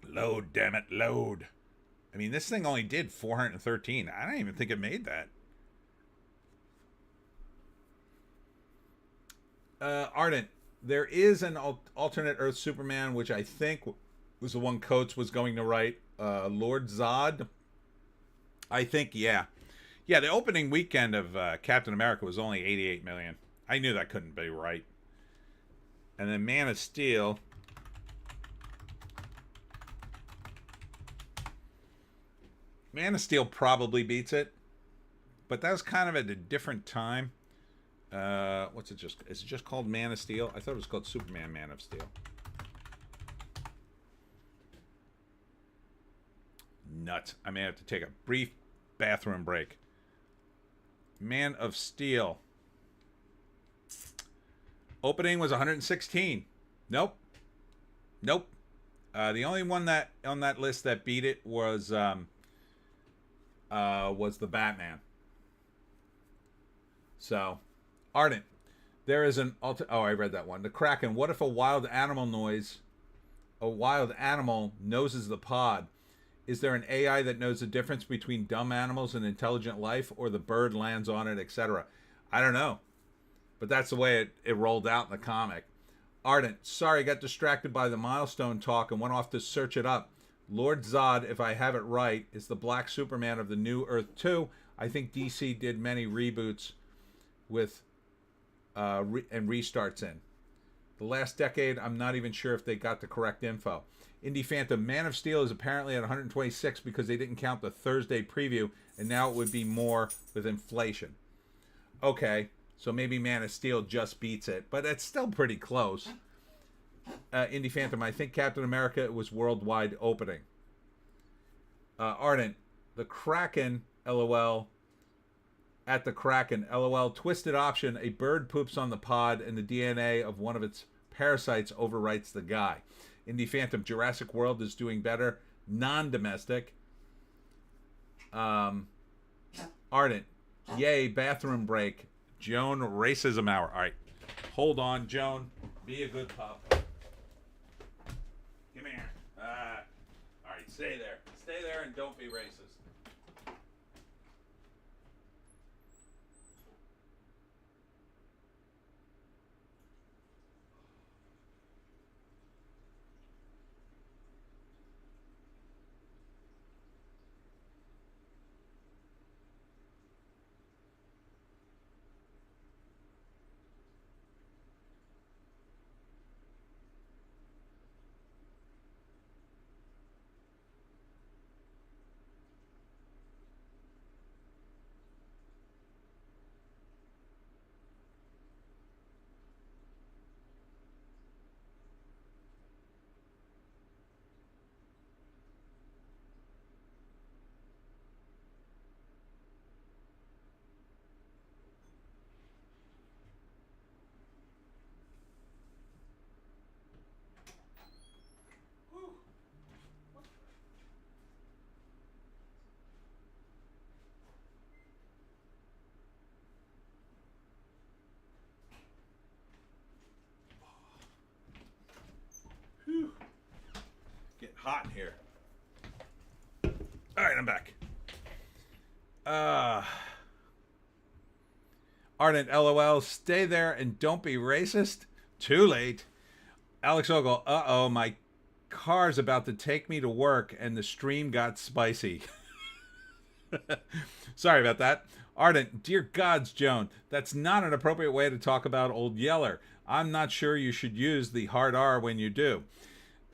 Load, damn it, load. I mean, this thing only did 413. I don't even think it made that. Ardent. There is an alternate Earth Superman, which I think was the one Coates was going to write. Lord Zod. I think, yeah. Yeah, the opening weekend of Captain America was only 88 million. I knew that couldn't be right. And then Man of Steel. Man of Steel probably beats it. But that was kind of at a different time. What's it just? Is it just called Man of Steel? I thought it was called Superman Man of Steel. Nuts. I may have to take a brief bathroom break. Man of Steel. Opening was 116. Nope. The only one that on that list that beat it was the Batman. So, Ardent. There is an oh, I read that one. The Kraken. What if a wild animal noses the pod? Is there an AI that knows the difference between dumb animals and intelligent life, or the bird lands on it, etc.? I don't know. But that's the way it rolled out in the comic. Ardent. Sorry, got distracted by the Milestone talk and went off to search it up. Lord Zod, if I have it right, is the Black Superman of the New Earth 2. I think DC did many reboots with and restarts in. The last decade, I'm not even sure if they got the correct info. Indie Phantom. Man of Steel is apparently at 126 because they didn't count the Thursday preview, and now it would be more with inflation. Okay, so maybe Man of Steel just beats it, but it's still pretty close. Indie Phantom. I think Captain America was worldwide opening. Ardent. The Kraken, LOL. At the Kraken, LOL. Twisted option. A bird poops on the pod and the DNA of one of its parasites overwrites the guy. Indie Phantom. Jurassic World is doing better. Non-domestic. Ardent. Yay, bathroom break. Joan, racism hour. All right. Hold on, Joan. Be a good pup. Come here. All right, stay there. Stay there and don't be racist. hot in here. All right, I'm back. Ardent LOL, stay there and don't be racist. Too late. Alex Ogle, uh-oh, my car's about to take me to work and the stream got spicy. Sorry about that. Ardent, dear gods, Joan, that's not an appropriate way to talk about Old Yeller. I'm not sure you should use the hard R when you do.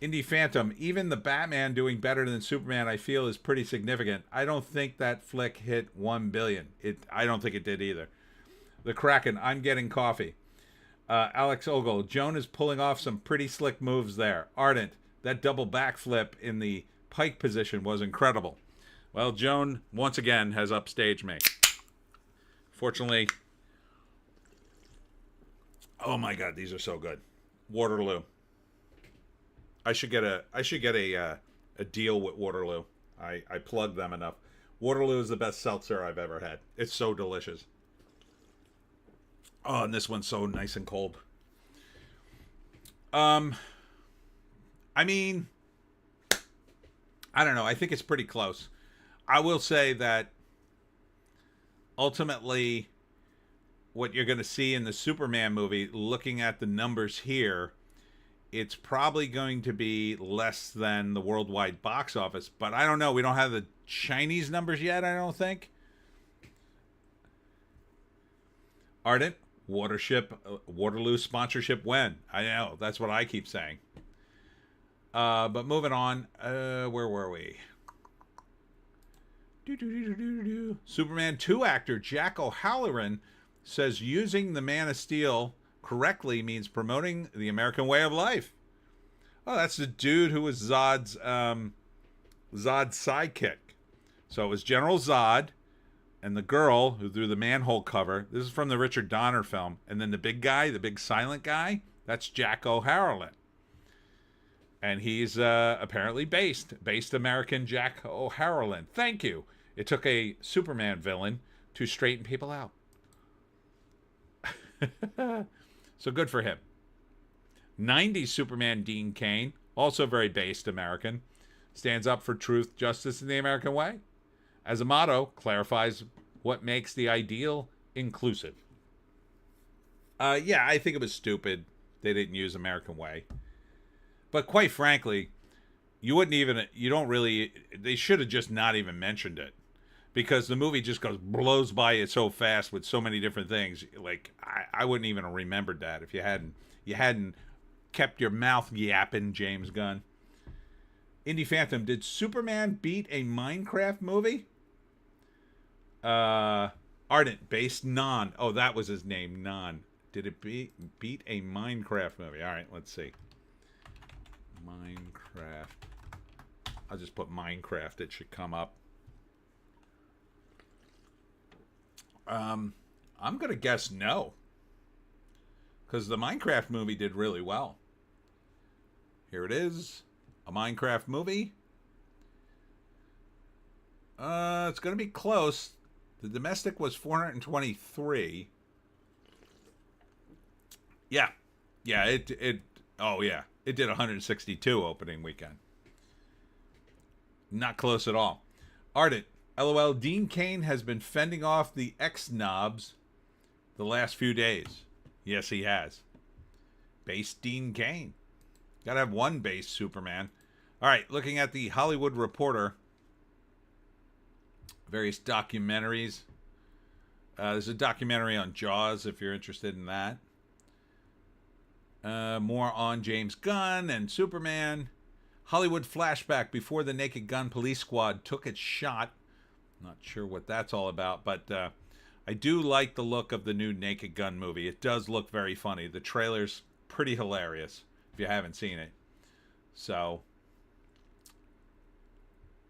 Indie Phantom, even the Batman doing better than Superman, I feel, is pretty significant. I don't think that flick hit 1 billion. I don't think it did either. The Kraken, I'm getting coffee. Alex Ogle, Joan is pulling off some pretty slick moves there. Ardent, that double backflip in the pike position was incredible. Well, Joan, once again, has upstaged me. Fortunately, oh my God, these are so good. Waterloo. I should get a deal with Waterloo. I plug them enough. Waterloo is the best seltzer I've ever had. It's so delicious. Oh, and this one's so nice and cold. I mean, I don't know. I think it's pretty close. I will say that ultimately what you're going to see in the Superman movie, looking at the numbers here, it's probably going to be less than the worldwide box office. But I don't know. We don't have the Chinese numbers yet, I don't think. Ardent, Waterloo sponsorship when? I know. That's what I keep saying. But moving on. Where were we? Superman 2 actor Jack O'Halloran says using the Man of Steel correctly means promoting the American way of life. Oh, that's the dude who was Zod's sidekick. So it was General Zod and the girl who threw the manhole cover. This is from the Richard Donner film. And then the big guy, the big silent guy, that's Jack O'Halloran. And he's apparently based American Jack O'Halloran. Thank you. It took a Superman villain to straighten people out. So good for him. 90s Superman Dean Cain, also very based American, stands up for truth, justice, and the American way. As a motto, clarifies what makes the ideal inclusive. Yeah, I think it was stupid they didn't use American way. But quite frankly, they should have just not even mentioned it. Because the movie just blows by it so fast with so many different things. Like, I wouldn't even have remembered that if you hadn't kept your mouth yapping, James Gunn. Indie Phantom, did Superman beat a Minecraft movie? Ardent, based Non. Oh, that was his name, Non. Did it beat a Minecraft movie? All right, let's see. Minecraft. I'll just put Minecraft. It should come up. I'm going to guess no. Because the Minecraft movie did really well. Here it is. A Minecraft movie. It's going to be close. The domestic was 423. Yeah. Yeah, it did 162 opening weekend. Not close at all. Ardent. LOL, Dean Cain has been fending off the ex-knobs the last few days. Yes, he has. Base Dean Cain. Gotta have one base Superman. All right, looking at the Hollywood Reporter. Various documentaries. There's a documentary on Jaws, if you're interested in that. More on James Gunn and Superman. Hollywood flashback before the Naked Gun police squad took its shot. Not sure what that's all about, but I do like the look of the new Naked Gun movie. It does look very funny. The trailer's pretty hilarious if you haven't seen it. So,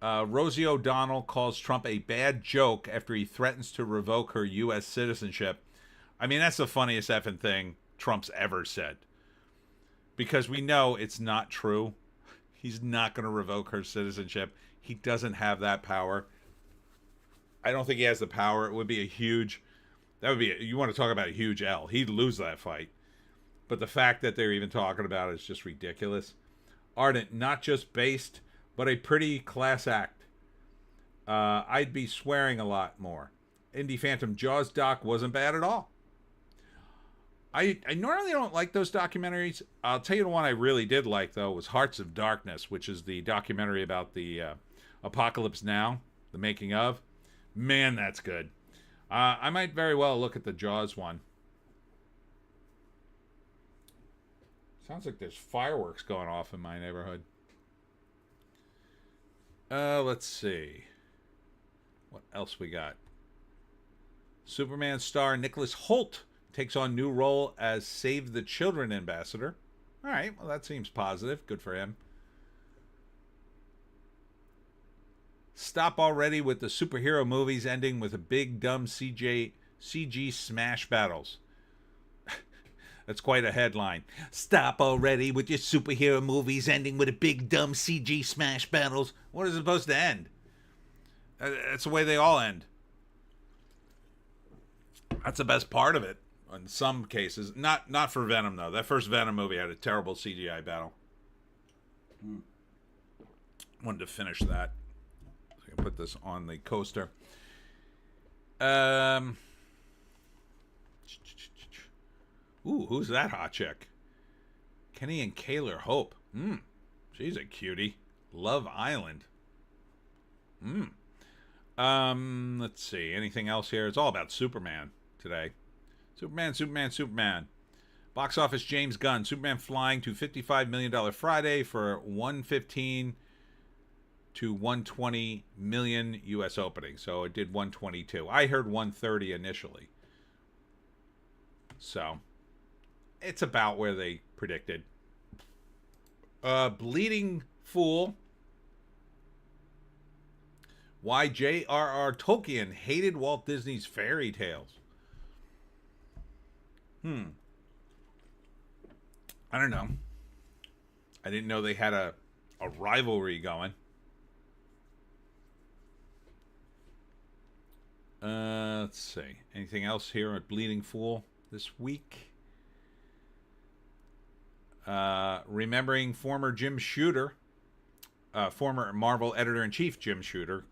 Rosie O'Donnell calls Trump a bad joke after he threatens to revoke her U.S. citizenship. I mean, that's the funniest effing thing Trump's ever said. Because we know it's not true. He's not going to revoke her citizenship. He doesn't have that power. I don't think he has the power. It would be you want to talk about a huge L. He'd lose that fight. But the fact that they're even talking about it is just ridiculous. Ardent, not just based, but a pretty class act. I'd be swearing a lot more. Indie Phantom Jaws doc wasn't bad at all. I normally don't like those documentaries. I'll tell you the one I really did like, though, was Hearts of Darkness, which is the documentary about the Apocalypse Now, the making of. Man, that's good. I might very well look at the Jaws one. Sounds like there's fireworks going off in my neighborhood. Let's see. What else we got? Superman star Nicholas Hoult takes on new role as Save the Children ambassador. All right, well, that seems positive. Good for him. Stop already with the superhero movies ending with a big, dumb CG smash battles. That's quite a headline. Stop already with your superhero movies ending with a big, dumb CG smash battles. What is it supposed to end? That's the way they all end. That's the best part of it. In some cases. Not for Venom, though. That first Venom movie had a terrible CGI battle. Wanted to finish that. So I can put this on the coaster. Ooh, who's that hot chick? Kenny and Kaylor Hope. She's a cutie. Love Island. Let's see. Anything else here? It's all about Superman today. Superman. Box office James Gunn. Superman flying to $55 million Friday for $115 to $120 million U.S. opening. So it did $122. I heard $130 initially. So it's about where they predicted. Bleeding Fool. Why J.R.R. Tolkien hated Walt Disney's fairy tales. I don't know. I didn't know they had a rivalry going. Let's see. Anything else here at Bleeding Fool this week? Remembering former Jim Shooter, former Marvel editor-in-chief Jim Shooter,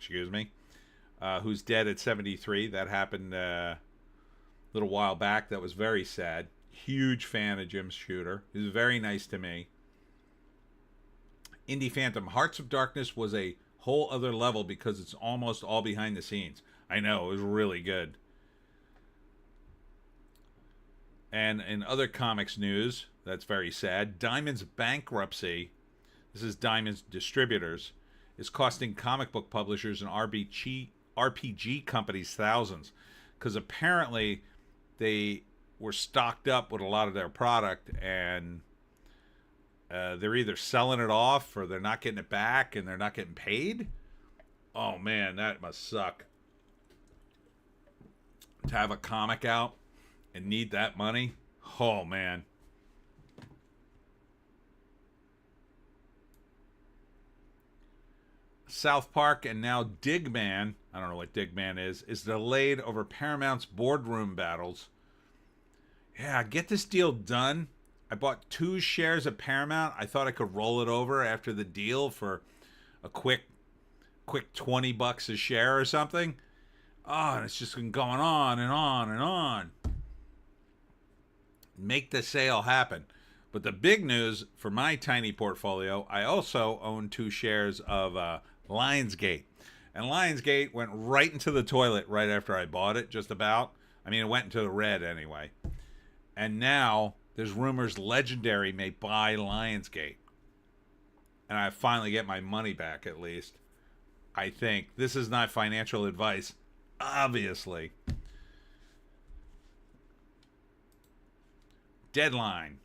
who's dead at 73. That happened a little while back. That was very sad. Huge fan of Jim Shooter. He was very nice to me. Indie Phantom Hearts of Darkness was a whole other level because it's almost all behind the scenes. I know, it was really good. And in other comics news, that's very sad, Diamond's bankruptcy, this is Diamond's distributors, is costing comic book publishers and RPG companies thousands. Because apparently they were stocked up with a lot of their product and they're either selling it off or they're not getting it back and they're not getting paid. Oh man, that must suck. To have a comic out and need that money. Oh man. South Park and now Digman, I don't know what Digman is delayed over Paramount's boardroom battles. Yeah, get this deal done. I bought 2 shares of Paramount. I thought I could roll it over after the deal for a quick $20 a share or something. Oh, and it's just been going on and on and on. Make the sale happen. But the big news for my tiny portfolio, I also own 2 shares of Lionsgate. And Lionsgate went right into the toilet right after I bought it, just about. I mean, it went into the red anyway. And now there's rumors Legendary may buy Lionsgate. And I finally get my money back, at least. I think. This is not financial advice, obviously. Deadline.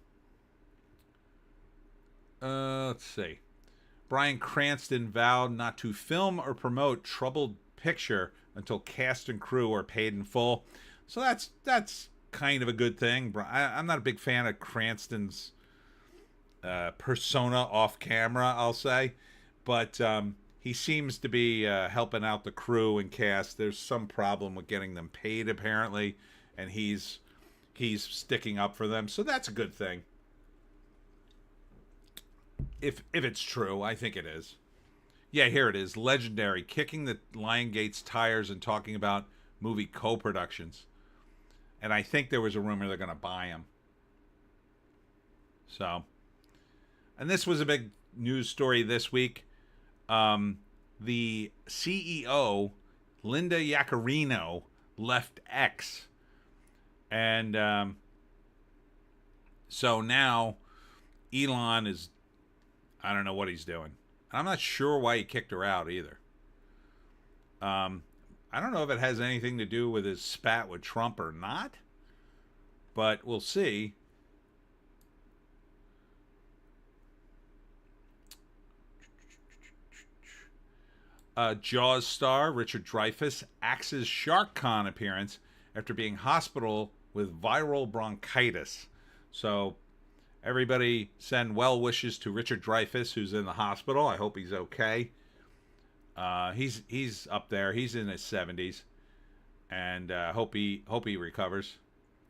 Let's see. Bryan Cranston vowed not to film or promote troubled picture until cast and crew are paid in full. So that's kind of a good thing. I'm not a big fan of Cranston's persona off camera, I'll say. But he seems to be helping out the crew and cast. There's some problem with getting them paid, apparently. And he's sticking up for them. So that's a good thing. If it's true, I think it is. Yeah, here it is. Legendary, kicking the Lionsgate's tires and talking about movie co-productions. And I think there was a rumor they're going to buy him. So, and this was a big news story this week. The CEO, Linda Yaccarino, left X. And so now Elon is, I don't know what he's doing. I'm not sure why he kicked her out either. I don't know if it has anything to do with his spat with Trump or not, but we'll see. Jaws star Richard Dreyfuss axes Shark Con appearance after being hospital with viral bronchitis. So everybody send well wishes to Richard Dreyfuss, who's in the hospital. I hope he's okay. He's up there. He's in his 70s, and hope he recovers.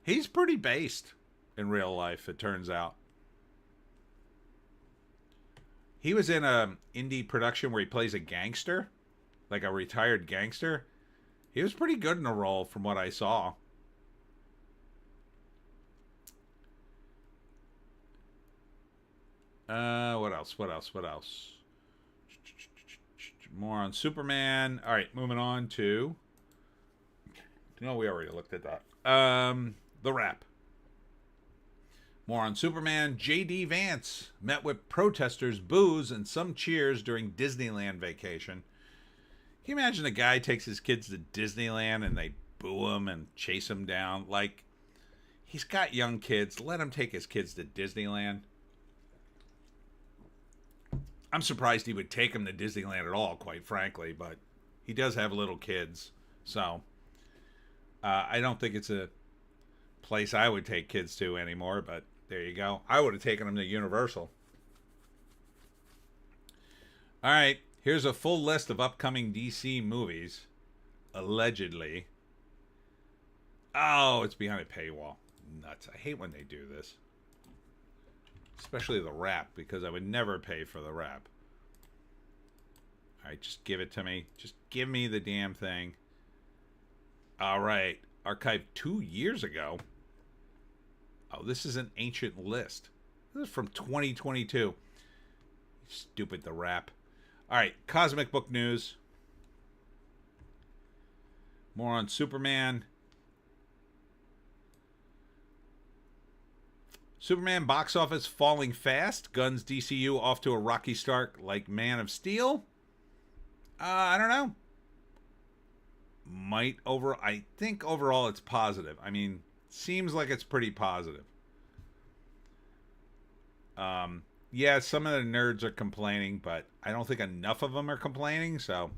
He's pretty based in real life, it turns out. He was in a indie production where he plays a gangster, like a retired gangster. He was pretty good in the role from what I saw. What else? More on Superman. All right, moving on to... No, we already looked at that. The Wrap. More on Superman. J.D. Vance met with protesters, boos, and some cheers during Disneyland vacation. Can you imagine a guy takes his kids to Disneyland and they boo him and chase him down? Like, he's got young kids. Let him take his kids to Disneyland. I'm surprised he would take them to Disneyland at all, quite frankly, but he does have little kids. So, I don't think it's a place I would take kids to anymore, but there you go. I would have taken them to Universal. All right, here's a full list of upcoming DC movies, allegedly. Oh, it's behind a paywall. Nuts. I hate when they do this. Especially The Wrap, because I would never pay for The Wrap. All right, just give it to me. Just give me the damn thing. All right. Archived 2 years ago. Oh, this is an ancient list. This is from 2022. Stupid The Wrap. All right, Cosmic Book News. More on Superman. Superman box office falling fast. Guns DCU off to a rocky start like Man of Steel. I don't know. I think overall it's positive. I mean, seems like it's pretty positive. Yeah, some of the nerds are complaining, but I don't think enough of them are complaining, so.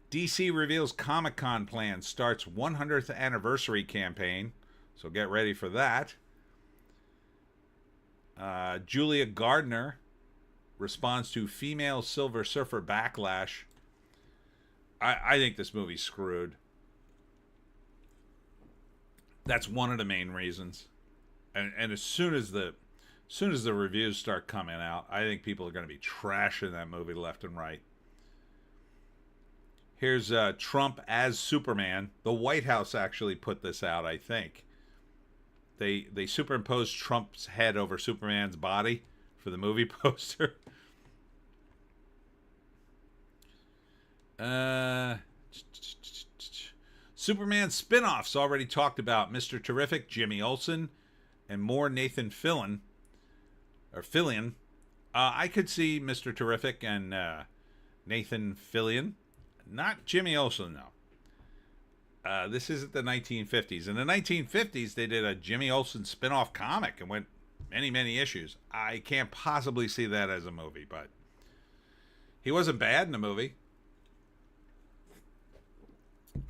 DC reveals Comic-Con plans, starts 100th anniversary campaign, so get ready for that. Julia Gardner responds to female Silver Surfer backlash. I think this movie's screwed. That's one of the main reasons. And as soon as the reviews start coming out, I think people are going to be trashing that movie left and right. Here's Trump as Superman. The White House actually put this out, I think. They superimposed Trump's head over Superman's body for the movie poster. Superman spin-offs already talked about. Mr. Terrific, Jimmy Olsen, and more Nathan Fillion. I could see Mr. Terrific and Nathan Fillion. Not Jimmy Olsen, though. This isn't the 1950s. In the 1950s, they did a Jimmy Olsen spin-off comic and went many, many issues. I can't possibly see that as a movie, but he wasn't bad in the movie.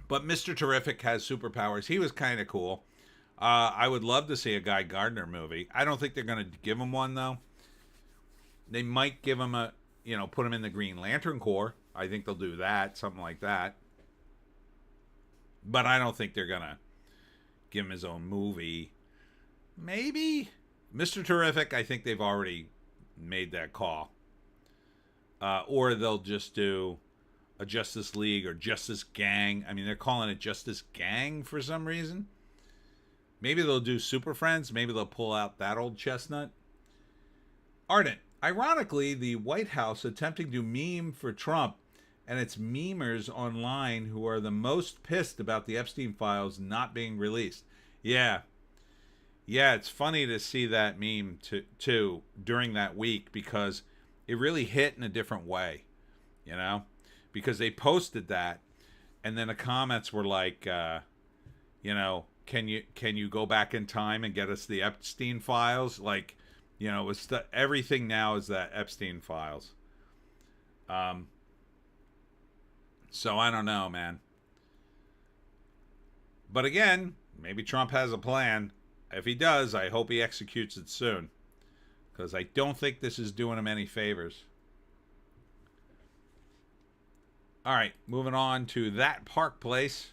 But Mr. Terrific has superpowers. He was kind of cool. I would love to see a Guy Gardner movie. I don't think they're going to give him one, though. They might give him put him in the Green Lantern Corps. I think they'll do that, something like that. But I don't think they're going to give him his own movie. Maybe. Mr. Terrific, I think they've already made that call. or they'll just do a Justice League or Justice Gang. I mean, they're calling it Justice Gang for some reason. Maybe they'll do Super Friends. Maybe they'll pull out that old chestnut. Ardent. Ironically, the White House attempting to meme for Trump, and it's memers online who are the most pissed about the Epstein files not being released. Yeah, it's funny to see that meme too during that week, because it really hit in a different way, you know, because they posted that, and then the comments were like, you know, can you go back in time and get us the Epstein files? Like, you know, it's everything now is that Epstein files. So I don't know, man. But again, maybe Trump has a plan. If he does, I hope he executes it soon, because I don't think this is doing him any favors. All right, moving on to That Park Place.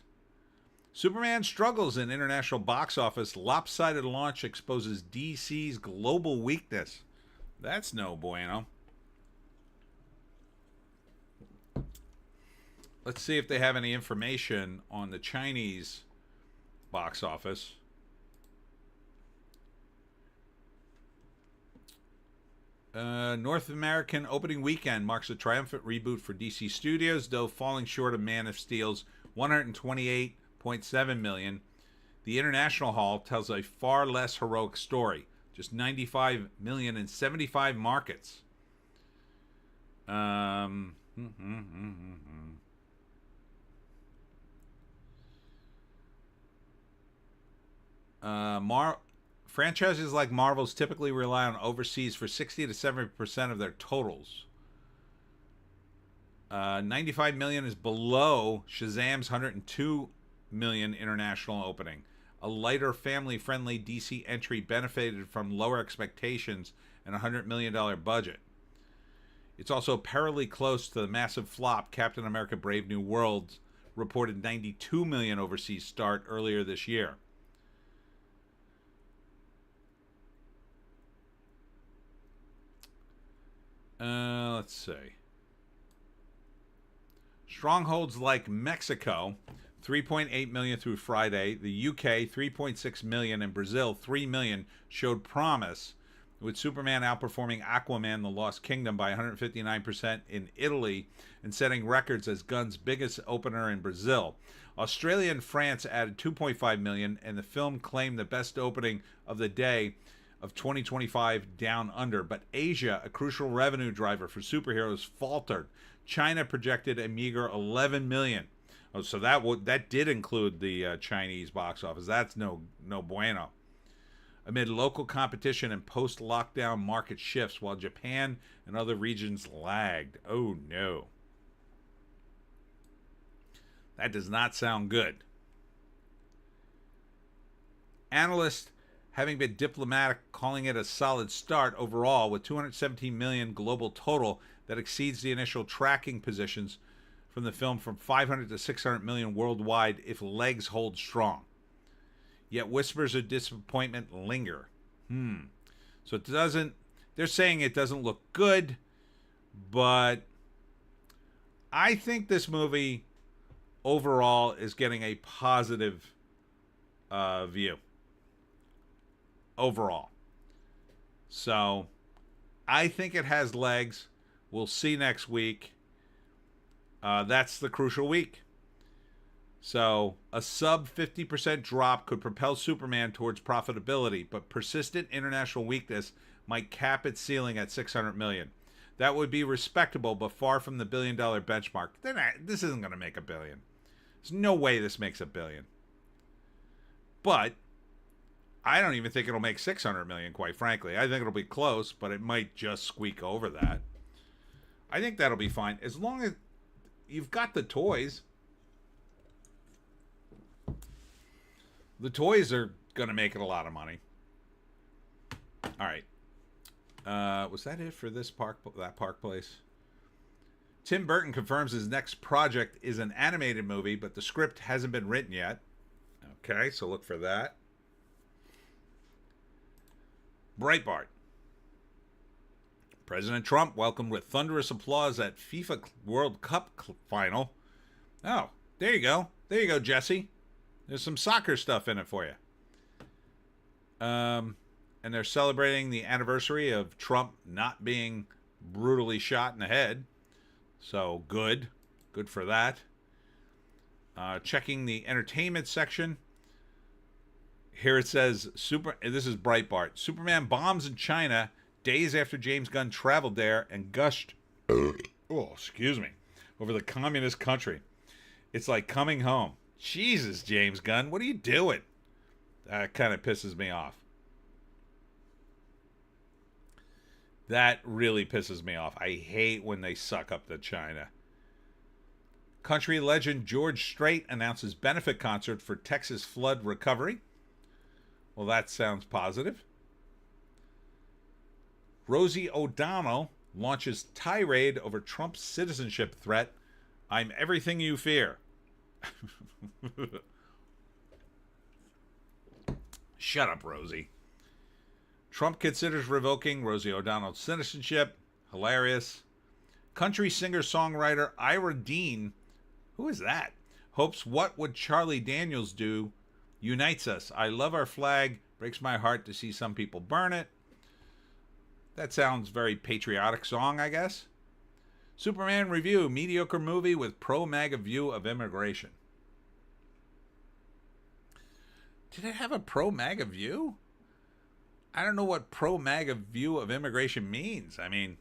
Superman struggles in international box office. Lopsided launch exposes DC's global weakness. That's no bueno. Let's see if they have any information on the Chinese box office. North American opening weekend marks a triumphant reboot for DC Studios, though falling short of Man of Steel's $128.7 million. The international haul tells a far less heroic story, just $95 million in 75 markets. Franchises like Marvel's typically rely on overseas for 60 to 70% of their totals. 95 million is below Shazam's 102 million international opening. A lighter, family-friendly DC entry benefited from lower expectations and a $100 million budget. It's also perilously close to the massive flop Captain America Brave New World's reported 92 million overseas start earlier this year. Let's see. Strongholds like Mexico, 3.8 million through Friday. The UK, 3.6 million, and Brazil, 3 million, showed promise, with Superman outperforming Aquaman: The Lost Kingdom by 159% in Italy and setting records as Gunn's biggest opener in Brazil. Australia and France added 2.5 million, and the film claimed the best opening of the day of 2025 down under. But Asia, a crucial revenue driver for superheroes, faltered. China projected a meager 11 million. Oh, so that did include the Chinese box office. That's no bueno. Amid local competition and post-lockdown market shifts, while Japan and other regions lagged. Oh no. That does not sound good. Analysts, having been diplomatic, calling it a solid start overall, with 217 million global total that exceeds the initial tracking positions from the film from 500 to 600 million worldwide if legs hold strong. Yet whispers of disappointment linger. So it doesn't, they're saying it doesn't look good, but I think this movie overall is getting a positive view. Overall. So I think it has legs. We'll see next week. That's the crucial week. So a sub 50% drop could propel Superman towards profitability, but persistent international weakness might cap its ceiling at 600 million. That would be respectable, but far from the $1 billion benchmark. This isn't going to make $1 billion. There's no way this makes $1 billion. But I don't even think it'll make 600 million, quite frankly. I think it'll be close, but it might just squeak over that. I think that'll be fine. As long as you've got the toys. The toys are going to make it a lot of money. All right. Was that it for that Park Place? Tim Burton confirms his next project is an animated movie, but the script hasn't been written yet. Okay, so look for that. Breitbart. President Trump welcomed with thunderous applause at FIFA World Cup final. Oh, there you go. There you go, Jesse. There's some soccer stuff in it for you. And they're celebrating the anniversary of Trump not being brutally shot in the head. So good. Good for that. Checking the entertainment section. Here it says, this is Breitbart. Superman bombs in China days after James Gunn traveled there and gushed, over the communist country. It's like coming home. Jesus, James Gunn, what are you doing? That kind of pisses me off. That really pisses me off. I hate when they suck up to China. Country legend George Strait announces benefit concert for Texas flood recovery. Well, that sounds positive. Rosie O'Donnell launches tirade over Trump's citizenship threat. I'm everything you fear. Shut up, Rosie. Trump considers revoking Rosie O'Donnell's citizenship. Hilarious. Country singer-songwriter Ira Dean, who is that? Hopes What Would Charlie Daniels Do unites us. I love our flag. Breaks my heart to see some people burn it. That sounds very patriotic song, I guess. Superman review. Mediocre movie with pro-MAGA view of immigration. Did it have a pro-MAGA view? I don't know what pro-MAGA view of immigration means. I mean,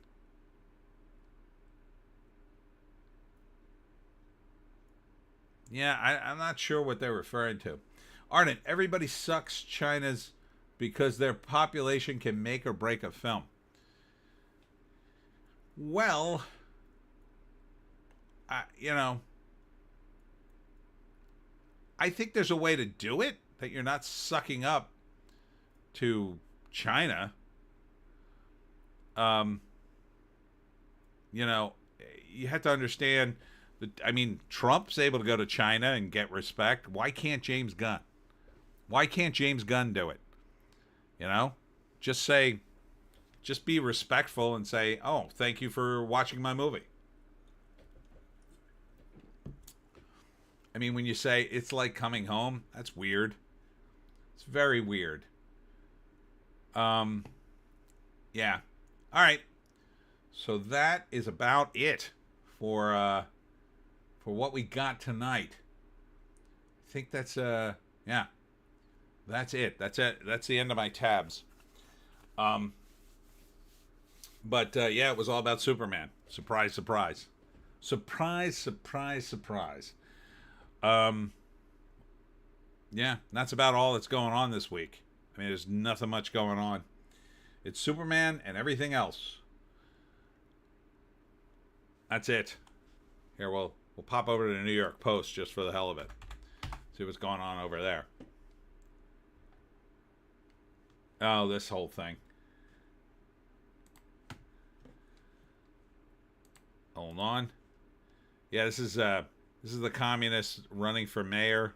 yeah, I'm not sure what they're referring to. Ardent, everybody sucks China's because their population can make or break a film. Well, I think there's a way to do it that you're not sucking up to China. You have to understand that, I mean, Trump's able to go to China and get respect. Why can't James Gunn? Why can't James Gunn do it? Just be respectful and say, oh, thank you for watching my movie. I mean, when you say it's like coming home, that's weird. It's very weird. Yeah. All right. So that is about it for what we got tonight. I think that's yeah. That's it. That's the end of my tabs. But yeah, it was all about Superman. Surprise, surprise. Surprise, surprise, surprise. Yeah, that's about all that's going on this week. I mean, there's nothing much going on. It's Superman and everything else. That's it. Here, we'll pop over to the New York Post just for the hell of it. See what's going on over there. Oh, this whole thing. Hold on. Yeah, this is the communists running for mayor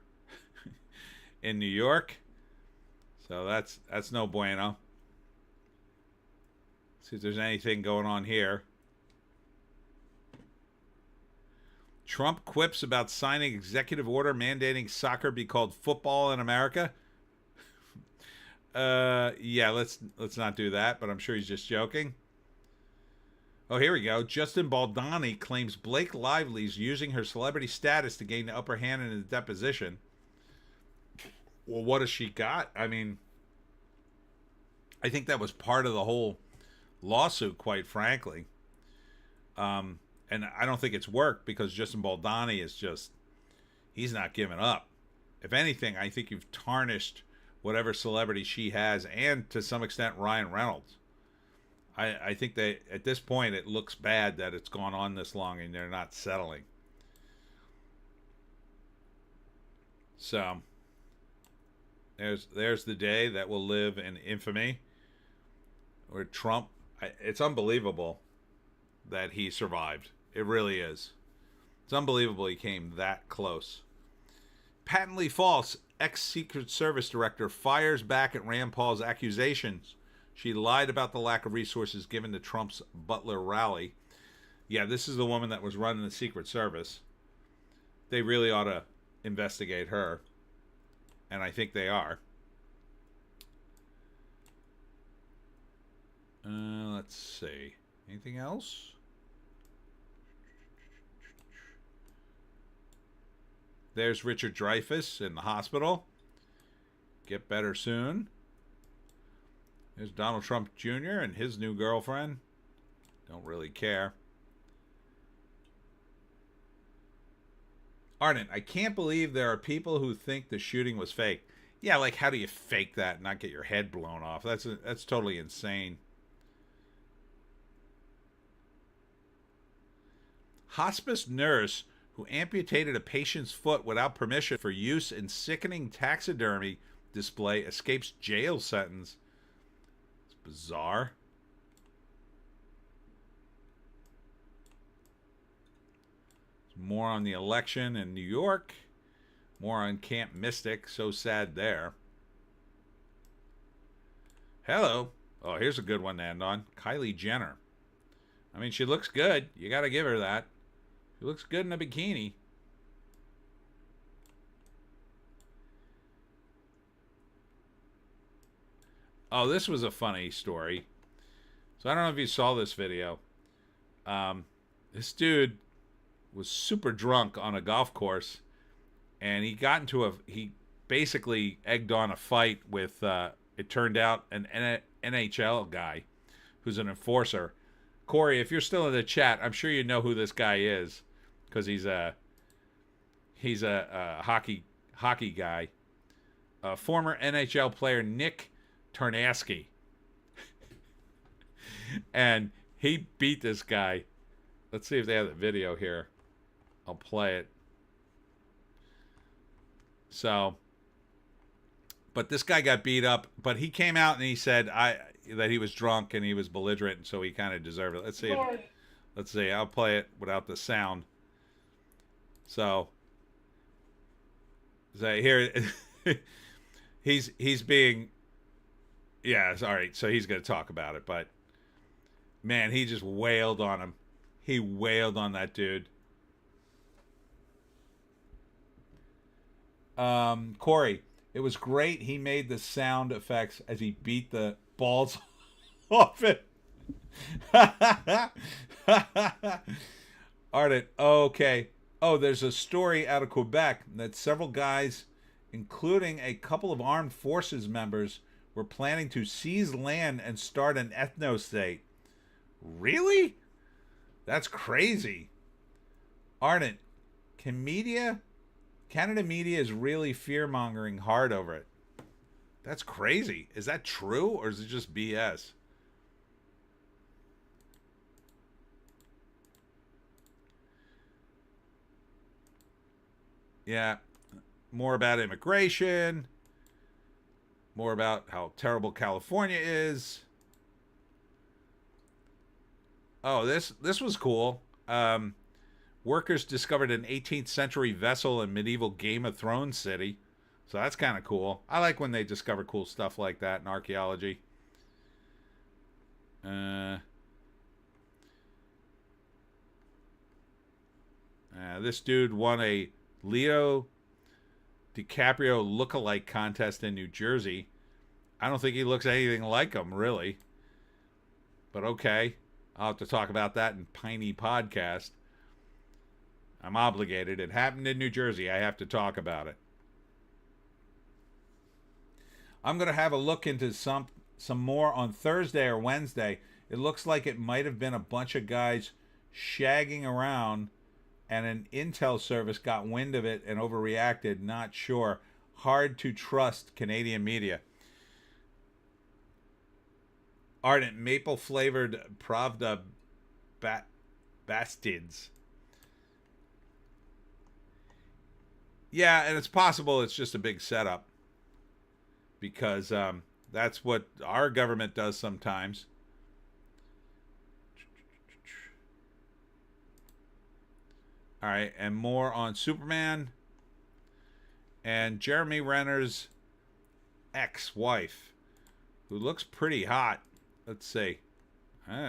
in New York. So that's no bueno. See if there's anything going on here. Trump quips about signing executive order mandating soccer be called football in America. Yeah, let's not do that, but I'm sure he's just joking. Oh, here we go. Justin Baldoni claims Blake Lively's using her celebrity status to gain the upper hand in the deposition. Well, what has she got? I mean, I think that was part of the whole lawsuit, quite frankly. And I don't think it's worked because Justin Baldoni is he's not giving up. If anything, I think you've tarnished whatever celebrity she has, and to some extent Ryan Reynolds. I think that at this point it looks bad that it's gone on this long and they're not settling. So there's the day that will live in infamy, where Trump, it's unbelievable that he survived. It really is. It's unbelievable he came that close. Patently false. Ex-Secret Service director fires back at Rand Paul's accusations She lied about the lack of resources given to Trump's Butler rally. Yeah, this is the woman that was running the Secret Service. They really ought to investigate her. And I think they are. Let's see. Anything else? There's Richard Dreyfuss in the hospital. Get better soon. There's Donald Trump Jr. and his new girlfriend. Don't really care. Arden, I can't believe there are people who think the shooting was fake. Yeah, like how do you fake that and not get your head blown off? That's totally insane. Hospice nurse who amputated a patient's foot without permission for use in sickening taxidermy display escapes jail sentence. It's bizarre. More on the election in New York. More on Camp Mystic. So sad there. Hello. Oh, here's a good one to end on. Kylie Jenner. I mean, she looks good. You got to give her that. She looks good in a bikini. Oh, this was a funny story. So I don't know if you saw this video. This dude was super drunk on a golf course, and he basically egged on a fight with, it turned out, an NHL guy who's an enforcer. Corey, if you're still in the chat, I'm sure you know who this guy is, because he's a hockey guy. Former NHL player Nick Tarnasky. And he beat this guy. Let's see if they have the video here. I'll play it. So, but this guy got beat up, but he came out and he said that he was drunk and he was belligerent, and so he kind of deserved it. Let's see. I'll play it without the sound. So here he's being, yeah, all right. So he's going to talk about it, but man, he just wailed on him. He wailed on that dude. Corey, it was great. He made the sound effects as he beat the balls off it. Arden, okay. Oh, there's a story out of Quebec that several guys, including a couple of armed forces members, were planning to seize land and start an ethno-state. Really? That's crazy. Arden, Canada media is really fear-mongering hard over it. That's crazy. Is that true, or is it just BS? Yeah. More about immigration. More about how terrible California is. Oh, this was cool. Workers discovered an 18th century vessel in medieval Game of Thrones city. So that's kind of cool. I like when they discover cool stuff like that in archaeology. This dude won a Leo DiCaprio look-alike contest in New Jersey. I don't think he looks anything like him, really. But okay. I'll have to talk about that in Piney podcast. I'm obligated. It happened in New Jersey. I have to talk about it. I'm going to have a look into some more on Thursday or Wednesday. It looks like it might have been a bunch of guys shagging around, and an intel service got wind of it and overreacted. Not sure. Hard to trust Canadian media. Ardent maple flavored Pravda Bastids. Yeah, and it's possible it's just a big setup, because that's what our government does sometimes. All right, and more on Superman and Jeremy Renner's ex-wife, who looks pretty hot. Let's see.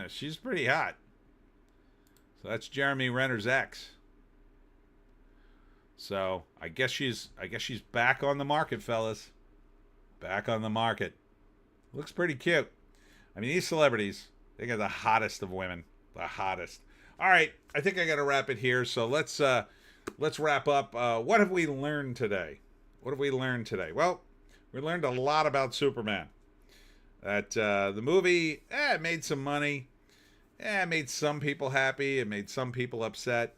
She's pretty hot. So that's Jeremy Renner's ex. So I guess she's back on the market, fellas. Back on the market. Looks pretty cute. I mean, these celebrities, they got the hottest of women. The hottest. All right, I think I got to wrap it here. So let's wrap up. What have we learned today? What have we learned today? Well, we learned a lot about Superman. That the movie, it made some money. It made some people happy. It made some people upset.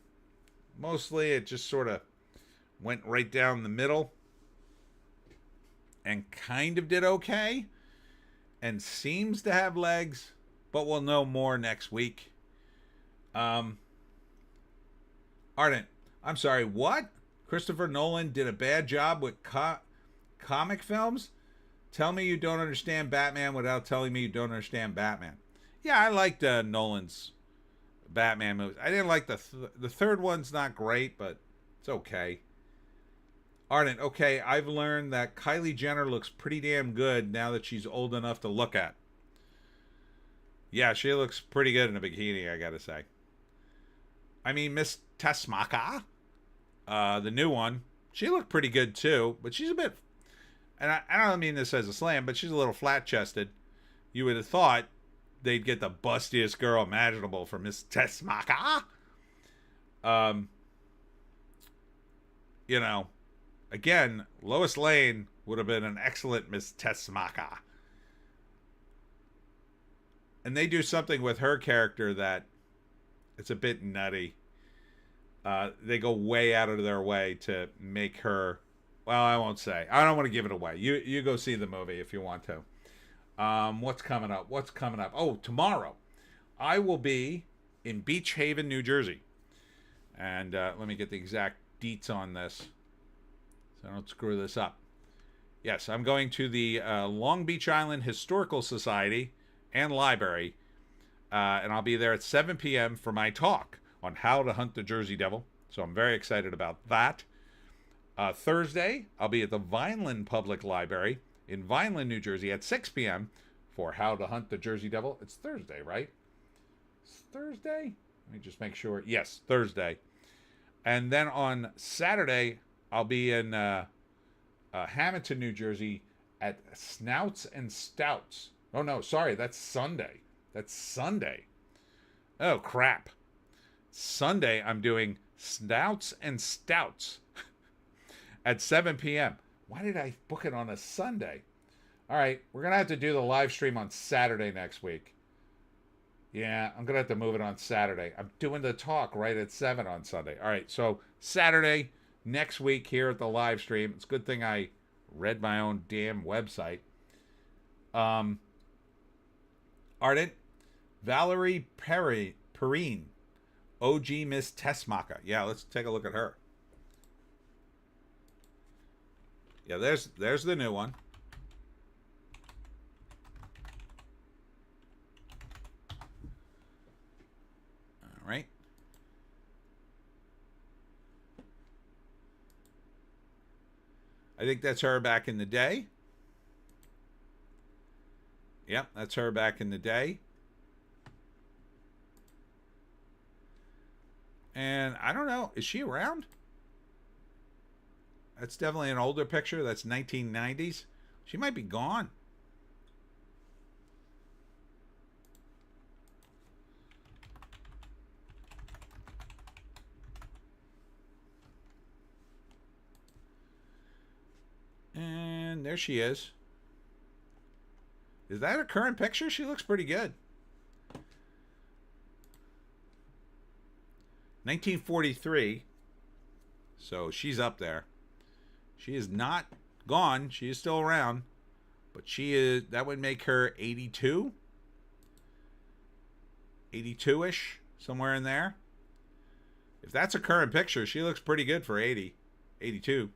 Mostly, it just sort of went right down the middle and kind of did okay and seems to have legs, but we'll know more next week. Ardent, I'm sorry, what? Christopher Nolan did a bad job with comic films? Tell me you don't understand Batman without telling me you don't understand Batman. Yeah, I liked Nolan's Batman movies. I didn't like the third one's not great, but it's okay. Ardent, okay, I've learned that Kylie Jenner looks pretty damn good now that she's old enough to look at. Yeah, she looks pretty good in a bikini, I gotta say. I mean, Miss Tessmacher, the new one, she looked pretty good too, but she's a bit, and I don't mean this as a slam, but she's a little flat-chested. You would have thought they'd get the bustiest girl imaginable for Miss Tessmacher. You know, again, Lois Lane would have been an excellent Miss Tessmacher. And they do something with her character that it's a bit nutty. They go way out of their way to make her, well, I won't say. I don't want to give it away. You go see the movie if you want to. What's coming up? Oh, tomorrow I will be in Beach Haven, New Jersey. And let me get the exact deets on this so I don't screw this up. Yes, I'm going to the Long Beach Island Historical Society and Library, and I'll be there at 7 p.m. for my talk on how to hunt the Jersey Devil. So I'm very excited about that. Thursday, I'll be at the Vineland Public Library in Vineland, New Jersey at 6 p.m. for how to hunt the Jersey Devil. It's Thursday, right? It's Thursday? Let me just make sure. Yes, Thursday. And then on Saturday, I'll be in Hamilton, New Jersey at Snouts and Stouts. Oh, no, sorry, that's Sunday. Oh, crap. Sunday, I'm doing Snouts and Stouts at 7 p.m. Why did I book it on a Sunday? All right, we're going to have to do the live stream on Saturday next week. Yeah, I'm going to have to move it on Saturday. I'm doing the talk right at 7 on Sunday. All right, so Saturday next week here at the live stream. It's a good thing I read my own damn website. Ardent, Valerie Perrine, OG Miss Tessmacher. Yeah, let's take a look at her. Yeah, there's the new one. All right. I think that's her back in the day. Yep, that's her back in the day. And I don't know, is she around? That's definitely an older picture. That's 1990s. She might be gone. And there she is. Is that a current picture? She looks pretty good. 1943. So she's up there. She is not gone. She is still around. But she is, that would make her 82? 82-ish, somewhere in there. If that's a current picture, she looks pretty good for 80, 82.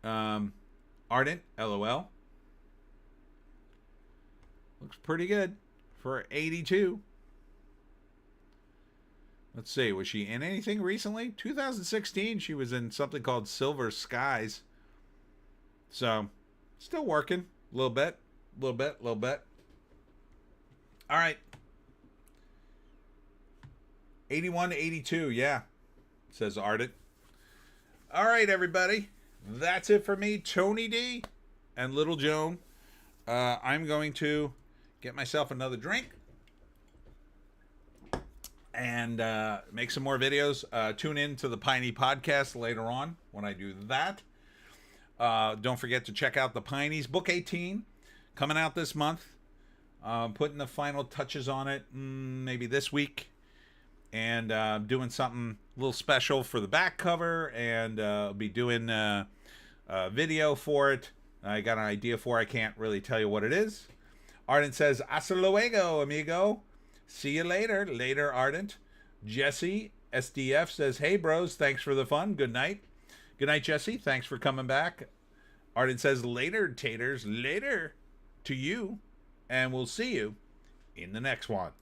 Ardent, LOL. Looks pretty good for 82. Let's see, was she in anything recently? 2016, she was in something called Silver Skies. So, still working. little bit, little bit, little bit. All right. 81 to 82, yeah, says Ardent. All right, everybody. That's it for me, Tony D and Little Joan. I'm going to get myself another drink and make some more videos. Tune in to the Piney podcast later on when I do that. Don't forget to check out the Pineys Book 18 coming out this month. Putting the final touches on it maybe this week. And doing something a little special for the back cover. And I'll be doing a video for it. I got an idea for it. I can't really tell you what it is. Ardent says, hasta luego, amigo. See you later. Later, Ardent. Jesse, SDF, says, hey, bros. Thanks for the fun. Good night. Good night, Jesse. Thanks for coming back. Ardent says, later, taters. Later to you. And we'll see you in the next one.